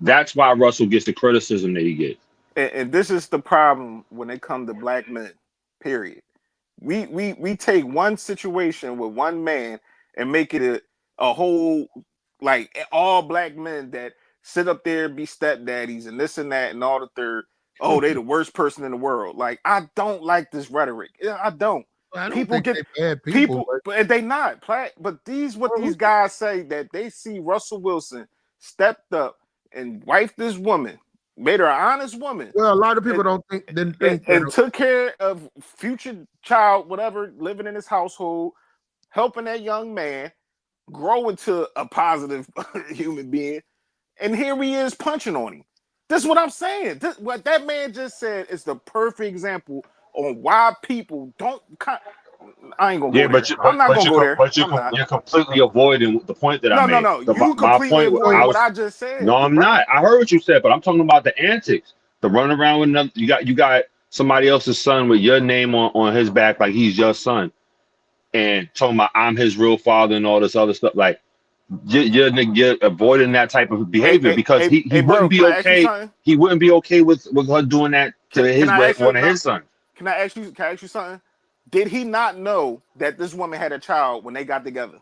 That's why Russell gets the criticism that he gets. And this is the problem when it comes to black men. Period. We take one situation with one man and make it a whole, like, all black men that sit up there be stepdaddies and this and that and all the third. Oh, they the worst person in the world. Like, I don't like this rhetoric. I don't. I don't People think get they're bad people, but they not. But these guys say that they see Russell Wilson stepped up and wifed this woman, made her an honest woman. Well, a lot of people didn't think and took care of future child, whatever, living in his household, helping that young man grow into a positive human being. And here he is punching on him. This is what I'm saying. What that man just said is the perfect example on why people don't. I ain't gonna go there. I'm not gonna go there. But you're completely avoiding the point that I made. No. You completely avoiding what I just said. No, I'm not. I heard what you said, but I'm talking about the antics. The run around with another. You got somebody else's son with your name on his back, like he's your son, and talking about I'm his real father and all this other stuff. Like you're avoiding that type of behavior because he wouldn't be okay. He wouldn't be okay with her doing that to one of his sons. Can I ask you something? Did he not know that this woman had a child when they got together?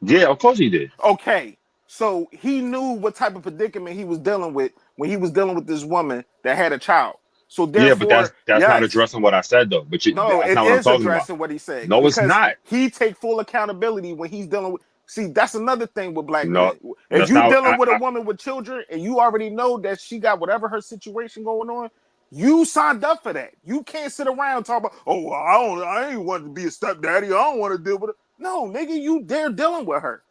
Yeah, of course he did. Okay, so he knew what type of predicament he was dealing with when he was dealing with this woman that had a child. So therefore, yeah, but that's not addressing what I said though. But no, it is addressing what he said. No, it's not. He take full accountability when he's dealing with. See, that's another thing with black men. If you're dealing with a woman with children and you already know that she got whatever her situation going on, you signed up for that. You can't sit around and talk about, oh, I ain't want to be a stepdaddy. I don't want to deal with it. No, nigga, they're dealing with her.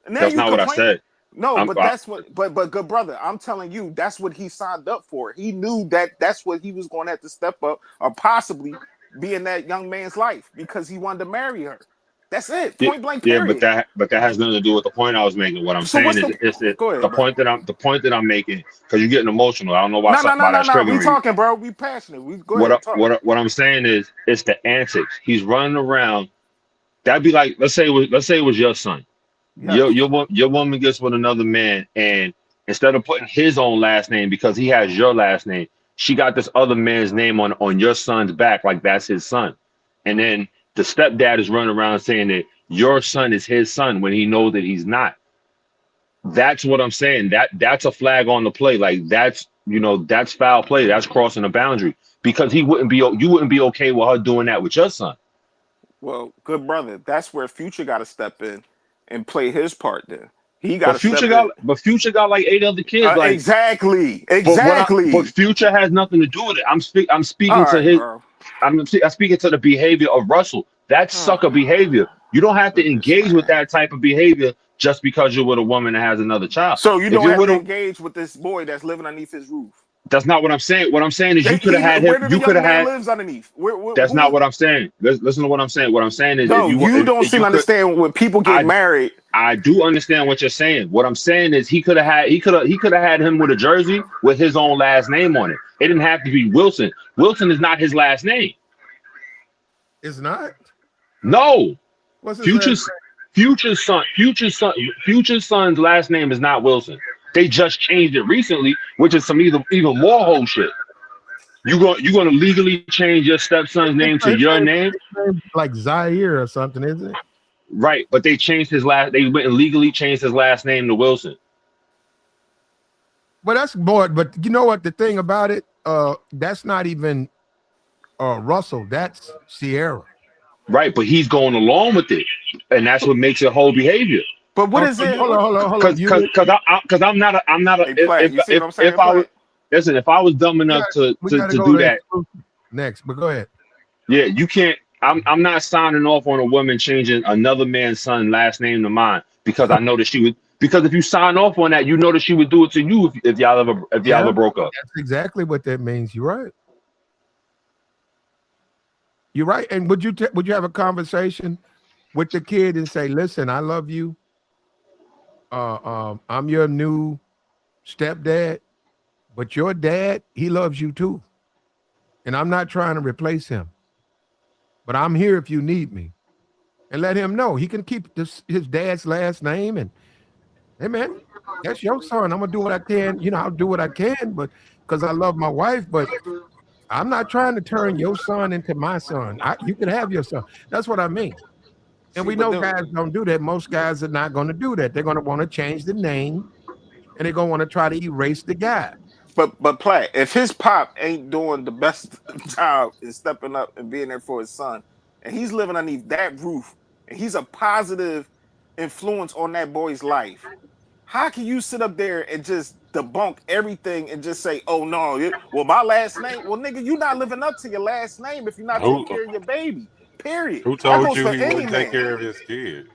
And that's not what I said. No, but good brother, I'm telling you, that's what he signed up for. He knew that that's what he was going to have to step up or possibly be in that young man's life because he wanted to marry her. That's it. Point blank. Period. Yeah, but that has nothing to do with the point I was making. What I'm saying is the point that I'm making, because you're getting emotional. I don't know why something about that's triggering. We talking, bro. We passionate. We go ahead. What I'm saying is it's the antics. He's running around. That'd be like, let's say it was your son. Yes. Your woman gets with another man, and instead of putting his own last name because he has your last name, she got this other man's name on your son's back, like that's his son, and then the stepdad is running around saying that your son is his son when he knows that he's not. That's what I'm saying. That's a flag on the play. Like that's foul play. That's crossing a boundary because you wouldn't be okay with her doing that with your son. Well, good brother, that's where Future got to step in and play his part. Then he got but Future got like 8 other kids. Exactly. But Future has nothing to do with it. I'm speaking to his. Bro. I'm speaking to the behavior of Russell. That's sucker behavior. You don't have to engage with that type of behavior just because you're with a woman that has another child. So you don't have to engage with this boy that's living underneath his roof. That's not what I'm saying. What I'm saying is you could have had him. You could have had. Lives underneath. That's not what I'm saying. Listen to what I'm saying. What I'm saying is, you don't seem to understand when people get married. I do understand what you're saying. What I'm saying is he could have had him with a jersey with his own last name on it. It didn't have to be Wilson. Wilson is not his last name. It's not. No. What's his Future's son's last name is not Wilson. They just changed it recently, which is some even more whole shit. You're gonna legally change your stepson's name to your name, like Zaire or something, isn't it? Right, but they changed his last. They went and legally changed his last name to Wilson. Well, that's more. But you know what? The thing about it, that's not even Russell. That's Ciara. Right, but he's going along with it, and that's what makes it whole behavior. But what is it? Hold on. Because I'm not a. If I was dumb enough to do that next, but go ahead. Yeah, you can't. I'm not signing off on a woman changing another man's son's last name to mine because I know that she would. Because if you sign off on that, you know that she would do it to you if y'all ever broke up. That's exactly what that means. You're right. You're right. And would you have a conversation with the kid and say, "Listen, I love you. I'm your new stepdad, but your dad, he loves you too. And I'm not trying to replace him, but I'm here if you need me." And let him know he can keep his dad's last name. And hey, man, that's your son. I'm gonna do what I can. I'll do what I can, but because I love my wife. But I'm not trying to turn your son into my son. You can have your son. That's what I mean. And See, we know guys don't do that. Most guys are not going to do that. They're going to want to change the name, and they're going to want to try to erase the guy. But Platt, if his pop ain't doing the best job in stepping up and being there for his son, and he's living underneath that roof, and he's a positive influence on that boy's life, how can you sit up there and just debunk everything and just say, "Oh no, well my last name"? Well, nigga, you not living up to your last name if you're not taking care of your baby. Period. Who That told goes you for he any wouldn't take man. care of his kid?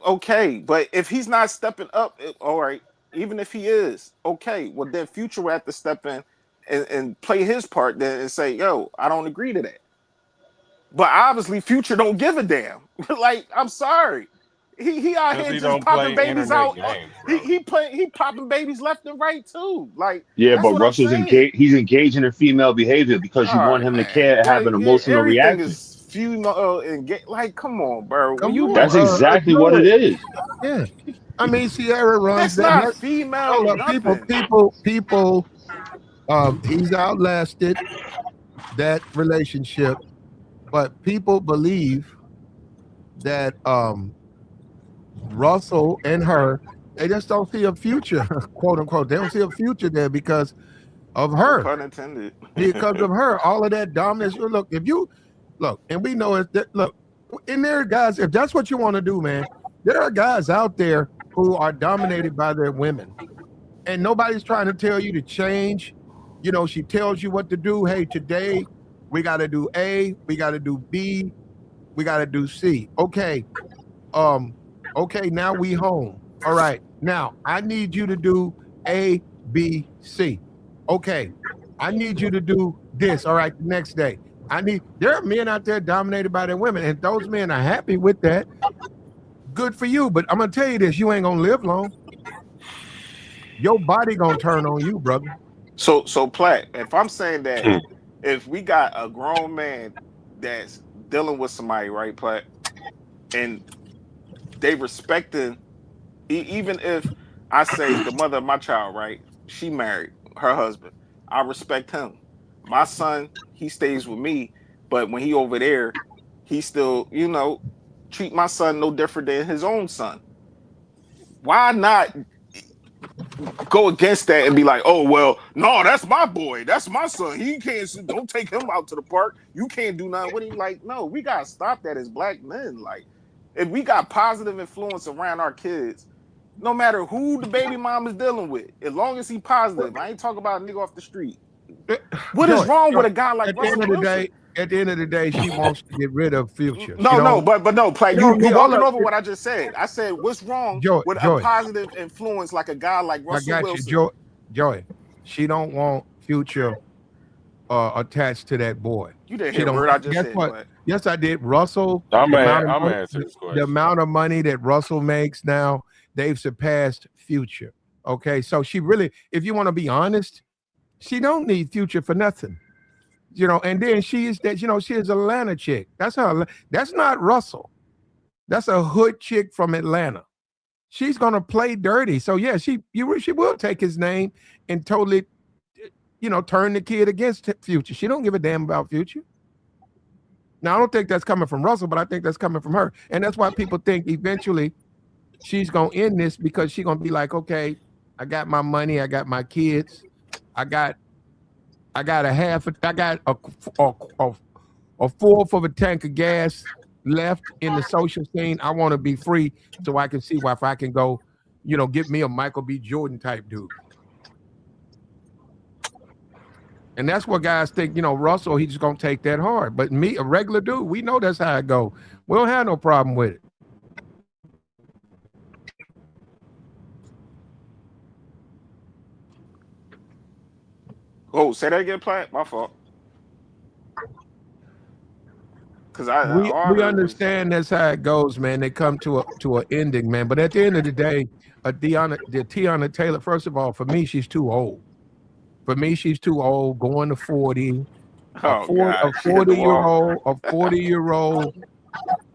Okay, but if he's not stepping up, all right. Even if he is, okay, well then Future will have to step in and play his part then and say, "Yo, I don't agree to that." But obviously, Future don't give a damn. Like, I'm sorry. He out Because here he just don't popping play babies internet out. games, bro. He popping babies left and right too. Like, Yeah, that's but what I'm Russell's saying. engaged. He's engaging in female behavior because you All want right, him to man. care, have an Like, emotional everything reaction. is female and get. Like, come on, bro. When Come you on, That's exactly what it is. Yeah, I mean, Ciara runs that's that. not female Hold up, nothing. people. He's outlasted that relationship, but people believe that Russell and her, they just don't see a future, quote unquote. They don't see a future there because of No her. pun intended. Because of her, all of that dominance. Look, if you look, and we know it. That, look, in there, guys. If that's what you want to do, man, there are guys out there who are dominated by their women, and nobody's trying to tell you to change. You know, she tells you what to do. Hey, today we got to do A, we got to do B, we got to do C. Okay, okay, now we home. All right, now I need you to do A, B, C. Okay, I need you to do this. All right, the next day. There are men out there dominated by their women, and those men are happy with that. Good for you, but I'm gonna tell you this: you ain't gonna live long. Your body gonna turn on you, brother. So Platt, if I'm saying that if we got a grown man that's dealing with somebody, right, Platt, and they respecting, even if I say the mother of my child, right, she married her husband, I respect him. My son, he stays with me, but when he over there, he still, treat my son no different than his own son. Why not go against that and be like, "Oh well, no, that's my boy, that's my son. He can't. Don't take him out to the park. You can't do nothing with him." Like, no, we gotta stop that as black men. Like, if we got positive influence around our kids, no matter who the baby mom is dealing with, as long as he positive, I ain't talking about a nigga off the street. What is wrong with a guy like Russell Wilson? At the end of the day, she wants to get rid of Future. No, but no, Play. You walking over what I just said. I said, what's wrong with a positive influence like a guy like Russell Wilson? You, Joy. She don't want Future attached to that boy. You didn't hear a word I just said. What? Yes, I did. Russell. I'm answering this question. The amount of money that Russell makes now, they've surpassed Future. Okay, so she really, if you want to be honest, she don't need Future for nothing. And then she is that, she is Atlanta chick. That's her. That's not Russell. That's a hood chick from Atlanta. She's gonna play dirty. So yeah, she will take his name and totally, turn the kid against Future. She don't give a damn about Future. Now I don't think that's coming from Russell, but I think that's coming from her, and that's why people think eventually she's gonna end this because she's gonna be like, okay, I got my money, I got my kids, I got a fourth of a tank of gas left in the social scene. I want to be free so I can see if I can go, get me a Michael B. Jordan type dude. And that's what guys think, Russell, he's just going to take that hard. But me, a regular dude, we know that's how it go. We don't have no problem with it. Oh, say that again, Platt. My fault. Because we understand that's how it goes, man. They come to an ending, man. But at the end of the day, Teyana Taylor, first of all, for me, she's too old. For me, she's too old, going to 40. A 40-year-old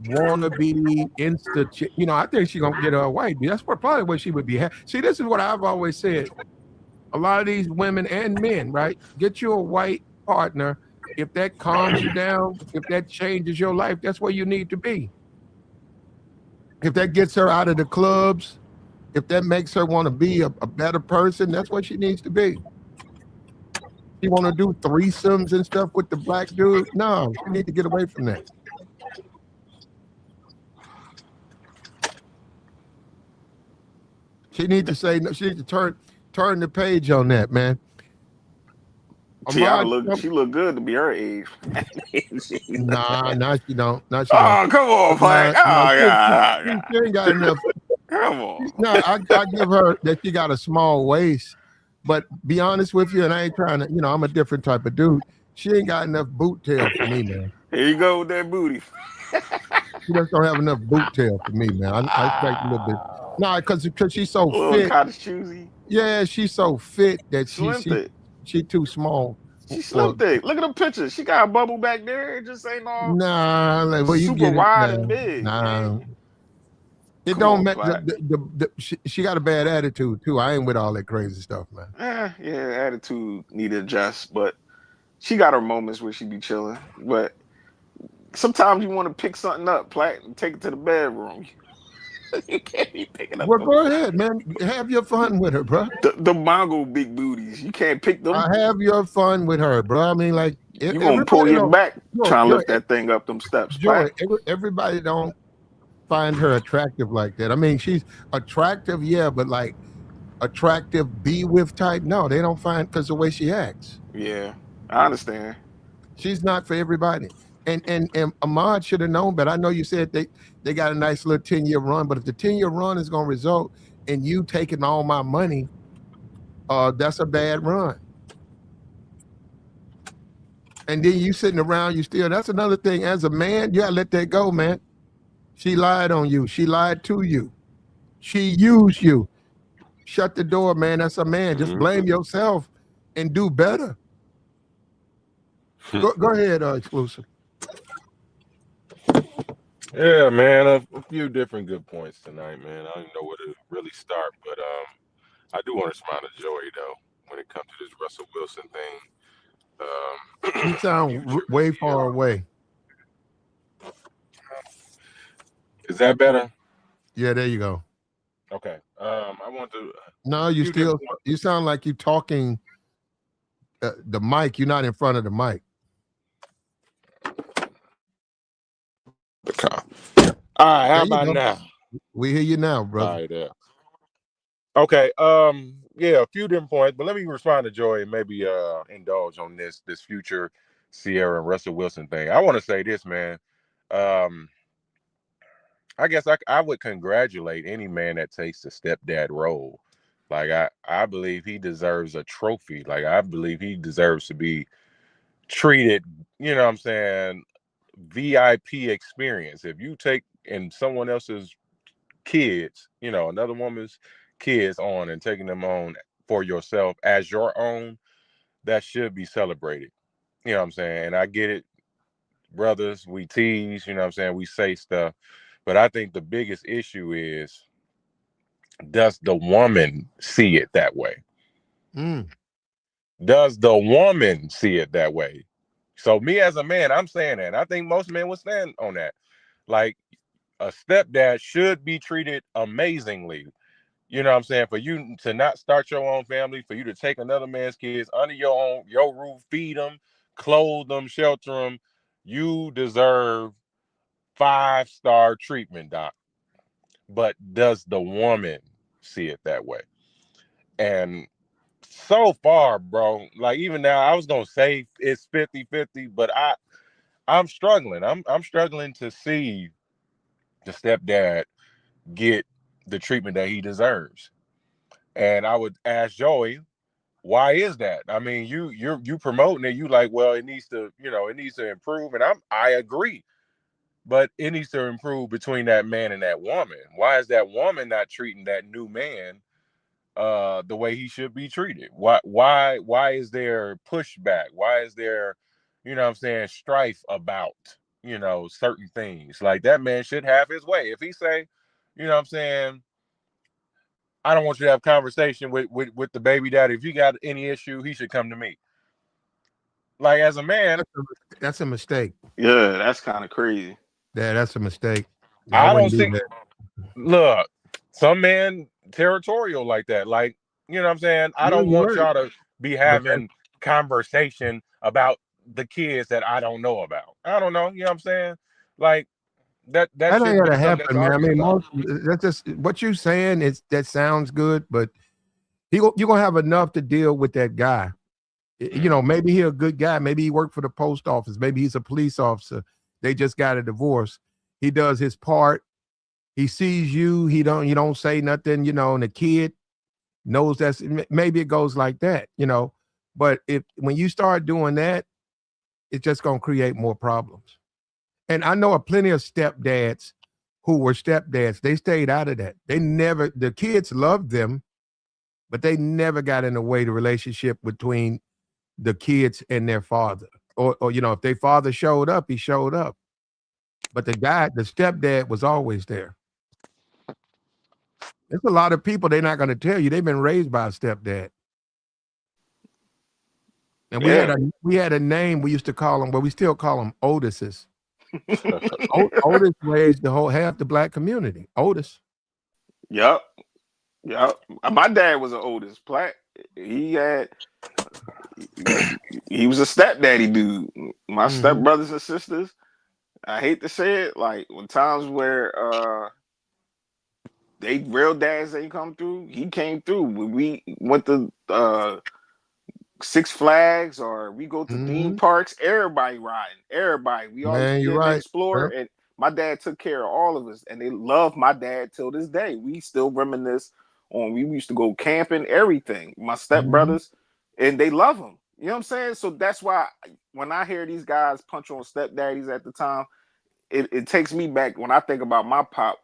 wanna be insta. I think she's gonna get her a white. That's probably what she would be. See, this is what I've always said. A lot of these women and men, right? Get you a white partner if that calms you down, if that changes your life, that's where you need to be. If that gets her out of the clubs, if that makes her want to be a better person, that's what she needs to be. She want to do threesomes and stuff with the black dude. No, she need to get away from that. She need to say no. She need to turn the page on that, man. Ciara she look good to be her age. Nah, she don't. No, she don't. Oh, come on, Plank. Oh, God. She ain't got enough. Come on. No, I give her that she got a small waist, but be honest with you, and I ain't trying to, I'm a different type of dude. She ain't got enough boot tail for me, man. Here you go with that booty. She just don't have enough boot tail for me, man. I expect a little bit. No, because she's so fit. Kind of choosy. Yeah, she's so fit that she too small. She slim thick. Look at the picture. She got a bubble back there. It just ain't all super wide and big. Nah. It don't matter. She got a bad attitude too. I ain't with all that crazy stuff, man. Yeah, attitude need to adjust, but she got her moments where she be chilling. But sometimes you want to pick something up, Platt, and take it to the bedroom. You can't be picking up. Well, go ahead, man. Have your fun with her, bro. The Mongol big booties. You can't pick them. Have your fun with her, bro. I mean, like, you gonna pull your back trying to lift that thing up them steps. Joy, everybody don't find her attractive like that. I mean, she's attractive, yeah, but like attractive be with type. No, they don't find because the way she acts. Yeah, I understand. She's not for everybody. And Ahmad should have known, but I know you said they got a nice little 10-year run, but if the 10-year run is going to result in you taking all my money, that's a bad run. And then you sitting around, that's another thing. As a man, you got to let that go, man. She lied on you. She lied to you. She used you. Shut the door, man. That's a man. Just blame yourself and do better. Go ahead, Exclusive. Yeah, man, a few different good points tonight, man. I don't even know where to really start, but I do want to respond to Joey though when it comes to this Russell Wilson thing. You sound way far away. Is that better? Yeah, there you go. Okay. I want to. No, you sound like you talking the mic. You're not in front of the mic. All right, how about now? We hear you now, brother. All right, yeah. Okay, yeah, a few different points, but let me respond to Joy and maybe indulge on this future Ciara and Russell Wilson thing. I want to say this, man. I guess I would congratulate any man that takes the stepdad role. Like I believe he deserves a trophy. Like I believe he deserves to be treated, you know what I'm saying, VIP experience. If you take in someone else's kids, another woman's kids on and taking them on for yourself as your own, that should be celebrated. You know what I'm saying? And I get it, brothers, we tease, you know what I'm saying? We say stuff. But I think the biggest issue is, does the woman see it that way? Does the woman see it that way? So me as a man, I'm saying that. And I think most men would stand on that. Like, a stepdad should be treated amazingly. You know what I'm saying? For you to not start your own family, for you to take another man's kids under your roof, feed them, clothe them, shelter them, you deserve 5-star treatment, Doc. But does the woman see it that way? And so far, bro, like even now, I was gonna say it's 50-50, but I'm struggling. I'm struggling to see the stepdad get the treatment that he deserves. And I would ask Joey, why is that? I mean, you promoting it, you like, well, it needs to improve. And I agree. But it needs to improve between that man and that woman. Why is that woman not treating that new man the way he should be treated? Why is there pushback? Why is there, strife about, certain things? Like, that man should have his way. If he say, I don't want you to have conversation with the baby daddy. If you got any issue, he should come to me. Like as a man, That's a mistake. Yeah, that's kind of crazy. Yeah, that's a mistake. I don't wouldn't do think. that. Look, some men territorial like that. Like, you know what I'm saying? I Yeah, don't you're want right. y'all to be having conversation about the kids that I don't know about. I don't know. You know what I'm saying? Like that That ain't shouldn't be gonna something that's happen, man. I argued mean, about. that's just what you saying. That sounds good, but you're gonna have enough to deal with that guy. You know, maybe he's a good guy. Maybe he worked for the post office. Maybe he's a police officer. They just got a divorce. He does his part. He sees you. You don't say nothing. You know, and the kid knows that's maybe it goes like that. You know, but when you start doing that, it's just gonna create more problems. And I know plenty of stepdads who were stepdads. They stayed out of that. The kids loved them, but they never got in the way the relationship between the kids and their father. Or you know, if their father showed up, he showed up. But the stepdad was always there. There's a lot of people they're not going to tell you they've been raised by a stepdad. And we had a name we used to call them, but we still call them Otises. Otis raised half the black community. Otis. Yep. My dad was an Otis. He was a stepdaddy dude. My stepbrothers and sisters, I hate to say it, like when times where they real dads ain't come through, he came through. When we went to Six Flags or we go to theme parks, everybody riding. Everybody. We all Man, you're get to right. explore. Yep. And my dad took care of all of us. And they love my dad till this day. We still reminisce on we used to go camping, everything. My stepbrothers, and they love him. You know what I'm saying? So that's why when I hear these guys punch on stepdaddies at the time, it takes me back when I think about my pop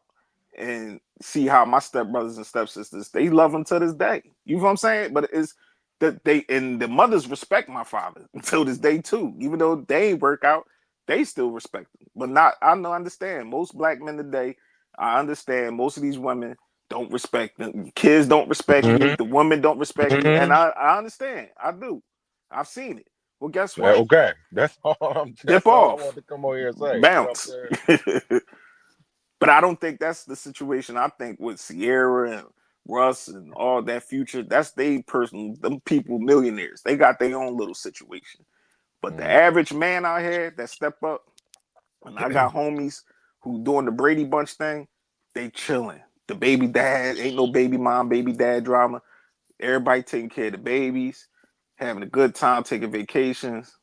and see how my stepbrothers and stepsisters, they love him to this day. You know what I'm saying? But it's that the mothers respect my father until this day too. Even though they ain't work out, they still respect him. But I understand most black men today. I understand most of these women don't respect them. Kids don't respect you. The women don't respect you. And I understand. I do. I've seen it. Well, guess what? Okay. That's all Dip I off. want to come over here and say. Bounce. You know what I'm saying? But I don't think that's the situation. I think with Ciara and Russ and all that Future, that's they personal, them people millionaires. They got their own little situation. But the average man out here that step up, and I got homies who doing the Brady Bunch thing, they chilling. The baby dad, ain't no baby mom, baby dad drama. Everybody taking care of the babies, having a good time, taking vacations.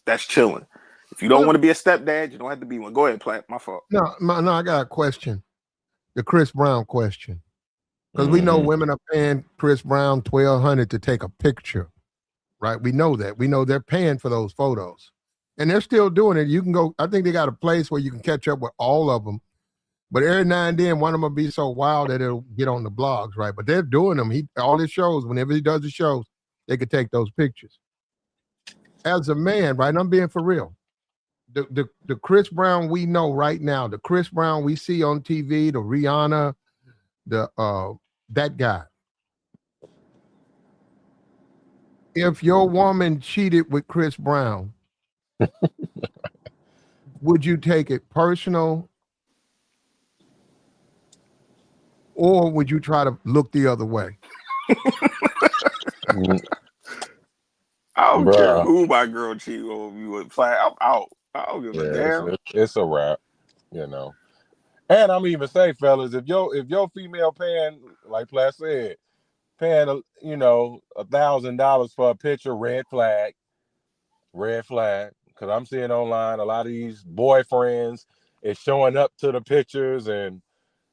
That's chilling. If you don't want to be a stepdad, you don't have to be one. Go ahead, Platt. My fault. No, I got a question. The Chris Brown question. Because we know women are paying Chris Brown $1,200 to take a picture, right? We know that. We know they're paying for those photos. And they're still doing it. You can go, I think they got a place where you can catch up with all of them. But every now and then, one of them will be so wild that it'll get on the blogs, right? But they're doing them. All his shows, whenever he does the shows, they could take those pictures. As a man, right? And I'm being for real. The Chris Brown we know right now, the Chris Brown we see on TV, the Rihanna, that guy. If your woman cheated with Chris Brown, would you take it personal, or would you try to look the other way? I don't care who my girl cheat on me with. I'm out. I don't give a damn. It's a wrap, you know. And I'm even say, fellas, if your female paying, like Platt said, paying $1,000 for a picture, red flag. Because I'm seeing online a lot of these boyfriends is showing up to the pictures and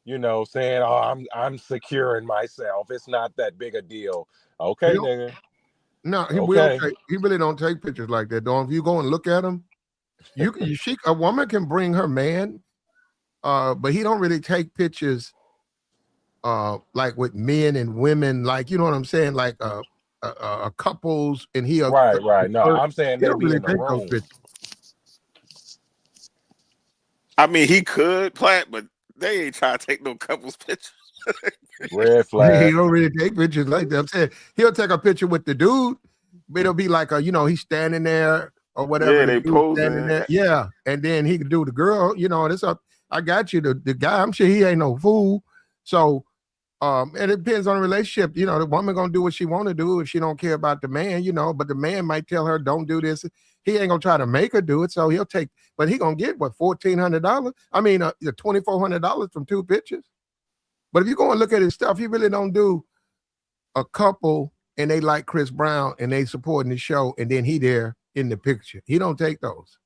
saying, "Oh, I'm securing myself. It's not that big a deal." Okay, nigga. No, he will. He really don't take pictures like that, though. If you go and look at him, a woman can bring her man, but he don't really take pictures, like with men and women, like you know what I'm saying, like couples, and he right. No, I'm saying they be really in the room. I mean, he could Platt, but they ain't trying to take no couples pictures. Red flag. He don't really take pictures like that. I'm saying he'll take a picture with the dude, it'll be like he's standing there or whatever. Yeah, the they dude's standing posing. there. Yeah, and then he could do the girl. This up. I got you. The guy. I'm sure he ain't no fool. So, and it depends on the relationship. The woman gonna do what she want to do if she don't care about the man. But the man might tell her, "Don't do this." He ain't gonna try to make her do it. So he'll take. But he gonna get what, $1,400? I mean, $2,400 from 2 pictures. But if you go and look at his stuff, he really don't do a couple and they like Chris Brown and they supporting the show and then he there in the picture. He don't take those.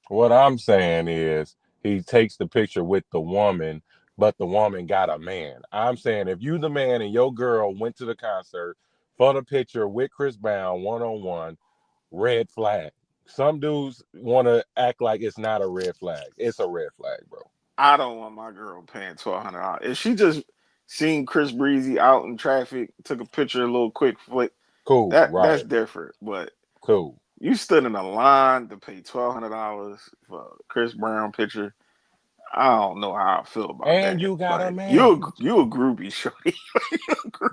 What I'm saying is he takes the picture with the woman, but the woman got a man. I'm saying if you the man and your girl went to the concert for the picture with Chris Brown one-on-one, red flag. Some dudes want to act like it's not a red flag. It's a red flag, bro. I don't want my girl paying $1,200. If she just seen Chris Breezy out in traffic, took a picture, a little quick flick, cool, that's different. But cool, you stood in a line to pay $1,200 for a Chris Brown picture. I don't know how I feel about that. And you got a man. You a groupie, shorty.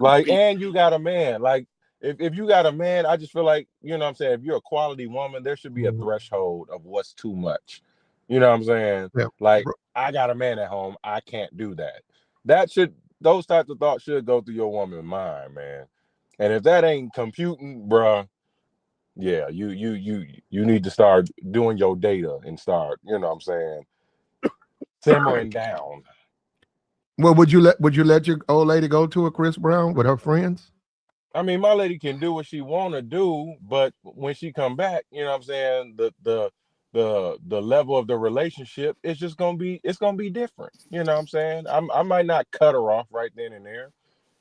Like, and you got a man. Like, if you got a man, I just feel like, what I'm saying, if you're a quality woman, there should be a threshold of what's too much. You know what I'm saying? Yeah. Like, I got a man at home. I can't do that. Those types of thoughts should go through your woman's mind, man. And if that ain't computing, bruh, yeah, you need to start doing your data and start, simmering down. Well, would you let your old lady go to a Chris Brown with her friends? I mean, my lady can do what she want to do, but when she come back, the level of the relationship is just gonna be different. You know what I'm saying? I might not cut her off right then and there.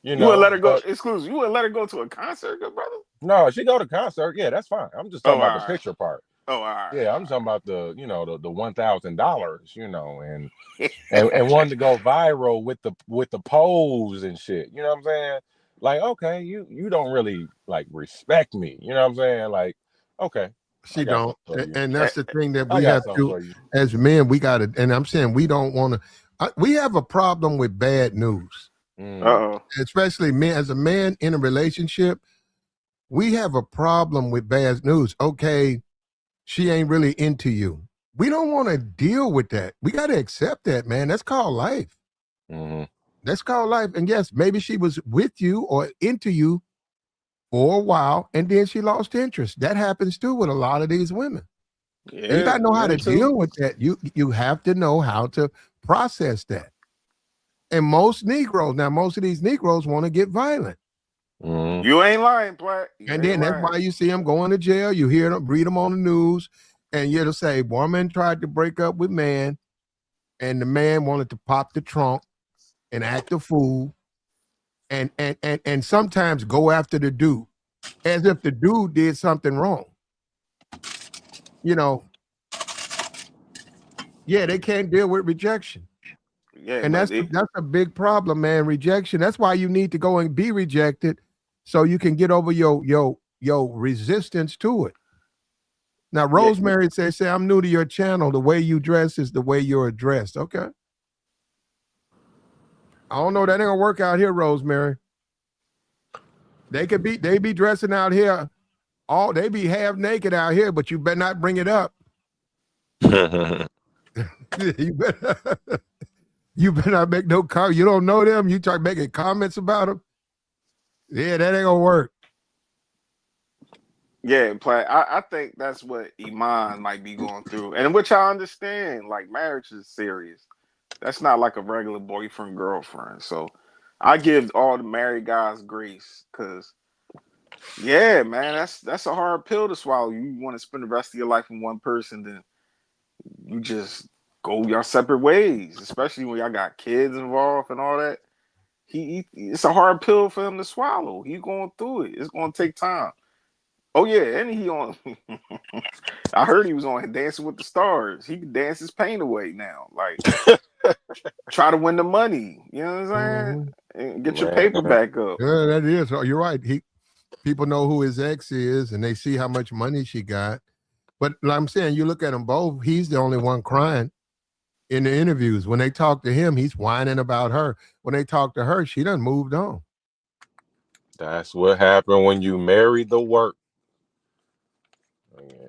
You wouldn't let her go. but, Exclusive. You wouldn't let her go to a concert, good brother? No, she go to concert. Yeah, that's fine. I'm just talking about the picture part. Oh, all right. Yeah, I'm talking about the $1,000, and wanting to go viral with the pose and shit. You know what I'm saying? Like, okay, you don't really like respect me. You know what I'm saying? Like, okay. She don't. And that's the thing that we have to, as men, we got to, and I'm saying we don't want to, we have a problem with bad news. Especially men, as a man in a relationship, we have a problem with bad news. Okay, she ain't really into you. We don't want to deal with that. We got to accept that, man. That's called life. Mm-hmm. That's called life. And yes, maybe she was with you or into you for a while, and then she lost interest. That happens too with a lot of these women. Yeah, you got to know how to deal with that. You have to know how to process that. And most of these Negroes want to get violent. Mm-hmm. You ain't lying, Platt. And then that's why you see them going to jail. You hear them, read them on the news, and you'll say, woman tried to break up with man, and the man wanted to pop the trunk and act a fool, and sometimes go after the dude, as if the dude did something wrong. Yeah, they can't deal with rejection. Yeah, and that's a big problem, man. Rejection. That's why you need to go and be rejected, so you can get over your resistance to it. Now, Rosemary says, "I'm new to your channel. The way you dress is the way you're addressed." Okay. I don't know. That ain't gonna work out here, Rosemary. They be dressing out here. They be half naked out here, but you better not bring it up. You better not make no comment. You don't know them. You start making comments about them. Yeah, that ain't gonna work. Yeah, Platt. I think that's what Iman might be going through, and which I understand. Like, marriage is serious. That's not like a regular boyfriend girlfriend. So I give all the married guys grace, because yeah, man, that's a hard pill to swallow. You want to spend the rest of your life with one person, then you just go your separate ways, especially when y'all got kids involved and all that. It's a hard pill for him to swallow. He's going through it. It's going to take time. Oh yeah, and he on. I heard he was on Dancing with the Stars. He can dance his pain away now. Like, try to win the money. You know what I'm saying? And get your paper back up. Yeah, that is. You're right. People know who his ex is, and they see how much money she got. But like I'm saying, you look at them both. He's the only one crying in the interviews. When they talk to him, he's whining about her. When they talk to her, she done moved on. That's what happened when you marry the work. Yeah.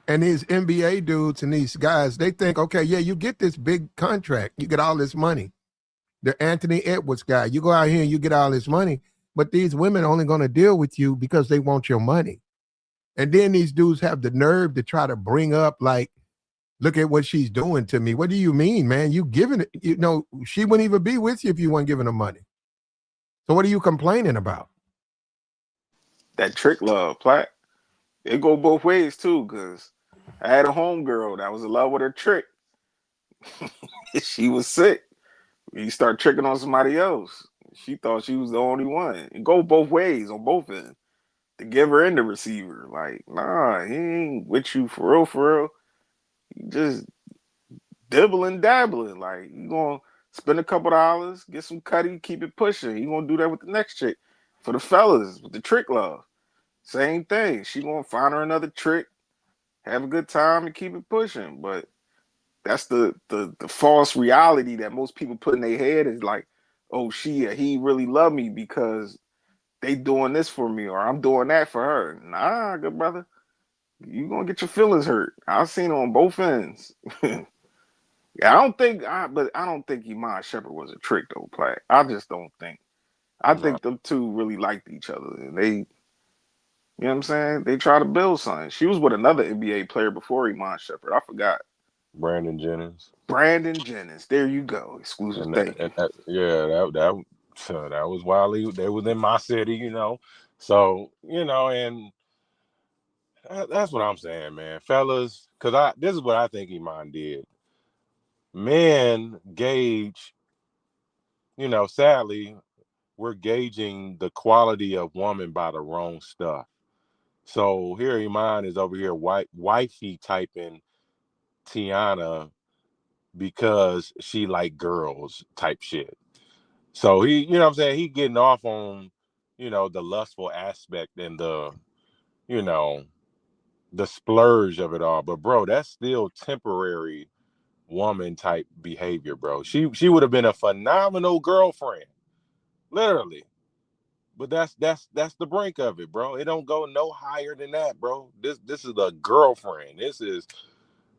And these NBA dudes and these guys, they think, okay, yeah, you get this big contract, you get all this money. The Anthony Edwards guy, you go out here and you get all this money, but these women are only going to deal with you because they want your money. And then these dudes have the nerve to try to bring up, like, look at what she's doing to me. What do you mean, man? You giving it, you know, she wouldn't even be with you if you weren't giving her money. So what are you complaining about? That trick love, Platt. It go both ways too, because I had a homegirl that was in love with her trick. She was sick. You start tricking on somebody else. She thought she was the only one. It go both ways on both ends. The giver and the receiver. Like, nah, he ain't with you for real, for real. He just dibbling, dabbling. Like, you gonna spend a couple dollars, get some cutty, keep it pushing. You gonna do that with the next chick. For the fellas, with the trick love. Same thing. She gonna find her another trick, have a good time, and keep it pushing. But that's the false reality that most people put in their head is like, oh, he really love me because they doing this for me or I'm doing that for her. Nah, good brother. You gonna get your feelings hurt. I've seen it on both ends. Yeah, but I don't think Iman Shumpert was a trick though, Platt. I just don't think. I No. think them two really liked each other and they, you know what I'm saying? They try to build something. She was with another NBA player before Iman Shumpert. I forgot. Brandon Jennings. Brandon Jennings. There you go. Exclusive. And, Thank you. that was Wiley. They was in my city, you know. So, you know, and that's what I'm saying, man. Fellas, because this is what I think Iman did. Men gauge, you know, sadly, we're gauging the quality of woman by the wrong stuff. So here Iman is over here wifey typing Teyana because she like girls type shit. So he, you know what I'm saying, he getting off on, you know, the lustful aspect and the, you know, the splurge of it all. But bro, that's still temporary woman type behavior, bro. She would have been a phenomenal girlfriend, literally. But that's the brink of it, bro. It don't go no higher than that, bro. This is a girlfriend. This is,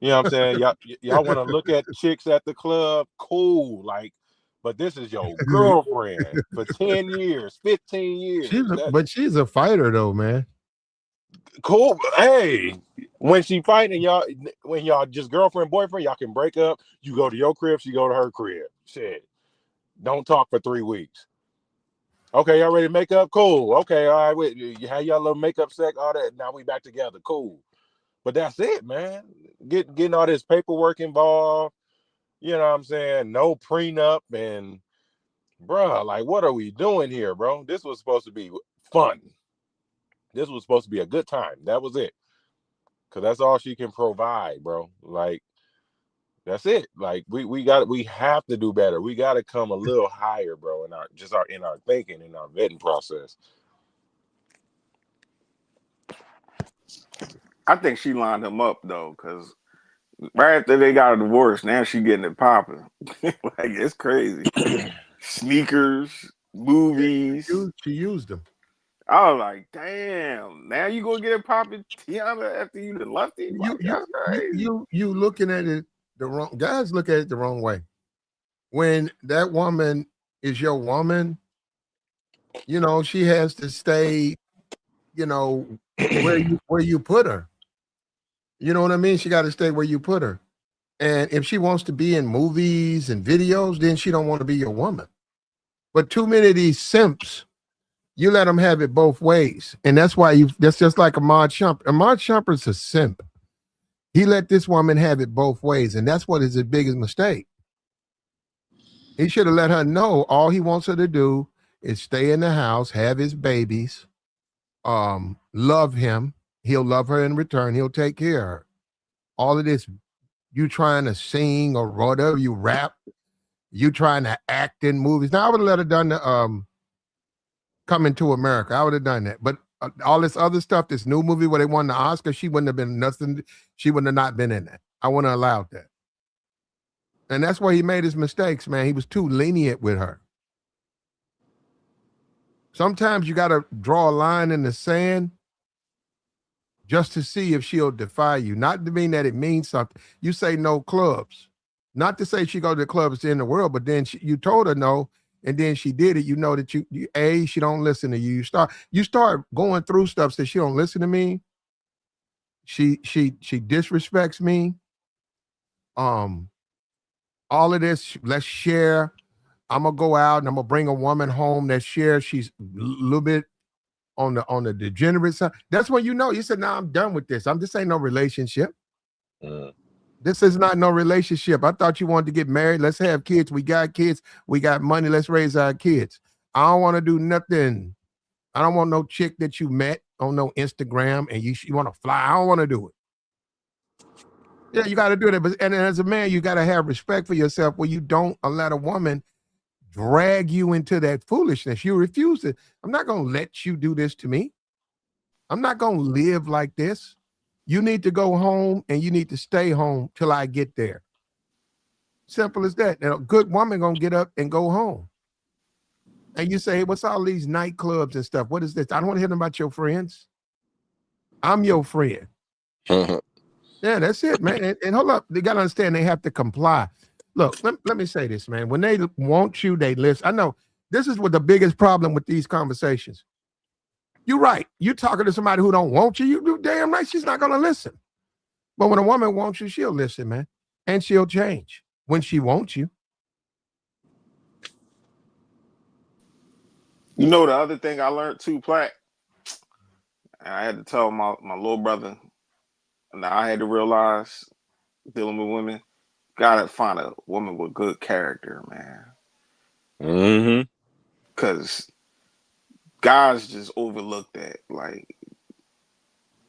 you know what I'm saying? Y'all want to look at chicks at the club, cool, like, but this is your girlfriend for 10 years, 15 years. But she's a fighter though, man. Cool. Hey, when she fighting when y'all just girlfriend, boyfriend, y'all can break up. You go to your crib, she go to her crib. Shit. Don't talk for 3 weeks. Okay, y'all ready to make up? Cool. Okay, all right. Wait, you have y'all little makeup sex, all that. Now we back together. Cool. But that's it, man. Getting all this paperwork involved. You know what I'm saying? No prenup and bruh, like what are we doing here, bro? This was supposed to be fun. This was supposed to be a good time. That was it. Cause that's all she can provide, bro. Like that's it. Like we have to do better. We got to come a little higher, bro, in our thinking, in our vetting process. I think she lined him up though, because right after they got a divorce, now she getting it popping. Like it's crazy. Sneakers, movies. She used them. I was like, damn, now you gonna get it popping, Teyana, after you done left him? Like, that's crazy. You looking at it the wrong, guys look at it the wrong way. When that woman is your woman, you know, she has to stay, you know, where you put her. You know what I mean? She got to stay where you put her. And if she wants to be in movies and videos, then she don't want to be your woman. But too many of these simps, you let them have it both ways. And that's why that's just like Iman Shumpert. Iman Shumpert's a simp. He let this woman have it both ways. And that's what is his biggest mistake. He should have let her know all he wants her to do is stay in the house, have his babies, love him. He'll love her in return. He'll take care of her. All of this, you trying to sing or whatever, you rap, you trying to act in movies. Now, I would have let her done the Coming to America. I would have done that. But all this other stuff, this new movie where they won the Oscar, she wouldn't have been nothing. She wouldn't have not been in that. I wouldn't have allowed that. And that's where he made his mistakes, man. He was too lenient with her. Sometimes you got to draw a line in the sand just to see if she'll defy you. Not to mean that it means something. You say no clubs. Not to say she go to the clubs in the world, but then you told her no, and then she did it. You know that she don't listen to you. You start going through stuff that she don't listen to me. She disrespects me. All of this, let's share. I'm gonna go out and I'm gonna bring a woman home that shares. She's a little bit on the degenerate side. That's when you know. You said, "Nah, I'm done with this. This ain't no relationship. This is not no relationship. I thought you wanted to get married. Let's have kids. We got kids. We got money. Let's raise our kids. I don't want to do nothing. I don't want no chick that you met on no Instagram and you want to fly. I don't want to do it. Yeah, you got to do that. But and as a man, you got to have respect for yourself where you don't let a woman drag you into that foolishness. You refuse it. I'm not going to let you do this to me. I'm not going to live like this. You need to go home and you need to stay home till I get there. Simple as that. And a good woman going to get up and go home. And you say, hey, what's all these nightclubs and stuff? What is this? I don't want to hear about your friends. I'm your friend. Uh-huh. Yeah, that's it, man. And hold up. They got to understand they have to comply. Look, let me say this, man. When they want you, they listen. I know this is what the biggest problem with these conversations. You're right. You're talking to somebody who don't want you. You do damn right. She's not going to listen. But when a woman wants you, she'll listen, man. And she'll change when she wants you. You know, the other thing I learned too, Platt, I had to tell my little brother, and I had to realize dealing with women, gotta find a woman with good character, man. Mm-hmm. Because guys just overlook that. Like,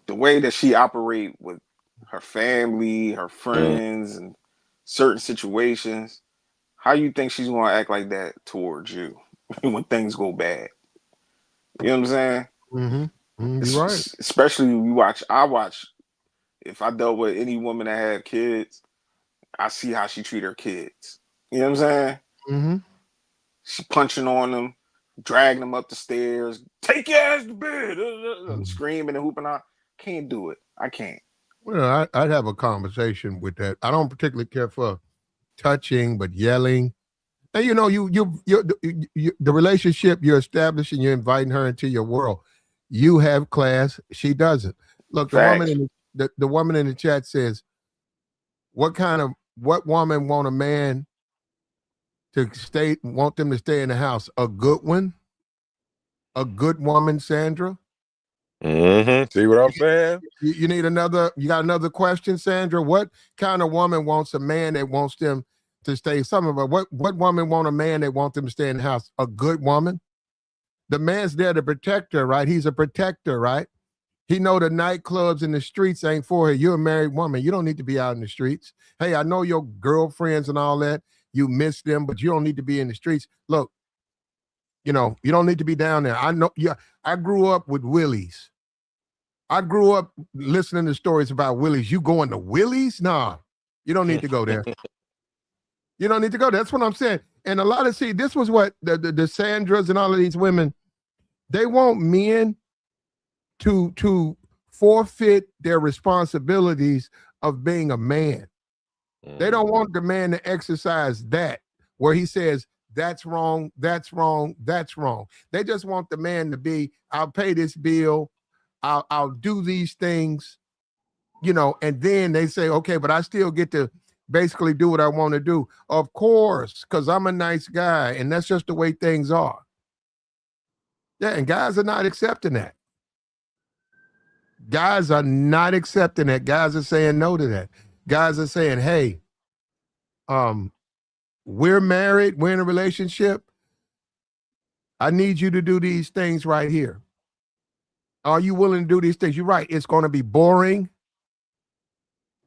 the way that she operate with her family, her friends, and certain situations, how you think she's going to act like that towards you when things go bad? You know what I'm saying? Mm-hmm. You're right. Especially I watch, if I dealt with any woman that had kids, I see how she treat her kids. You know what I'm saying? Mm-hmm. She punching on them, dragging them up the stairs, take your ass to bed, screaming and hooping out. Can't do it. I can't. Well, I'd have a conversation with that. I don't particularly care for touching, but yelling. And you know, the relationship you're establishing, you're inviting her into your world. You have class, she doesn't. Look, the woman in the chat says, what woman want a man want them to stay in the house? A good one? A good woman, Sandra? Mm-hmm. See what I'm saying? You got another question, Sandra? What kind of woman wants a man that wants them to stay? What woman want a man that wants them to stay in the house? A good woman? The man's there to protect her, right? He's a protector, right? He know the nightclubs and the streets ain't for her. You're a married woman. You don't need to be out in the streets. Hey, I know your girlfriends and all that. You miss them, but you don't need to be in the streets. Look, you don't need to be down there. I know. Yeah, I grew up with Willies. I grew up listening to stories about Willies. You going to Willies? Nah, you don't need to go there. You don't need to go. That's what I'm saying. And a lot of this was what the Sandras and all of these women, they want men to forfeit their responsibilities of being a man. They don't want the man to exercise that where he says, that's wrong, that's wrong, that's wrong. They just want the man to be, I'll pay this bill, I'll do these things, and then they say, okay, but I still get to basically do what I want to do. Of course, because I'm a nice guy, and that's just the way things are. Yeah, and guys are not accepting that. Guys are not accepting that. Guys are saying no to that. Guys are saying, hey, we're married, we're in a relationship. I need you to do these things right here. Are you willing to do these things? You're right. It's going to be boring.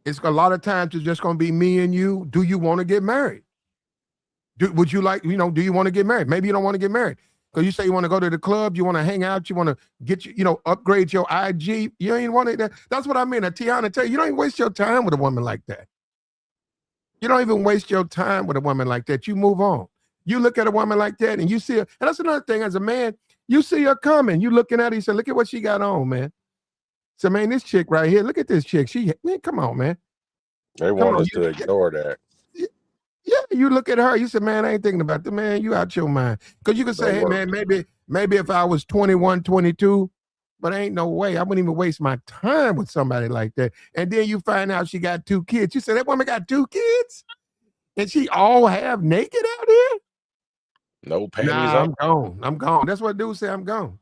It's a lot of times it's just going to be me and you. Do you want to get married? Would you like, do you want to get married? Maybe you don't want to get married because you say you want to go to the club, you want to hang out, you want to get, upgrade your IG. You ain't want it. That's what I mean. Teyana Taylor, you don't even waste your time with a woman like that. You don't even waste your time with a woman like that. You move on. You look at a woman like that and you see her. And that's another thing as a man, you see her coming. You looking at her, you say, look at what she got on, man. So, man, this chick right here, look at this chick. Man, come on, man. They want us to ignore that. Yeah, you look at her, you say, man, I ain't thinking about the man, you out your mind. Because you can say, hey, man, maybe if I was 21, 22, but ain't no way. I wouldn't even waste my time with somebody like that. And then you find out she got 2 kids. You say, that woman got 2 kids? And she all half naked out here? No panties Nah, on. I'm gone. I'm gone. That's what dudes say, I'm gone.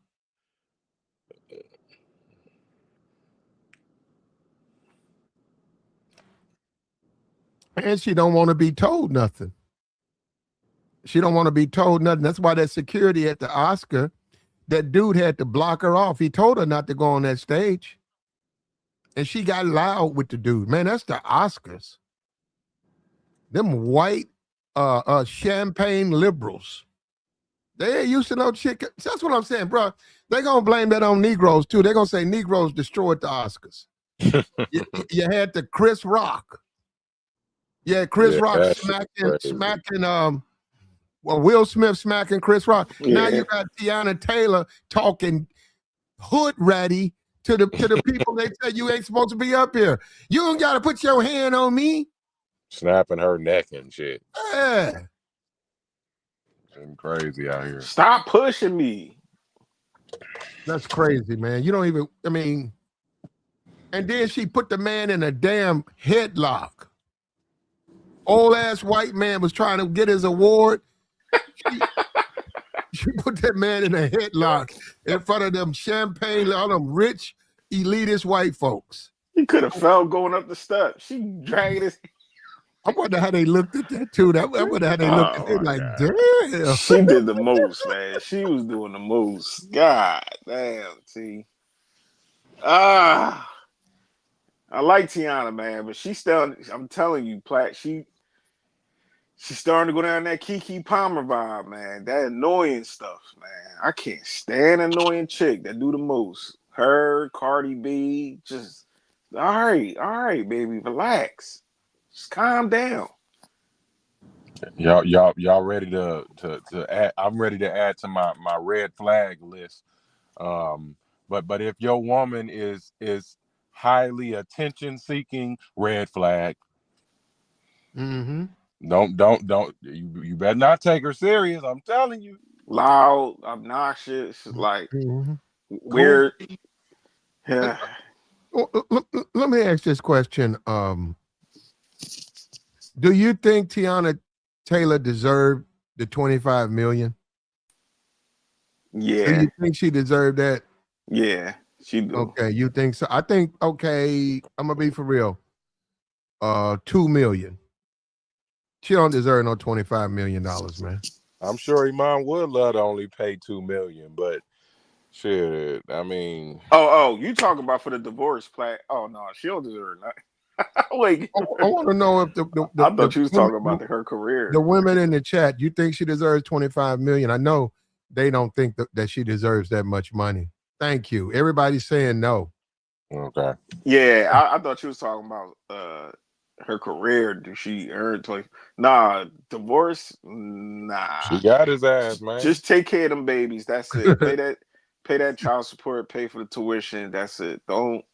And she don't want to be told nothing. She don't want to be told nothing. That's why that security at the Oscar, that dude had to block her off. He told her not to go on that stage. And she got loud with the dude. Man, that's the Oscars. Them white champagne liberals. They ain't used to no chicken. That's what I'm saying, bro. They're going to blame that on Negroes, too. They're going to say Negroes destroyed the Oscars. you had the Chris Rock. Yeah, Chris Rock smacking Will Smith smacking Chris Rock. Yeah. Now you got Teyana Taylor talking hood ratty to the people. They say you ain't supposed to be up here. You don't got to put your hand on me. Snapping her neck and shit. Yeah. And crazy out here. Stop pushing me. That's crazy, man. You don't even, I mean, and then she put the man in a damn headlock. Old ass white man was trying to get his award. She put that man in a headlock in front of them champagne, all them rich, elitist white folks. He could have fell going up the steps. She dragged his. I wonder how they looked at that too. I wonder how they looked at it. Like, damn. She did the most, man. She was doing the most. God damn, T. I like Teyana, man, but she's still. I'm telling you, Platt. She's starting to go down that Kiki Palmer vibe, man. That annoying stuff, man. I can't stand an annoying chick that do the most. Her, Cardi B, just all right, baby, relax. Just calm down. Y'all ready to add? I'm ready to add to my red flag list. But if your woman is highly attention seeking, red flag. Mm-hmm. Don't you better not take her serious. I'm telling you. Loud, obnoxious, like weird. Yeah. Let me ask this question. Do you think Teyana Taylor deserved the $25 million? Yeah. Do you think she deserved that? Yeah, she do. Okay, you think so? I think, okay, I'm gonna be for real. $2 million. She don't deserve no $25 million, man. I'm sure Iman would love to only pay $2 million, but shit, I mean. Oh, you talking about for the divorce plaque? Oh no, she don't deserve that. Wait, I want to know if I thought you was talking about her career. The women in the chat, you think she deserves $25 million? I know they don't think that she deserves that much money. Thank you. Everybody's saying no. Okay. Yeah, I thought you was talking about her career. Did she earn 20? Nah, divorce? Nah. She got his ass, man. Just take care of them babies. That's it. Pay that child support, pay for the tuition. That's it. Don't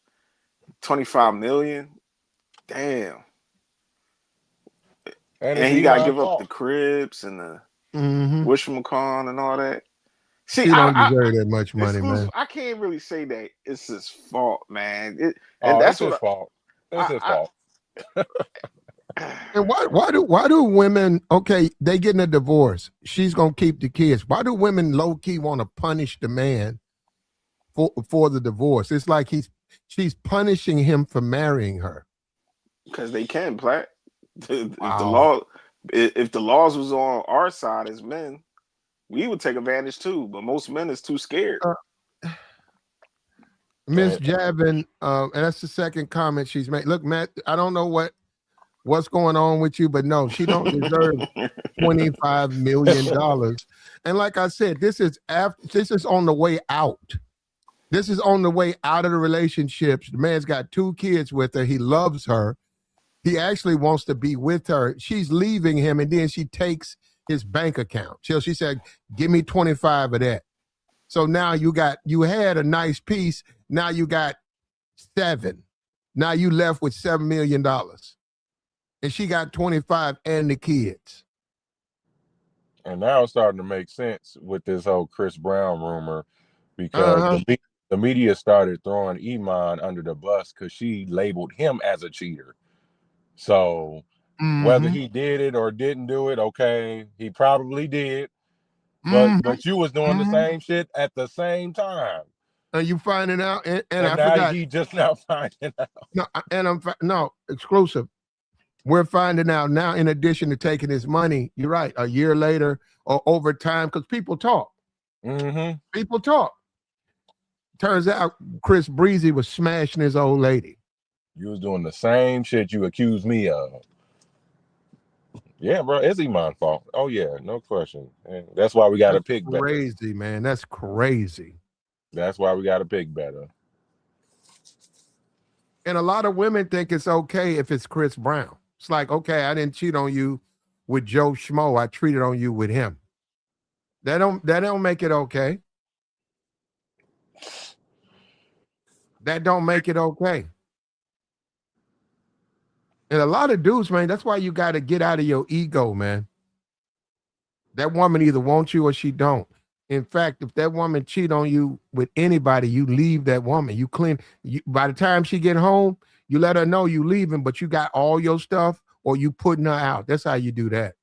25 million. Damn. And he gotta give up the cribs and the wishmacan and all that. See, he don't deserve that much money, man. I can't really say that it's his fault, man. That's his fault. It's his fault. And why do women, okay, they getting a divorce, she's gonna keep the kids, why do women low-key want to punish the man for the divorce? It's like she's punishing him for marrying her because they can. Platt. If the laws was on our side as men, we would take advantage too, but most men is too scared. Miss Javin, and that's the second comment she's made. Look, Matt, I don't know what's going on with you, but no, she don't deserve $25 million. And like I said, this is on the way out. This is on the way out of the relationships. The man's got 2 kids with her. He loves her. He actually wants to be with her. She's leaving him, and then she takes his bank account. So she said, give me 25 of that. So now you had a nice piece. Now you got 7. Now you left with $7 million. And she got 25 and the kids. And now it's starting to make sense with this whole Chris Brown rumor, because the media started throwing Iman under the bus because she labeled him as a cheater. So whether he did it or didn't do it, okay, he probably did. But you was doing the same shit at the same time. And you finding out, and I now forgot. he just now finding out. No, exclusive. We're finding out now, in addition to taking his money, you're right, a year later or over time, because people talk. People talk. Turns out Chris Breezy was smashing his old lady. You was doing the same shit you accused me of. Yeah, bro, it's Iman's fault. Oh, yeah, no question. And that's why we got to pick better. Crazy, man. That's crazy. That's why we got to pick better. And a lot of women think it's okay if it's Chris Brown. It's like, okay, I didn't cheat on you with Joe Schmo. I cheated on you with him. That don't make it okay. That don't make it okay. And a lot of dudes, man, that's why you got to get out of your ego, man. That woman either wants you or she don't. In fact, if that woman cheat on you with anybody, you leave that woman. You clean. By the time she get home, you let her know you leaving, but you got all your stuff, or you putting her out. That's how you do that.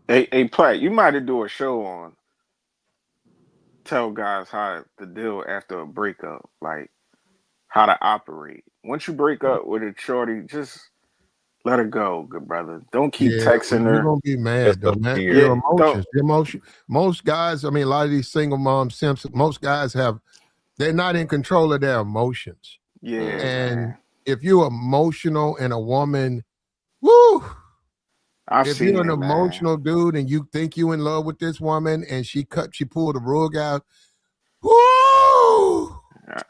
Hey, Platt, you might have do a show on tell guys how to deal after a breakup, like how to operate. Once you break up with a shorty, just let her go, good brother. Don't keep texting her. You're gonna be mad, though, man. Your emotions. Most guys, I mean, a lot of these single mom simps, most guys they're not in control of their emotions. Yeah. And if you're emotional and a woman, woo. If you're an emotional dude and you think you in love with this woman and she pulled the rug out, woo!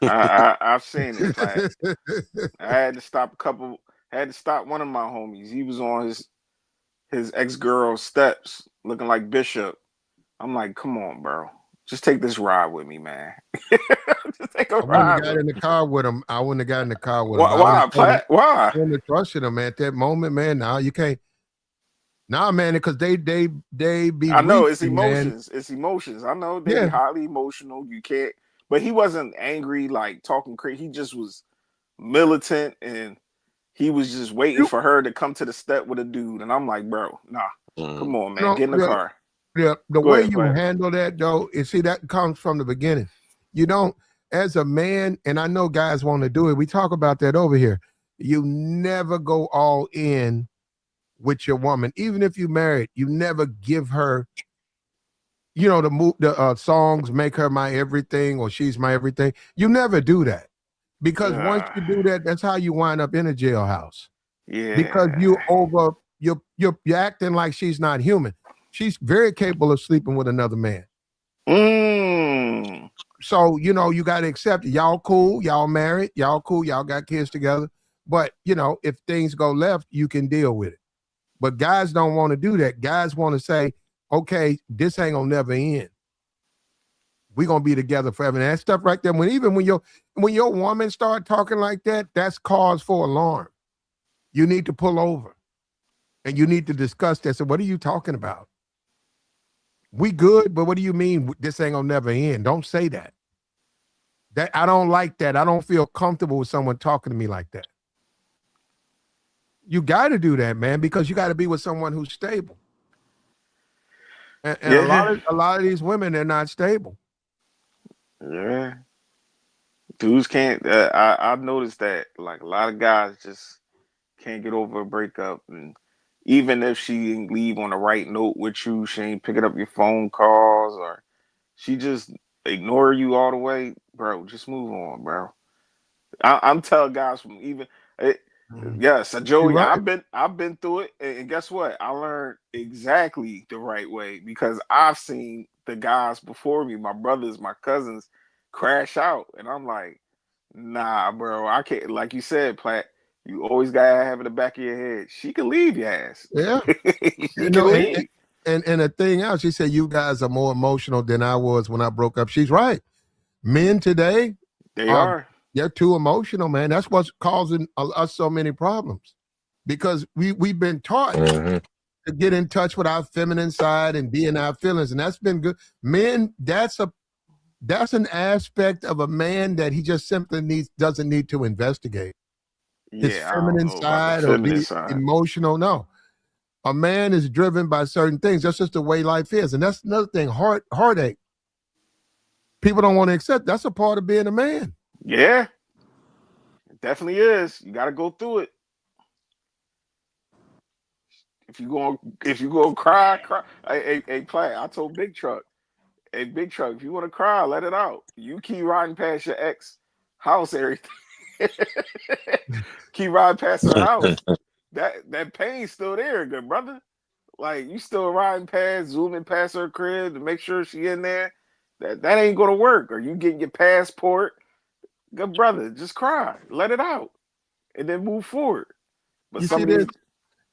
I've seen it. Like, I had to stop one of my homies. He was on his ex-girl's steps looking like Bishop. I'm like, come on, bro. Just take this ride with me, man. Just take a ride. I wouldn't have got in the car with him. I wouldn't have got in the car with him. Why, Platt? Why? I wouldn't have trusted him at that moment, man. Now you can't. Nah, man, because they be. I know it's emotions. Man. It's emotions. I know they're highly emotional. You can't. But he wasn't angry, like talking crazy. He just was militant, and he was just waiting for her to come to the step with a dude. And I'm like, bro, nah, come on, man, get in the car. Yeah, the way you handle that, though, is see that comes from the beginning. You don't, as a man, and I know guys want to do it. We talk about that over here. You never go all in with your woman, even if you married. You never give her, the songs make her my everything or she's my everything. You never do because once you do that, that's how you wind up in a jailhouse. Yeah, because you're acting like she's not human. She's very capable of sleeping with another man. So you got to accept it. Y'all cool, y'all married, y'all cool, y'all got kids together. But if things go left, you can deal with it. But guys don't want to do that. Guys want to say, okay, this ain't gonna never end. We're gonna be together forever. And that stuff right there, when your woman start talking like that, that's cause for alarm. You need to pull over and you need to discuss that. So what are you talking about? We good, but what do you mean this ain't gonna never end? Don't say that. I don't like that. I don't feel comfortable with someone talking to me like that. You got to do that, man, because you got to be with someone who's stable. And a lot of these women, they're not stable. Yeah. Dudes can't. I've noticed that, like, a lot of guys just can't get over a breakup. And even if she didn't leave on the right note with you, she ain't picking up your phone calls, or she just ignore you all the way, bro, just move on, bro. I'm telling guys from even... Yes, Joey, right. I've been through it, and guess what? I learned exactly the right way because I've seen the guys before me, my brothers, my cousins, crash out, and I'm like, nah, bro, I can't. Like you said, Platt, you always gotta have in the back of your head. She can leave your ass. Yeah, she can leave. And the thing else, she said, you guys are more emotional than I was when I broke up. She's right. Men today, They are. They're too emotional, man. That's what's causing us so many problems, because we've been taught to get in touch with our feminine side and be in our feelings, and that's been good. Men, that's an aspect of a man that he just simply doesn't need to investigate. His Yeah, I don't feminine know about the side or feminine be side. emotional. No, a man is driven by certain things. That's just the way life is, and that's another thing. Heartache. People don't want to accept. That's a part of being a man. Yeah, it definitely is. You got to go through it. If you go cry. Hey, play. I told Big Truck. Hey, Big Truck, if you want to cry, let it out. You keep riding past your ex house, everything. Keep riding past her house. That pain's still there, good brother. Like, you still riding past, zooming past her crib to make sure she in there. That ain't gonna work. Or you getting your passport. Good brother, just cry. Let it out. And then move forward. But You some see of these this?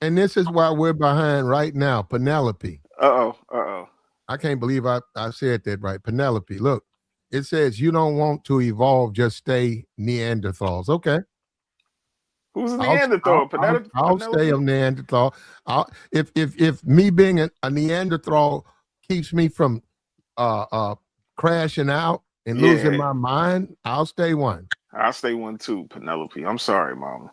And this is why we're behind right now. Penelope. uh-oh. I can't believe I said that right. Penelope, look, it says you don't want to evolve, just stay Neanderthals. Okay. Who's a Neanderthal? I'll stay a Neanderthal. If me being a Neanderthal keeps me from crashing out and losing my mind, I'll stay one. I'll stay one too, Penelope. I'm sorry, mama.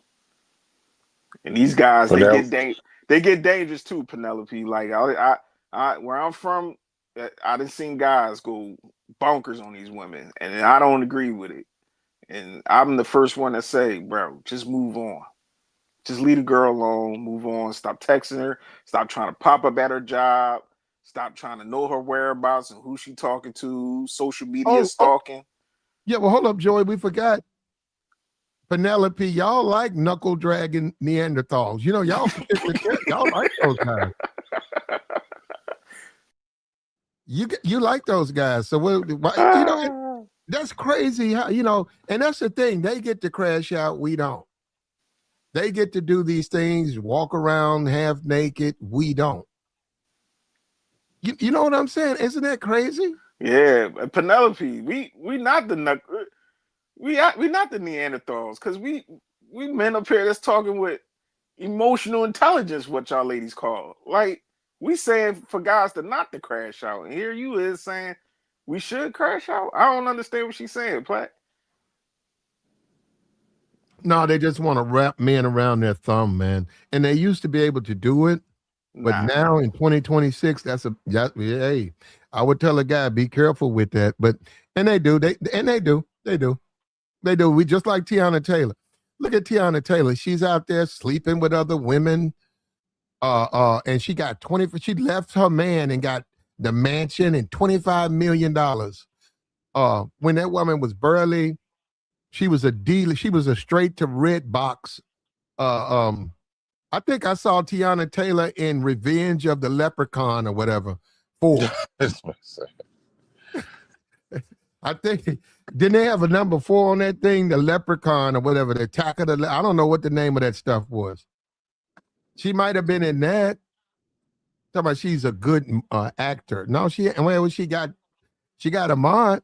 And these guys, they get dangerous too, Penelope. Like I where I'm from, I done seen guys go bonkers on these women, and I don't agree with it. And I'm the first one to say, bro, just move on. Just leave the girl alone, move on, stop texting her, stop trying to pop up at her job, stop trying to know her whereabouts and who she talking to, social media stalking. Yeah, well, hold up, Joey, we forgot. Penelope, y'all like knuckle dragging Neanderthals. You know, y'all like those guys. You like those guys. So that's crazy how, and that's the thing. They get to crash out, we don't. They get to do these things, walk around half naked, we don't. You know what I'm saying? Isn't that crazy? Yeah, Penelope, we not the Neanderthals, because we men up here that's talking with emotional intelligence, what y'all ladies call. Like, we saying for guys not to crash out, and here you is saying we should crash out. I don't understand what she's saying, Platt. No, they just want to wrap men around their thumb, man. And they used to be able to do it, but now in 2026, hey, I would tell a guy, be careful with that. And they do. We just like Teyana Taylor. Look at Teyana Taylor. She's out there sleeping with other women. And she got she left her man and got the mansion and $25 million. When that woman was barely, she was a dealer. She was a straight to red box. I think I saw Teyana Taylor in Revenge of the Leprechaun or whatever. 4. I think, didn't they have a number 4 on that thing? The Leprechaun or whatever, the Attack of the, I don't know what the name of that stuff was. She might have been in that. Talking about she's a good actor. No, she got Ahmad.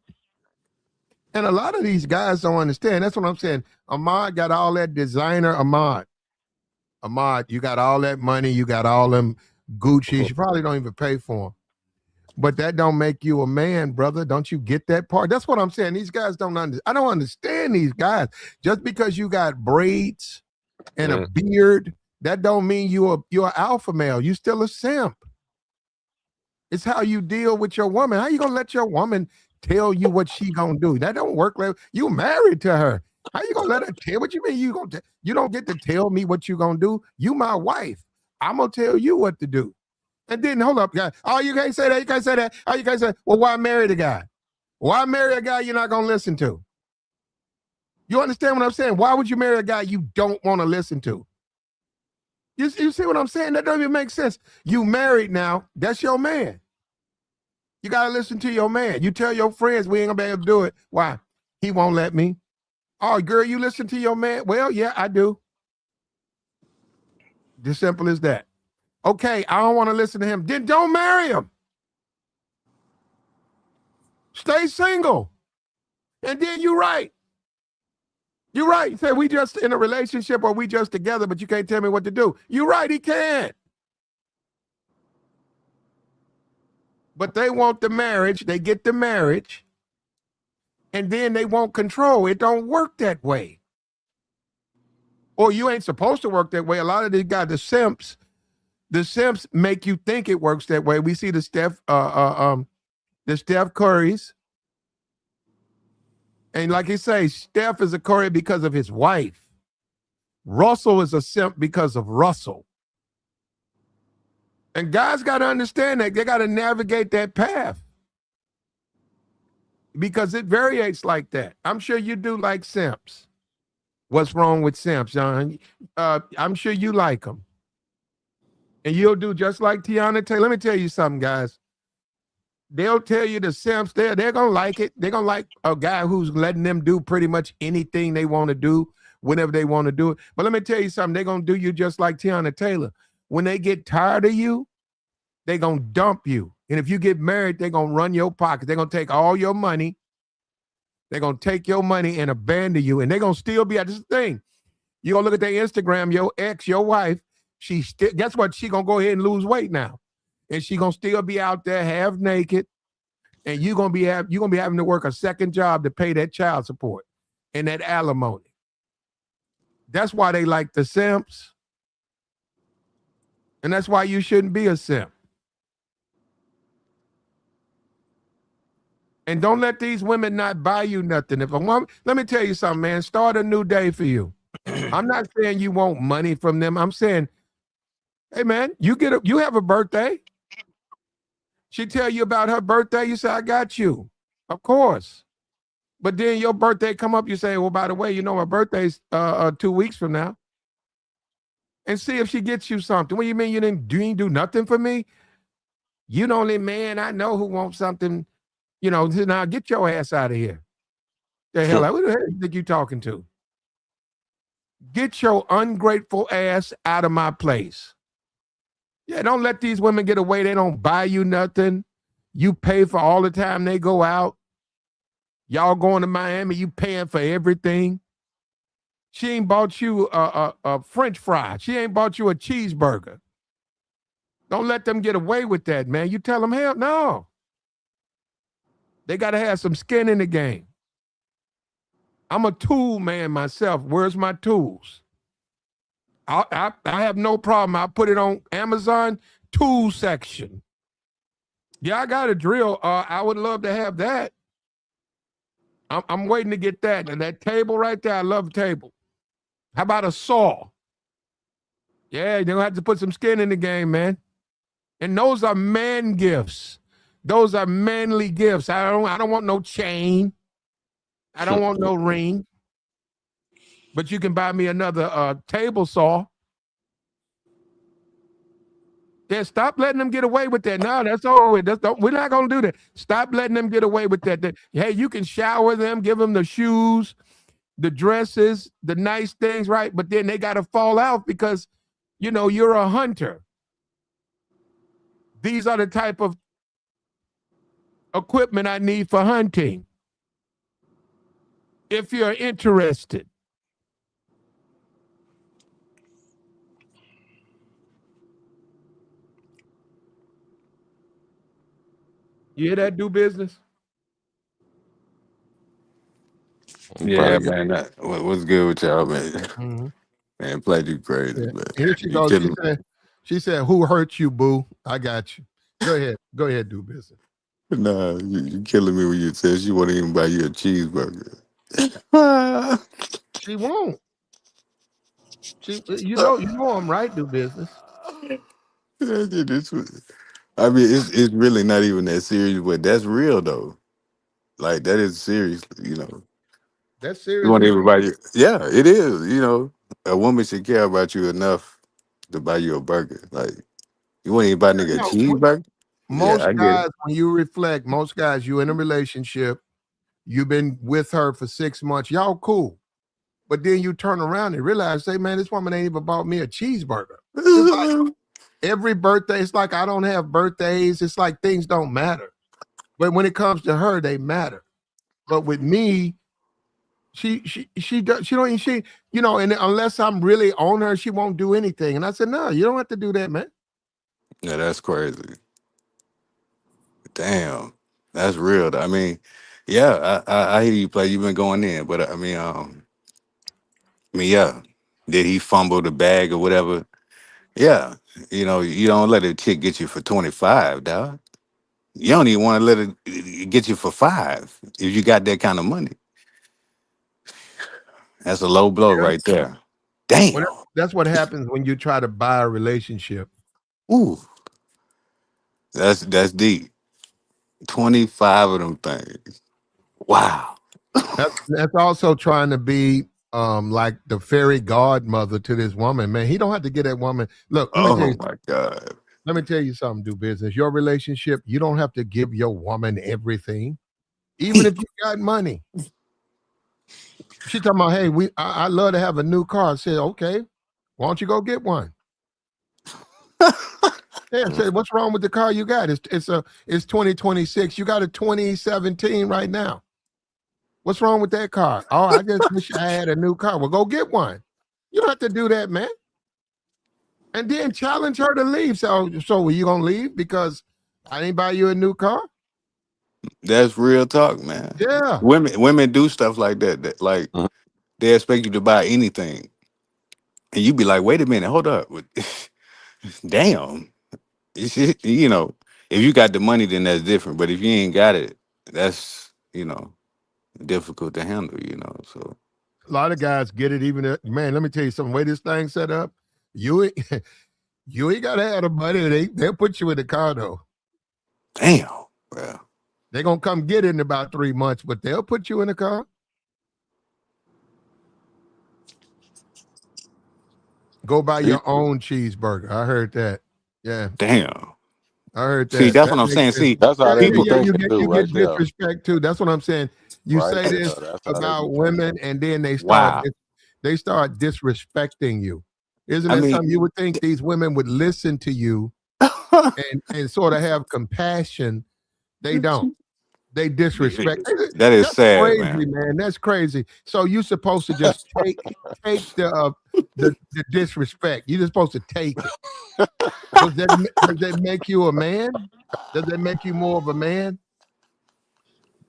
And a lot of these guys don't understand. That's what I'm saying. Ahmad got all that designer. Ahmad, you got all that money. You got all them Gucci. You probably don't even pay for them. But that don't make you a man, brother. Don't you get that part? That's what I'm saying. These guys don't understand. I don't understand these guys. Just because you got braids and a beard, that don't mean you're an alpha male. You still a simp. It's how you deal with your woman. How you gonna let your woman tell you what she gonna do? That don't work. Like, you married to her. How you gonna let her tell? What you mean you don't get to tell me what you gonna do? You my wife. I'm gonna tell you what to do. And then hold up, guy. Oh, you can't say that. You can't say that. Oh, you can't say. Well, why marry the guy? Why marry a guy you're not gonna listen to? You understand what I'm saying? Why would you marry a guy you don't want to listen to? You see what I'm saying? That doesn't even make sense. You married now. That's your man. You got to listen to your man. You tell your friends we ain't going to be able to do it. Why? He won't let me. Oh, girl, you listen to your man? Well, yeah, I do. As simple as that. Okay, I don't want to listen to him. Then don't marry him. Stay single. And then you're right. You're right. You say we just in a relationship or we just together, but you can't tell me what to do. You're right, he can't. But they want the marriage, they get the marriage, and then they want control. It don't work that way. Or you ain't supposed to work that way. A lot of these guys, the simps make you think it works that way. We see the Steph Currys. And like he says, Steph is a Curry because of his wife. Russell is a simp because of Russell. And guys got to understand that. They got to navigate that path. Because it variates like that. I'm sure you do like simps. What's wrong with simps, John? I'm sure you like them. And you'll do just like Teyana Taylor. Let me tell you something, guys. They'll tell you the simps, they're going to like it. They're going to like a guy who's letting them do pretty much anything they want to do, whenever they want to do it. But let me tell you something. They're going to do you just like Teyana Taylor. When they get tired of you, they're going to dump you. And if you get married, they're going to run your pockets. They're going to take all your money. They're going to take your money and abandon you. And they're going to still be at this thing. You're going to look at their Instagram, your ex, your wife. Guess what? She going to go ahead and lose weight now. And she going to still be out there half naked. And you're going to be having to work a second job to pay that child support and that alimony. That's why they like the simps. And that's why you shouldn't be a simp. And don't let these women not buy you nothing. If a woman, let me tell you something, man, start a new day for you. I'm not saying you want money from them. I'm saying, hey man, you have a birthday. She tell you about her birthday, you say, I got you. Of course. But then your birthday come up, you say, well, by the way, you know, my birthday's 2 weeks from now. And see if she gets you something. What do you mean you didn't do nothing for me? You the only man I know who wants something, you know, now get your ass out of here. The hell, who the hell you think you talking to? Get your ungrateful ass out of my place. Yeah, don't let these women get away. They don't buy you nothing. You pay for all the time they go out. Y'all going to Miami, you paying for everything. She ain't bought you a French fry. She ain't bought you a cheeseburger. Don't let them get away with that, man. You tell them, hell no. They got to have some skin in the game. I'm a tool man myself. Where's my tools? I have no problem. I'll put it on Amazon tool section. Yeah, I got a drill. I would love to have that. I'm waiting to get that. And that table right there, I love table. How about a saw? Yeah, you're gonna have to put some skin in the game, man. And those are man gifts. Those are manly gifts. I don't want no chain. I don't want no ring. But you can buy me another table saw. Yeah, stop letting them get away with that. No, that's all. We're not going to do that. Stop letting them get away with that. Hey, you can shower them, give them the shoes, the dresses, the nice things, right? But then they got to fall out because, you know, you're a hunter. These are the type of equipment I need for hunting. If you're interested. You hear that? Do business? Yeah, man. What's good with y'all, man? Mm-hmm. Man, played you crazy, Yeah. man. Here she goes. She said, who hurt you, boo? I got you. Go ahead. Go ahead, do business. Nah, you killing me when you said she won't even buy you a cheeseburger. She won't. You know I'm right, do business. I mean, it's really not even that serious, but that's real though. Like that is serious, you know. That's You serious. want everybody? Yeah, it is. You know, a woman should care about you enough to buy you a burger. Like you want anybody nigga a cheeseburger? Most I get guys, it. when you reflect, most guys, you in a relationship, you've been with her for 6 months, y'all cool. But then you turn around and realize, say, man, this woman ain't even bought me a cheeseburger. It's like every birthday, it's like I don't have birthdays. It's like things don't matter. But when it comes to her, they matter. But with me, She don't, you know, and unless I'm really on her, she won't do anything. And I said, no, you don't have to do that, man. Yeah, that's crazy. Damn, that's real. I mean, yeah, I hear you play. You've been going in, but yeah. Did he fumble the bag or whatever? Yeah, you know, you don't let a chick get you for 25, dog. You don't even want to let it get you for 5 if you got that kind of money. That's a low blow Yeah. right there. Damn. Well, that's what happens when you try to buy a relationship. Ooh, that's deep. 25 of them things. Wow. That's also trying to be like the fairy godmother to this woman, man. He don't have to get that woman. Look, let me tell Oh you, my God. let me tell you something, do business. Your relationship, you don't have to give your woman everything, even if you got money. She talking about, hey, I love to have a new car. I said, okay, why don't you go get one? Yeah, I said, what's wrong with the car you got? It's 2026. You got a 2017 right now. What's wrong with that car? Oh, I just wish I had a new car. Well, go get one. You don't have to do that, man. And then challenge her to leave. So were you gonna leave because I didn't buy you a new car? That's real talk, man. Yeah. Women do stuff like that. Like Mhm. they expect you to buy anything. And you be like, wait a minute, hold up. Damn. You know, if you got the money, then that's different. But if you ain't got it, that's, difficult to handle, So A lot of guys get it. Even man, let me tell you something. The way this thing set up, you ain't you ain't gotta have the money. They'll put you in the car though. damn. Well, They're gonna come get it in about 3 months, but they'll put you in the car. Go buy see, your own cheeseburger. I heard that. Yeah, damn. I heard See, that. that's That what I'm makes saying. sense. See, That's how Yeah, they yeah, be people, yeah. You thinking get too, you right get there. disrespect too. That's what I'm saying. You Right say there. this That's how they be about thinking. women, and then wow. they start disrespecting you. Isn't I that mean, something you would think these women would listen to you and sort of have compassion? They don't. They disrespect. that is That's sad, crazy, man. man. That's crazy. So you're supposed to just take the disrespect. You're just supposed to take it. Does that make you a man? Does that make you more of a man?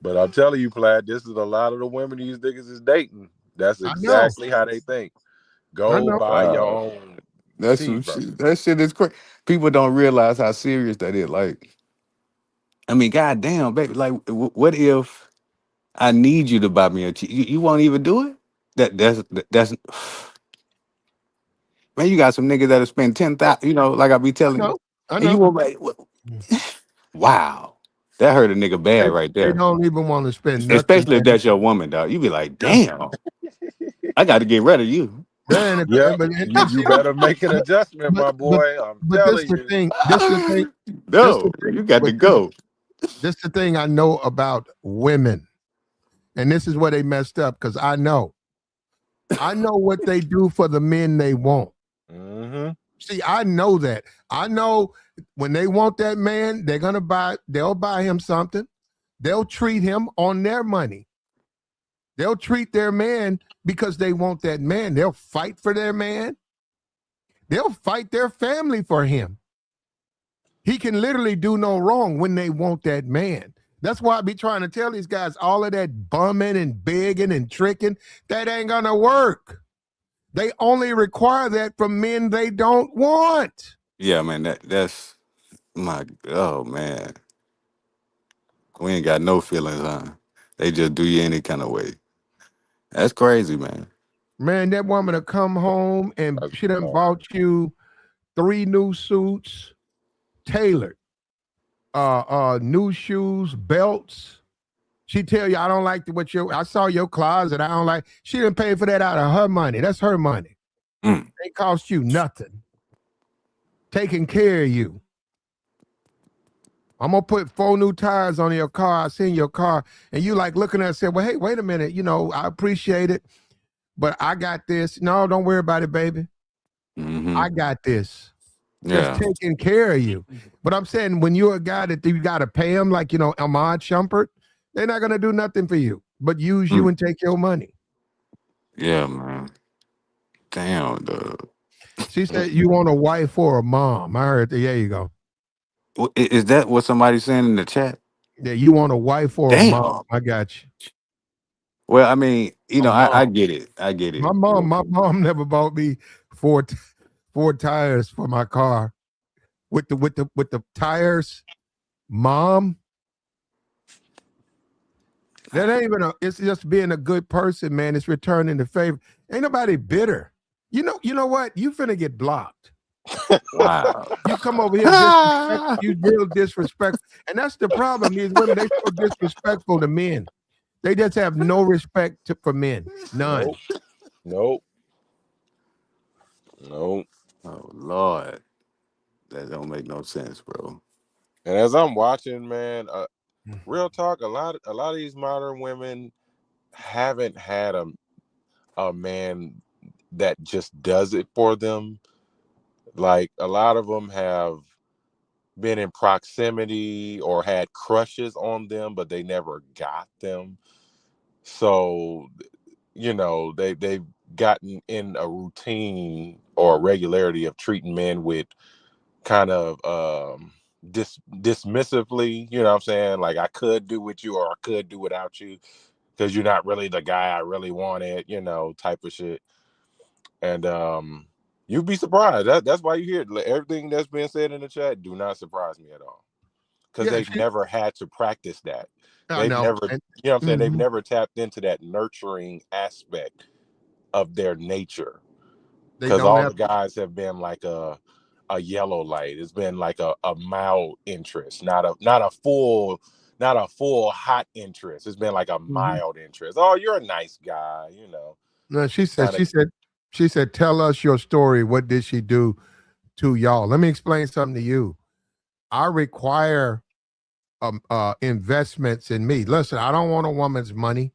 But I'm telling you, Plaid, this is a lot of the women these niggas is dating. That's I know. exactly how they think. I Go know. buy your Wow. own That's some cheeseburger. shit. That shit is crazy. People don't realize how serious that is. Like, I mean, goddamn, baby. Like, what if I need you to buy me a cheese? You won't even do it. That's man. You got some niggas that'll spend 10,000. Like I be I telling you, know. I and you know. will. Wow, that hurt a nigga They, bad right they there. don't even want to spend nothing, Especially if man. that's your woman, dog. You be like, Yeah. damn, I got to get rid of you. Man, Yep. see, You better make an adjustment, but my but boy. I'm but this telling the you. thing. This the thing. This the No, thing. you got But to go. this the thing I know about women, and this is where they messed up because I know what they do for the men they want. Mm-hmm. See, I know that. I know when they want that man, they'll buy him something. They'll treat him on their money. They'll treat their man because they want that man. They'll fight for their man. They'll fight their family for him. He can literally do no wrong when they want that man. That's why I be trying to tell these guys all of that bumming and begging and tricking, that ain't gonna work. They only require that from men they don't want. Yeah, man. That's oh man. We ain't got no feelings, huh? They just do you any kind of way. That's crazy, man. Man, that woman will come home and That's she done bought you 3 new suits, tailored, new shoes, belts. She tell you, I don't like I saw your closet. I don't like. She didn't pay for that out of her money. That's her money. Mm. It cost you nothing. Taking care of you. I'm gonna put 4 new tires on your car. I seen your car, and you like looking at it and said, well, hey, wait a minute. I appreciate it, but I got this. No, don't worry about it, baby. Hmm. I got this. Just Yeah. taking care of you. But I'm saying when you're a guy that you got to pay him, like, Iman Shumpert, they're not going to do nothing for you but use you Mm. and take your money. Yeah, man. Damn, dog. She said, "You want a wife or a mom?" I heard. There you go. Is that what somebody's saying in the chat? Yeah, you want a wife or a mom? Damn. I got you. Well, I mean, A I mom. get it. I get it. My mom never bought me four four tires for my car with the tires. Mom, that ain't even it's just being a good person, man. It's returning the favor. Ain't nobody bitter. You know what? You finna get blocked. Wow. You come over here disrespect, you real disrespectful. And that's the problem. These women, they so disrespectful to men. They just have no respect for men. None. Nope. Nope. Oh Lord. That don't make no sense, bro. And as I'm watching, man, real talk, a lot of these modern women haven't had a man that just does it for them. Like a lot of them have been in proximity or had crushes on them, but they never got them. So, they've gotten in a routine or a regularity of treating men with kind of dismissively, you know what I'm saying? Like I could do with you or I could do without you because you're not really the guy I really wanted, type of shit. And you'd be surprised. That's why you hear everything that's been said in the chat. Do not surprise me at all. Because Yeah, they've never had to practice that. I They've know. never, And, you know what I'm saying? They've mhm. never tapped into that nurturing aspect of their nature. They Because don't all have. the guys have been like a yellow light. It's been like a mild interest, not a full hot interest. It's been like a Mhm. mild interest. Oh, you're a nice guy, No, kind of. she said, tell us your story. What did she do to y'all? Let me explain something to you. I require investments in me. Listen, I don't want a woman's money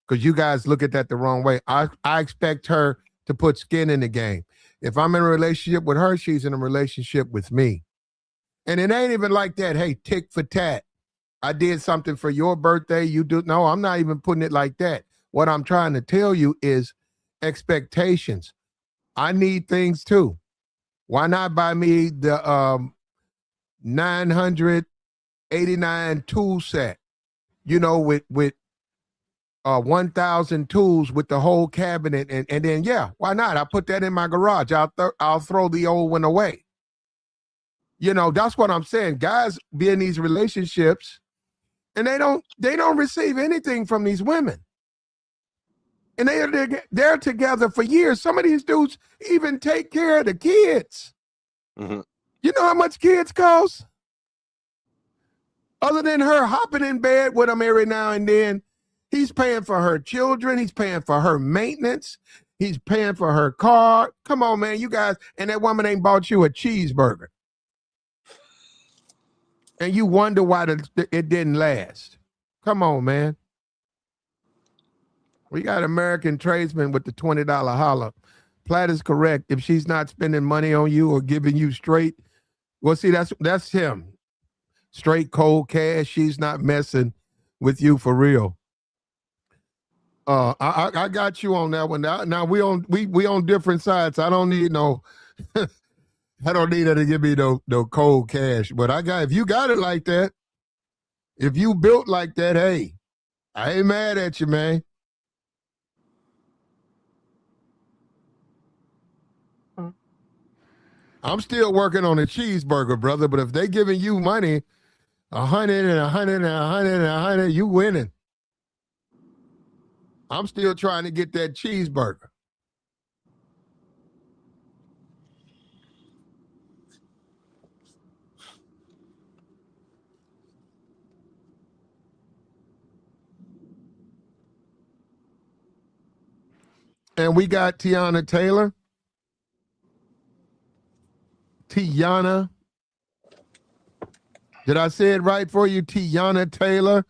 because you guys look at that the wrong way. I expect her to put skin in the game. If I'm in a relationship with her, she's in a relationship with me. And it ain't even like that. Hey, tick for tat. I did something for your birthday. You do. No, I'm not even putting it like that. What I'm trying to tell you is expectations. I need things too. Why not buy me the 989 tool set? With 1,000 tools with the whole cabinet, and then why not? I put that in my garage. I'll throw the old one away. That's what I'm saying. Guys be in these relationships, and they don't receive anything from these women, and they're together for years. Some of these dudes even take care of the kids. Mm-hmm. You know how much kids cost? Other than her hopping in bed with him every now and then, he's paying for her children. He's paying for her maintenance. He's paying for her car. Come on, man, you guys. And that woman ain't bought you a cheeseburger. And you wonder why it didn't last. Come on, man. We got American tradesmen with the $20 holler. Platt is correct. If she's not spending money on you or giving you straight, well, see, that's him. Straight cold cash. She's not messing with you for real. I got you on that one. Now we on different sides. I don't need no I don't need her to give me no cold cash. But if you got it like that, if you built like that, hey, I ain't mad at you, man. I'm still working on a cheeseburger, brother. But if they giving you money, 100 and 100 and 100 and 100, you winning. I'm still trying to get that cheeseburger. And we got Teyana Taylor. Teyana. Did I say it right for you? Teyana Taylor.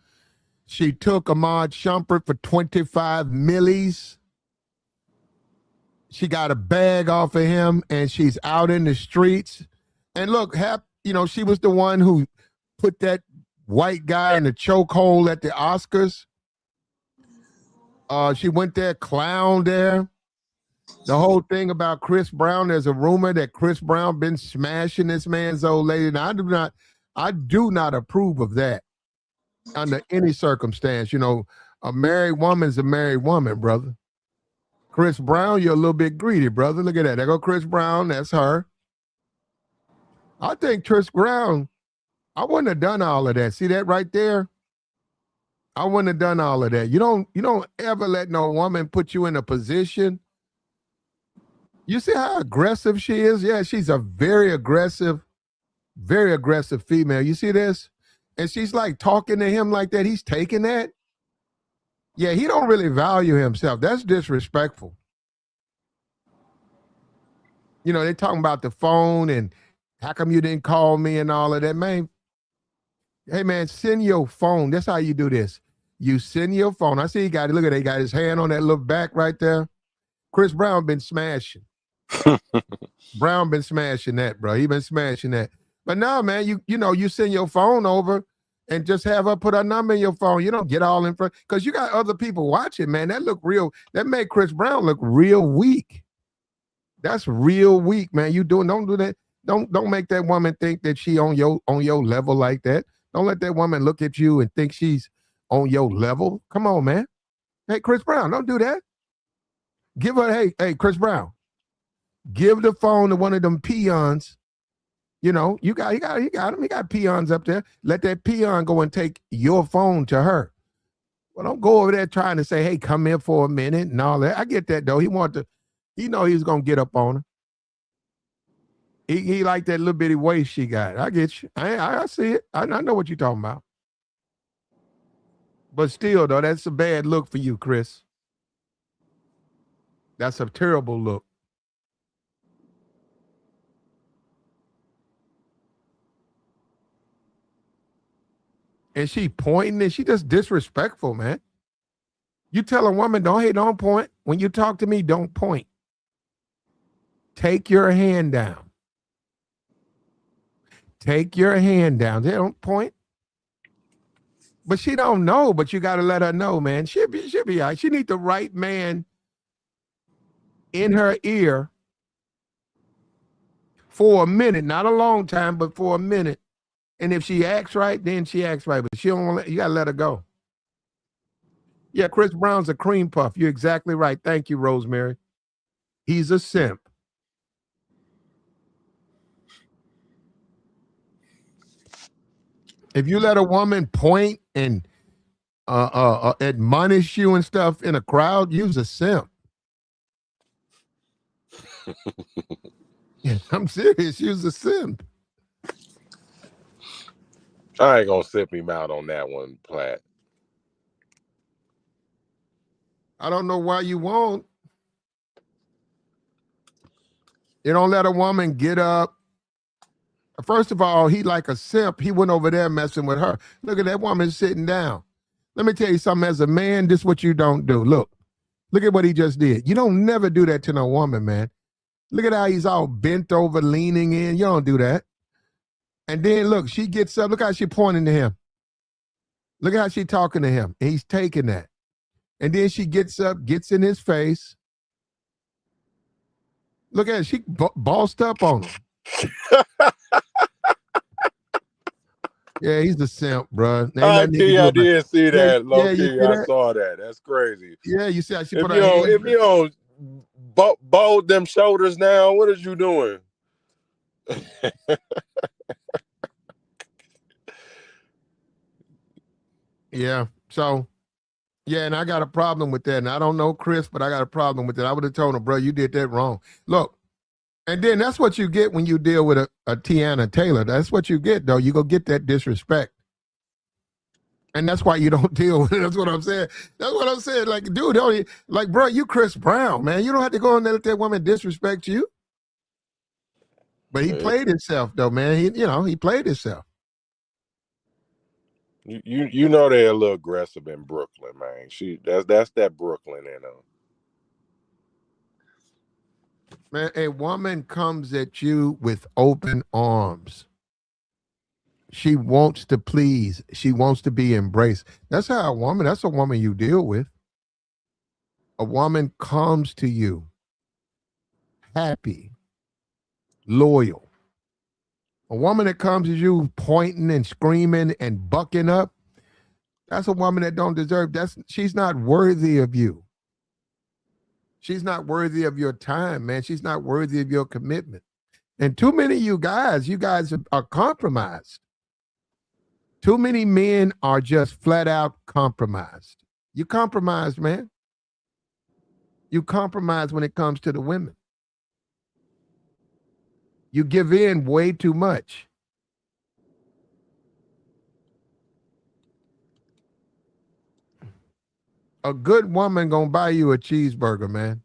She took Iman Shumpert for 25 millis. She got a bag off of him, and she's out in the streets. And look, she was the one who put that white guy in the chokehold at the Oscars. She went there, clown there. The whole thing about Chris Brown, there's a rumor that Chris Brown been smashing this man's old lady. Now, I do not approve of that under any circumstance. You know, a married woman's a married woman, brother. Chris Brown, you're a little bit greedy, brother. Look at that. There go Chris Brown. That's her. I think Chris Brown, I wouldn't have done all of that. See that right there? I wouldn't have done all of that. You don't ever let no woman put you in a position. You see how aggressive she is? Yeah, she's a very aggressive female. You see this? And she's like talking to him like that. He's taking that. Yeah, he don't really value himself. That's disrespectful. You know, they talking about the phone and how come you didn't call me and all of that, man. Hey, man, send your phone. That's how you do this. You send your phone. I see he got it. Look at that. He got his hand on that little back right there. Chris Brown been smashing. Brown been smashing that, bro. He been smashing that. But now, man, you send your phone over and just have her put her number in your phone. You don't get all in front because you got other people watching, man. That look real. That made Chris Brown look real weak. That's real weak, man. Don't do that. Don't make that woman think that she on your level like that. Don't let that woman look at you and think she's on your level. Come on, man. Hey, Chris Brown, don't do that. Give her, hey, Chris Brown, give the phone to one of them peons. You know, he got him. He got peons up there. Let that peon go and take your phone to her. Well, don't go over there trying to say, hey, come here for a minute and all that. I get that, though. He know he's going to get up on her. He like that little bitty waist she got. I get you. I see it. I know what you're talking about. But still, though, that's a bad look for you, Chris. That's a terrible look. And she pointing and she just disrespectful, man. You tell a woman, don't point. When you talk to me, don't point. Take your hand down. Take your hand down. They don't point. But she don't know, but you got to let her know, man. She'll be all right. She need the right man in her ear for a minute, not a long time, but for a minute. And if she acts right, then she acts right. But she don't want you got to let her go. Yeah, Chris Brown's a cream puff. You're exactly right. Thank you, Rosemary. He's a simp. If you let a woman point and admonish you and stuff in a crowd, you's a simp. Yeah, I'm serious. You's a simp. I ain't gonna sip him out on that one, Platt. I don't know why you won't. You don't let a woman get up. First of all, he like a simp. He went over there messing with her. Look at that woman sitting down. Let me tell you something. As a man, this is what you don't do. Look at what he just did. You don't never do that to no woman, man. Look at how he's all bent over, leaning in. You don't do that. And then look, she gets up. Look how she pointing to him. Look at how she talking to him. And he's taking that. And then she gets up, gets in his face. Look at it. She bossed up on him. Yeah, he's the simp, bro. I did see that. I saw that. That's crazy. Yeah, you see how she if put you her don't, hand. If you don't bold them shoulders now, what is you doing? Yeah. So, yeah, and I got a problem with that. And I don't know Chris, but I got a problem with that. I would have told him, bro, you did that wrong. Look, and then that's what you get when you deal with a Teyana Taylor. That's what you get, though. You go get that disrespect. And that's why you don't deal with it. That's what I'm saying. That's what I'm saying. Like, dude, bro, you Chris Brown, man. You don't have to go and let that woman disrespect you. But he played himself, though, man. He played himself. You know they're a little aggressive in Brooklyn, man. That's that Brooklyn in them. Man, a woman comes at you with open arms. She wants to please. She wants to be embraced. That's a woman you deal with. A woman comes to you happy, loyal. A woman that comes to you pointing and screaming and bucking up, that's a woman that don't deserve. She's not worthy of you. She's not worthy of your time, man. She's not worthy of your commitment. And too many of you guys are compromised. Too many men are just flat out compromised. You compromised, man. You compromise when it comes to the women. You give in way too much. A good woman gonna buy you a cheeseburger, man.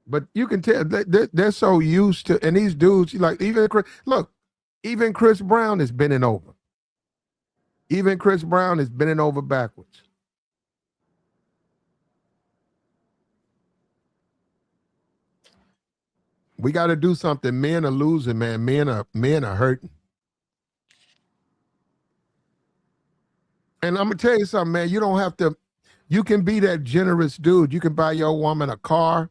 But you can tell they're so used to, and these dudes, like even Chris Brown is bending over. Even Chris Brown is bending over backwards. We got to do something. Men are losing, man. Men are hurting. And I'm gonna tell you something, man. You don't have to. You can be that generous dude. You can buy your woman a car.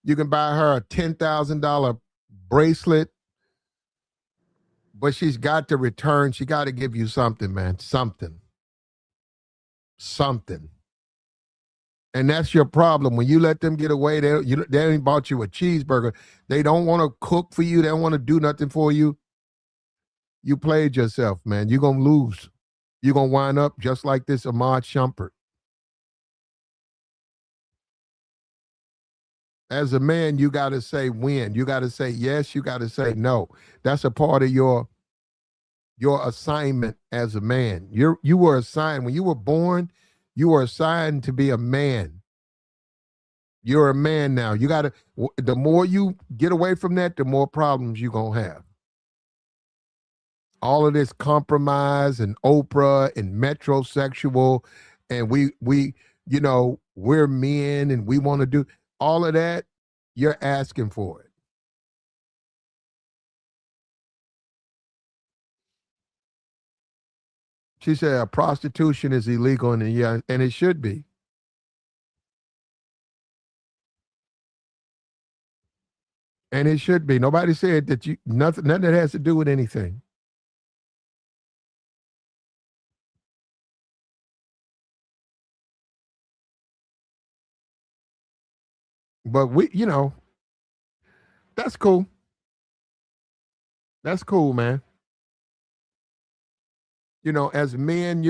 You can buy her a $10,000 bracelet. But she's got to return. She got to give you something, man. Something. And that's your problem. When you let them get away, they ain't bought you a cheeseburger. They don't want to cook for you. They don't want to do nothing for you. You played yourself, man. You're going to lose. You're going to wind up just like this Iman Shumpert. As a man, you got to say when. You got to say yes. You got to say no. That's a part of your assignment as a man. You were assigned, when you were born, you were assigned to be a man. You're a man now. You got to, the more you get away from that, the more problems you're going to have. All of this compromise and Oprah and metrosexual, and we we're men and we want to do all of that, you're asking for it. She said prostitution is illegal, and it should be. And it should be. Nobody said that nothing that has to do with anything. But that's cool. That's cool, man. As men,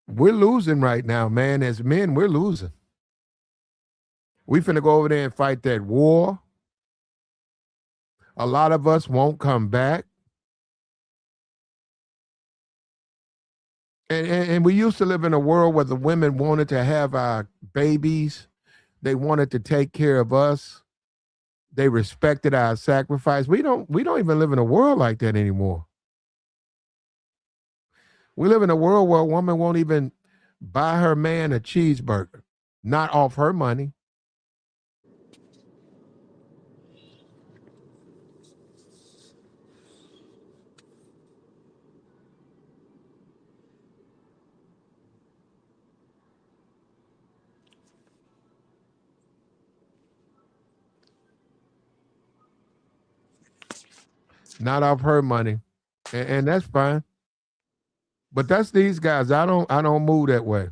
we're losing right now, man. As men, we're losing. We finna go over there and fight that war. A lot of us won't come back. And we used to live in a world where the women wanted to have our babies. They wanted to take care of us. They respected our sacrifice. We don't even live in a world like that anymore. We live in a world where a woman won't even buy her man a cheeseburger, not off her money. Not off her money. And that's fine. But that's these guys. I don't move that way.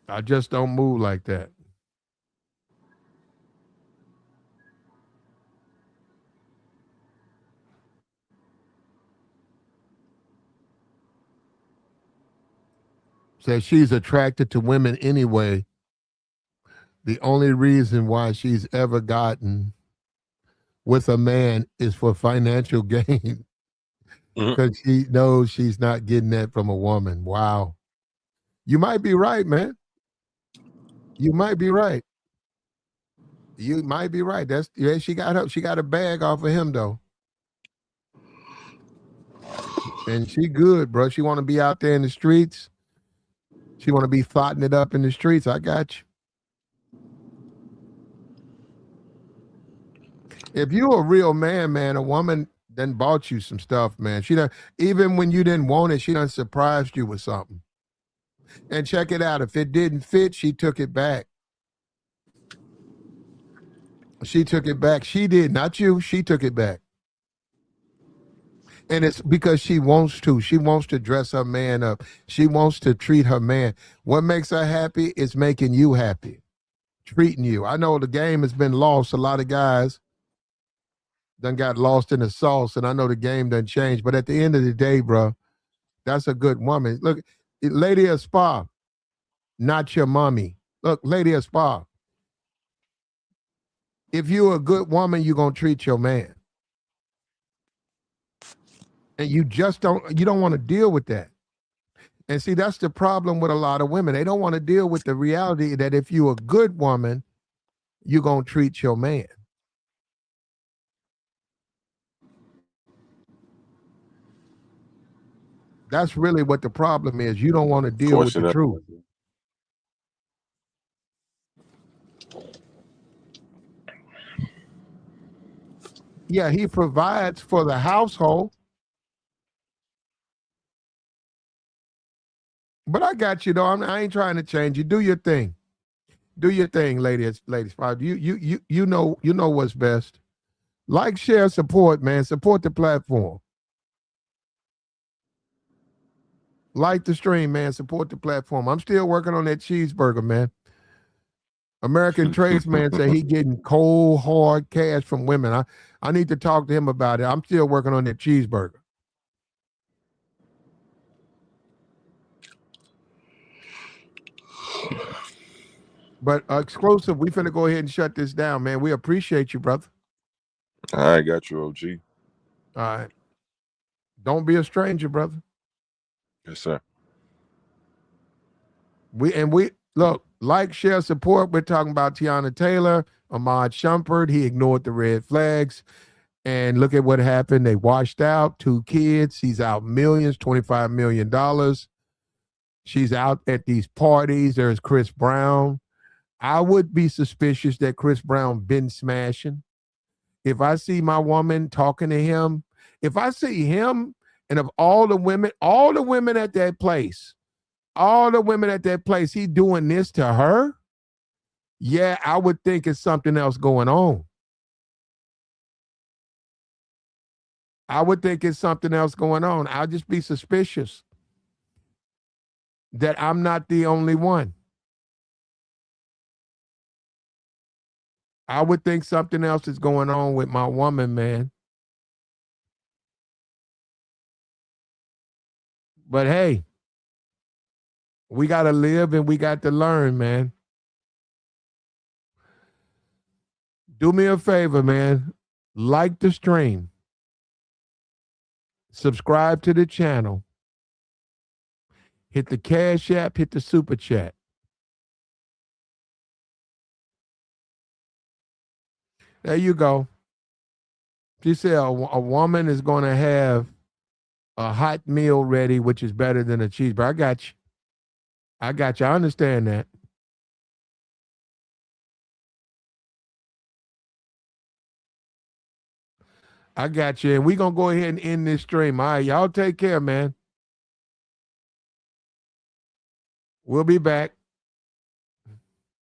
I just don't move like that. Says she's attracted to women anyway. The only reason why she's ever gotten with a man is for financial gain. Because she knows she's not getting that from a woman. Wow. You might be right, man. You might be right. You might be right. She got a bag off of him though. And she good, bro. She want to be out there in the streets. She want to be thotting it up in the streets. I got you. If you a real man, man, a woman done bought you some stuff, man. She done, even when you didn't want it, she done surprised you with something. And check it out. If it didn't fit, she took it back. She took it back. She did, not you. She took it back. And it's because she wants to. She wants to dress her man up. She wants to treat her man. What makes her happy is making you happy, treating you. I know the game has been lost. A lot of guys done got lost in the sauce, and I know the game done changed. But at the end of the day, bro, that's a good woman. Look, Lady of Spa, not your mommy. Look, Lady of Spa, if you're a good woman, you're going to treat your man. And you don't want to deal with that. And see, that's the problem with a lot of women. They don't want to deal with the reality that if you're a good woman, you're going to treat your man. That's really what the problem is. You don't want to deal with the truth. Yeah, he provides for the household. But I got you though. I ain't trying to change you. Do your thing. Do your thing, ladies. You know what's best. Like, share, support, man. Support the platform. Like the stream, man. Support the platform. I'm still working on that cheeseburger, man. American Tradesman said he getting cold, hard cash from women. I need to talk to him about it. I'm still working on that cheeseburger. But exclusive, we finna go ahead and shut this down, man. We appreciate you, brother. I got you, OG. All right. Don't be a stranger, brother. Yes, sir. We look, like, share, support. We're talking about Teyana Taylor, Iman Shumpert. He ignored the red flags. And look at what happened. They washed out 2 kids. He's out millions, $25 million. She's out at these parties. There's Chris Brown. I would be suspicious that Chris Brown been smashing. If I see my woman talking to him, if I see him, and of all the women at that place, he doing this to her, yeah, I would think it's something else going on. I'll just be suspicious that I'm not the only one. I would think something else is going on with my woman, man. But hey, we got to live and we got to learn, man. Do me a favor, man. Like the stream. Subscribe to the channel. Hit the Cash App, hit the Super Chat. There you go. She said a woman is going to have a hot meal ready, which is better than a cheeseburger. I got you. I understand that. I got you. And we're going to go ahead and end this stream. All right, y'all take care, man. We'll be back.